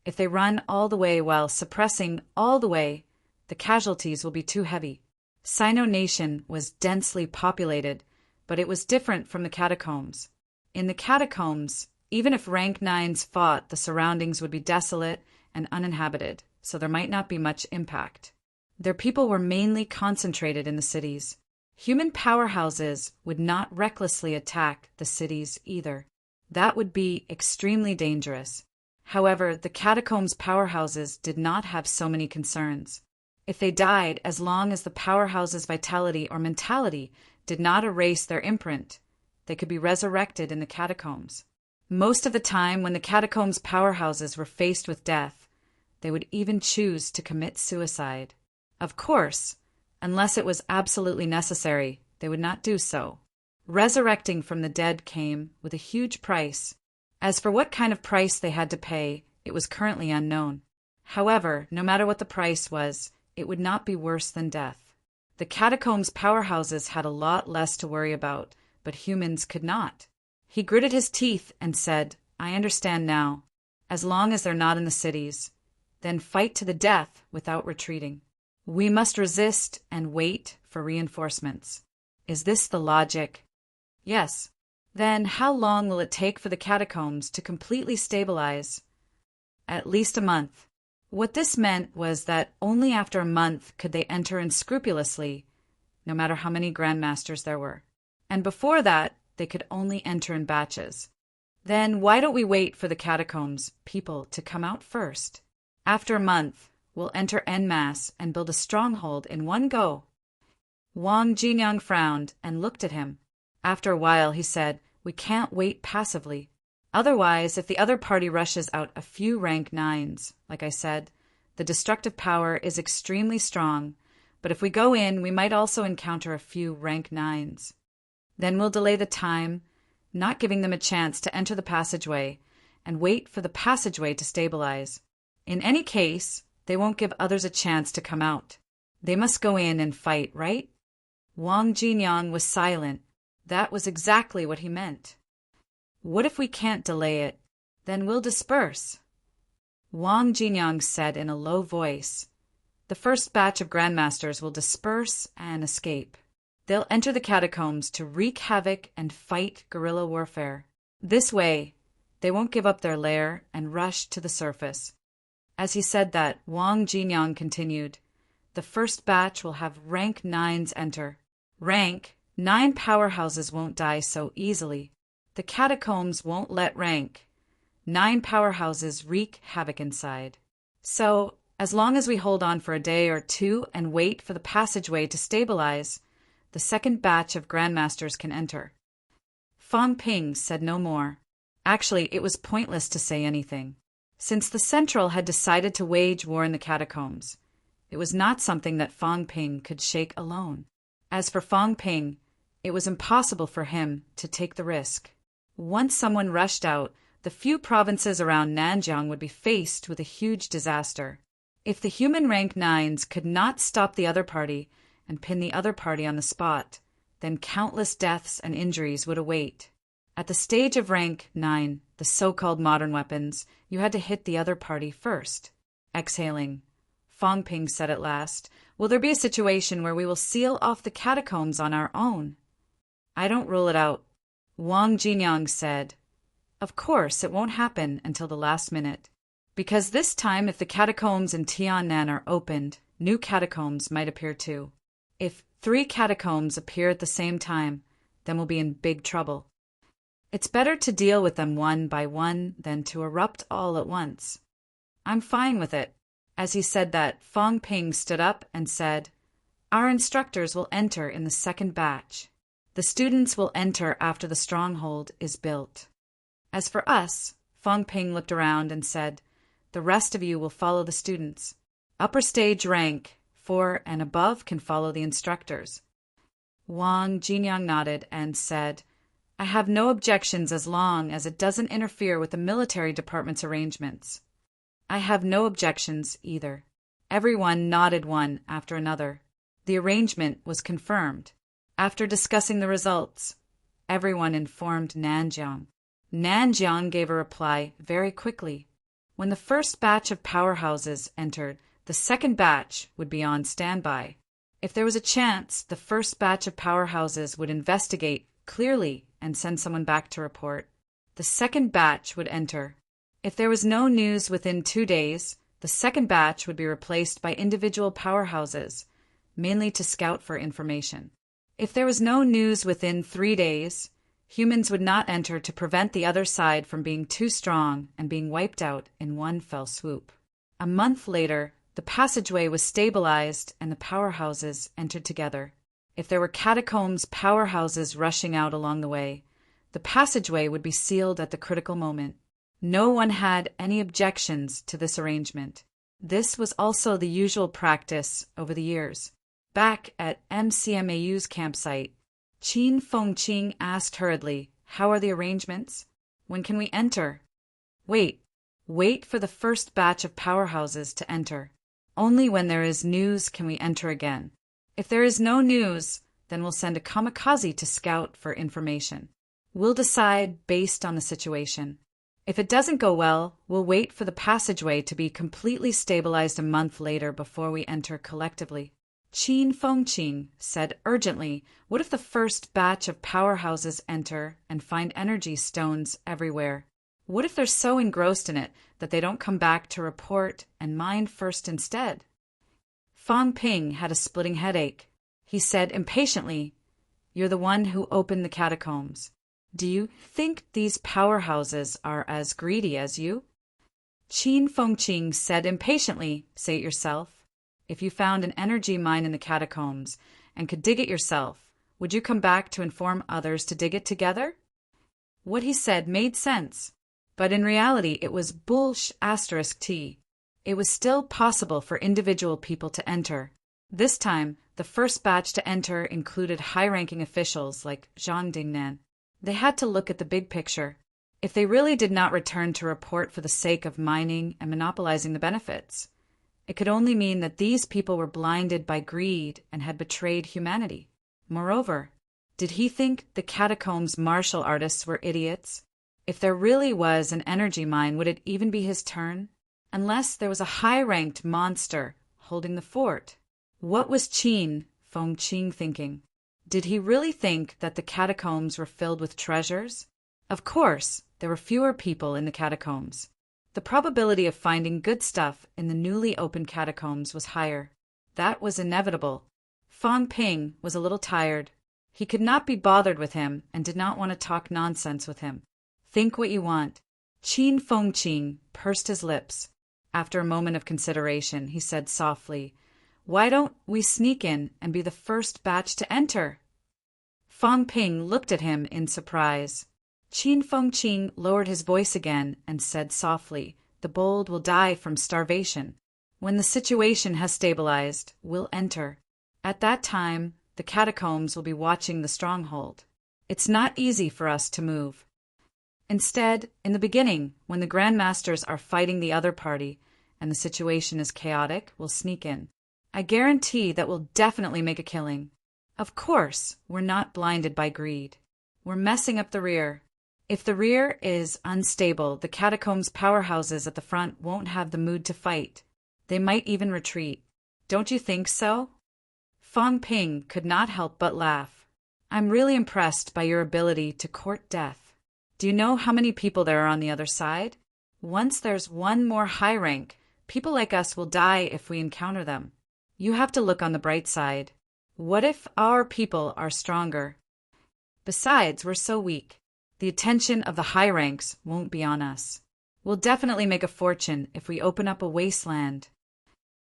If they run all the way while suppressing all the way, the casualties will be too heavy. Sino Nation was densely populated, but it was different from the catacombs. In the catacombs, even if rank 9s fought, the surroundings would be desolate and uninhabited, so there might not be much impact. Their people were mainly concentrated in the cities. Human powerhouses would not recklessly attack the cities either. That would be extremely dangerous. However, the catacombs' powerhouses did not have so many concerns. If they died, as long as the powerhouse's vitality or mentality did not erase their imprint, they could be resurrected in the catacombs. Most of the time, when the catacombs' powerhouses were faced with death, they would even choose to commit suicide. Of course, unless it was absolutely necessary, they would not do so. Resurrecting from the dead came with a huge price. As for what kind of price they had to pay, it was currently unknown. However, no matter what the price was, it would not be worse than death. The catacombs' powerhouses had a lot less to worry about, but humans could not. He gritted his teeth and said, I understand now. As long as they're not in the cities, then fight to the death without retreating. We must resist and wait for reinforcements. Is this the logic? Yes. Then how long will it take for the catacombs to completely stabilize? At least a month. What this meant was that only after a month could they enter in scrupulously, no matter how many grandmasters there were. And before that, they could only enter in batches. Then why don't we wait for the catacombs people to come out first? After a month, we'll enter en masse and build a stronghold in one go. Wang Jinyang frowned and looked at him. After a while, he said, we can't wait passively. Otherwise, if the other party rushes out a few rank 9s, like I said, the destructive power is extremely strong, but if we go in, we might also encounter a few rank 9s. Then we'll delay the time, not giving them a chance to enter the passageway, and wait for the passageway to stabilize. In any case, they won't give others a chance to come out. They must go in and fight, right? Wang Jinyang was silent. That was exactly what he meant. What if we can't delay it? Then we'll disperse. Wang Jinyang said in a low voice, the first batch of grandmasters will disperse and escape. They'll enter the catacombs to wreak havoc and fight guerrilla warfare. This way, They won't give up their lair and rush to the surface. As he said that, Wang Jinyang continued, "The first batch will have rank 9s enter. Rank 9 powerhouses won't die so easily. The catacombs won't let rank 9 powerhouses wreak havoc inside. So, as long as we hold on for a day or two and wait for the passageway to stabilize, the second batch of grandmasters can enter." Fang Ping said no more. Actually, it was pointless to say anything. Since the Central had decided to wage war in the catacombs, it was not something that Fang Ping could shake alone. As for Fang Ping, it was impossible for him to take the risk. Once someone rushed out, the few provinces around Nanjiang would be faced with a huge disaster. If the human rank 9s could not stop the other party and pin the other party on the spot, then countless deaths and injuries would await. At the stage of rank 9, the so-called modern weapons, you had to hit the other party first. Exhaling, Fang Ping said at last, "Will there be a situation where we will seal off the catacombs on our own?" "I don't rule it out." Wang Jinyang said, "Of course, it won't happen until the last minute. Because this time, if the catacombs in Tiannan are opened, new catacombs might appear too. If 3 catacombs appear at the same time, then we'll be in big trouble. It's better to deal with them one by one than to erupt all at once." "I'm fine with it." As he said that, Fang Ping stood up and said, "Our instructors will enter in the second batch. The students will enter after the stronghold is built. As for us," Fang Ping looked around and said, "the rest of you will follow the students. Upper stage rank 4 and above can follow the instructors." Wang Jinyang nodded and said, "I have no objections as long as it doesn't interfere with the military department's arrangements." "I have no objections either." Everyone nodded one after another. The arrangement was confirmed. After discussing the results, everyone informed Nanjiang. Nanjiang gave a reply very quickly. When the first batch of powerhouses entered, the second batch would be on standby. If there was a chance, the first batch of powerhouses would investigate clearly and send someone back to report. The second batch would enter. If there was no news within 2 days, the second batch would be replaced by individual powerhouses, mainly to scout for information. If there was no news within 3 days, humans would not enter to prevent the other side from being too strong and being wiped out in one fell swoop. A month later, the passageway was stabilized and the powerhouses entered together. If there were catacombs powerhouses rushing out along the way, the passageway would be sealed at the critical moment. No one had any objections to this arrangement. This was also the usual practice over the years. Back at MCMAU's campsite, Qin Fengqing asked hurriedly, "How are the arrangements? When can we enter?" Wait for the first batch of powerhouses to enter. Only when there is news can we enter again. If there is no news, then we'll send a kamikaze to scout for information. We'll decide based on the situation. If it doesn't go well, we'll wait for the passageway to be completely stabilized a month later before we enter collectively. Qin Fengqing said urgently, "What if the first batch of powerhouses enter and find energy stones everywhere? What if they're so engrossed in it that they don't come back to report and mine first instead?" Fang Ping had a splitting headache. He said impatiently, "You're the one who opened the catacombs. Do you think these powerhouses are as greedy as you?" Qin Fengqing said impatiently, "Say it yourself. If you found an energy mine in the catacombs and could dig it yourself, would you come back to inform others to dig it together?" What he said made sense, but in reality it was bullsh*t. It was still possible for individual people to enter. This time, the first batch to enter included high-ranking officials like Zhang Dingnan. They had to look at the big picture. If they really did not return to report for the sake of mining and monopolizing the benefits, it could only mean that these people were blinded by greed and had betrayed humanity. Moreover, did he think the catacombs martial artists were idiots? If there really was an energy mine, would it even be his turn? Unless there was a high-ranked monster holding the fort. What was Qin Fengqing thinking? Did he really think that the catacombs were filled with treasures? Of course, there were fewer people in the catacombs. The probability of finding good stuff in the newly opened catacombs was higher. That was inevitable. Fang Ping was a little tired. He could not be bothered with him and did not want to talk nonsense with him. Think what you want. Qin Fengqing pursed his lips. After a moment of consideration, he said softly, "Why don't we sneak in and be the first batch to enter?" Fang Ping looked at him in surprise. Qin Fengqing lowered his voice again and said softly, "The bold will die from starvation. When the situation has stabilized, we'll enter. At that time, the catacombs will be watching the stronghold. It's not easy for us to move. Instead, in the beginning, when the Grandmasters are fighting the other party and the situation is chaotic, we'll sneak in. I guarantee that we'll definitely make a killing. Of course, we're not blinded by greed. We're messing up the rear. If the rear is unstable, the catacombs' powerhouses at the front won't have the mood to fight. They might even retreat. Don't you think so?" Fang Ping could not help but laugh. "I'm really impressed by your ability to court death. Do you know how many people there are on the other side? Once there's one more high rank, people like us will die if we encounter them. You have to look on the bright side. What if our people are stronger? Besides, we're so weak. The attention of the high ranks won't be on us. We'll definitely make a fortune if we open up a wasteland."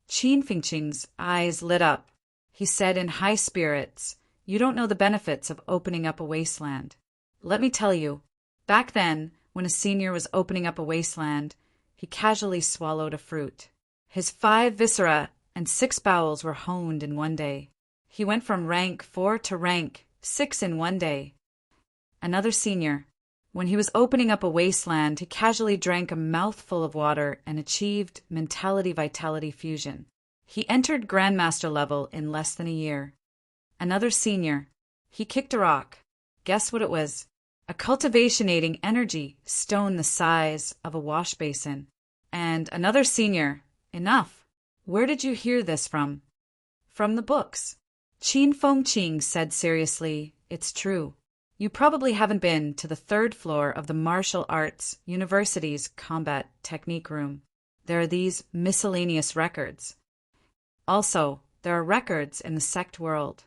Qin Fengqing's eyes lit up. He said in high spirits, "You don't know the benefits of opening up a wasteland. Let me tell you, back then, when a senior was opening up a wasteland, he casually swallowed a fruit. His 5 viscera and 6 bowels were honed in one day. He went from rank 4 to rank 6 in one day." Another senior, when he was opening up a wasteland, he casually drank a mouthful of water and achieved mentality-vitality fusion. He entered Grandmaster level in less than a year. Another senior, he kicked a rock. Guess what it was? A cultivationating energy stone the size of a wash basin. And another senior, enough. Where did you hear this from? From the books. Qin Fengqing said seriously, "It's true. You probably haven't been to the 3rd floor of the Martial Arts University's Combat Technique Room. There are these miscellaneous records. Also, there are records in the sect world.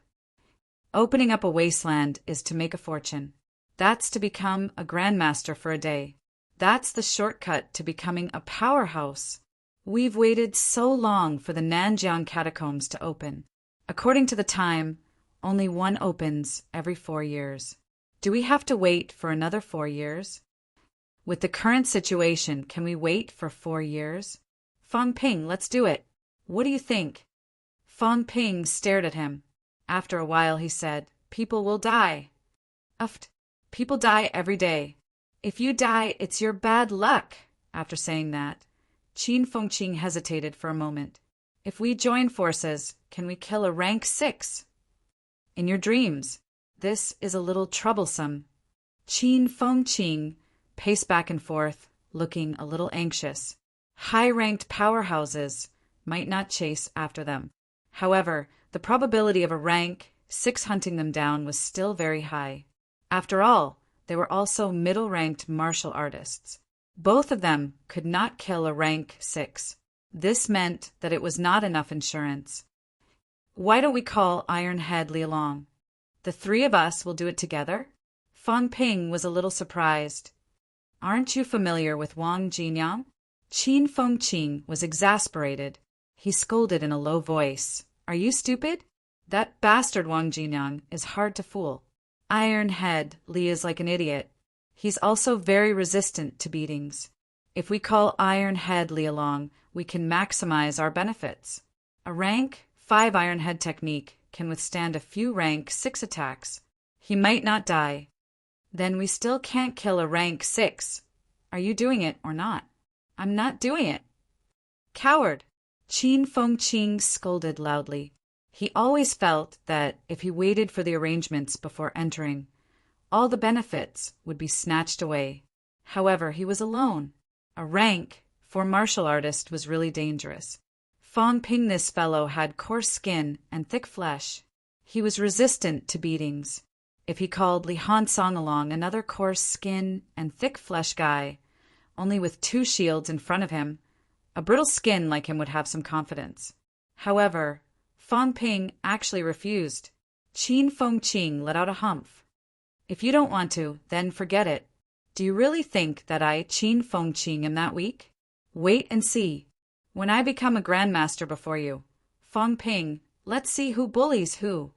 Opening up a wasteland is to make a fortune. That's to become a Grandmaster for a day. That's the shortcut to becoming a powerhouse. We've waited so long for the Nanjiang catacombs to open. According to the time, only one opens every 4 years. Do we have to wait for another 4 years? With the current situation, can we wait for 4 years? Fang Ping, let's do it. What do you think?" Fang Ping stared at him. After a while he said, "People will die." "Uft. People die every day. If you die, it's your bad luck." After saying that, Qin Fengqing hesitated for a moment. "If we join forces, can we kill a rank 6? "In your dreams. This is a little troublesome." Qin Fengqing paced back and forth, looking a little anxious. High-ranked powerhouses might not chase after them. However, the probability of a rank 6 hunting them down was still very high. After all, they were also middle-ranked martial artists. Both of them could not kill a rank 6. This meant that it was not enough insurance. "Why don't we call Iron Head Li along? The 3 of us will do it together?" Fang Ping was a little surprised. "Aren't you familiar with Wang Jinyang?" Qin Fengqing was exasperated. He scolded in a low voice. "Are you stupid? That bastard Wang Jinyang is hard to fool. Iron Head Li is like an idiot. He's also very resistant to beatings. If we call Iron Head Li along, we can maximize our benefits. A rank 5 Iron Head technique can withstand a few rank 6 attacks. He might not die. Then we still can't kill a rank 6. Are you doing it or not?" "I'm not doing it." "Coward!" Qin Fengqing scolded loudly. He always felt that if he waited for the arrangements before entering, all the benefits would be snatched away. However, he was alone. A rank for martial artist was really dangerous. Fang Ping, this fellow, had coarse skin and thick flesh. He was resistant to beatings. If he called Li Han Song along, another coarse skin and thick flesh guy, only with two shields in front of him, a brittle skin like him would have some confidence. However, Fang Ping actually refused. Qin Feng Qing let out a humph. If you don't want to, then forget it. Do you really think that I, Qin Feng Qing, am that weak? Wait and see. When I become a grandmaster before you, Fang Ping, let's see who bullies who.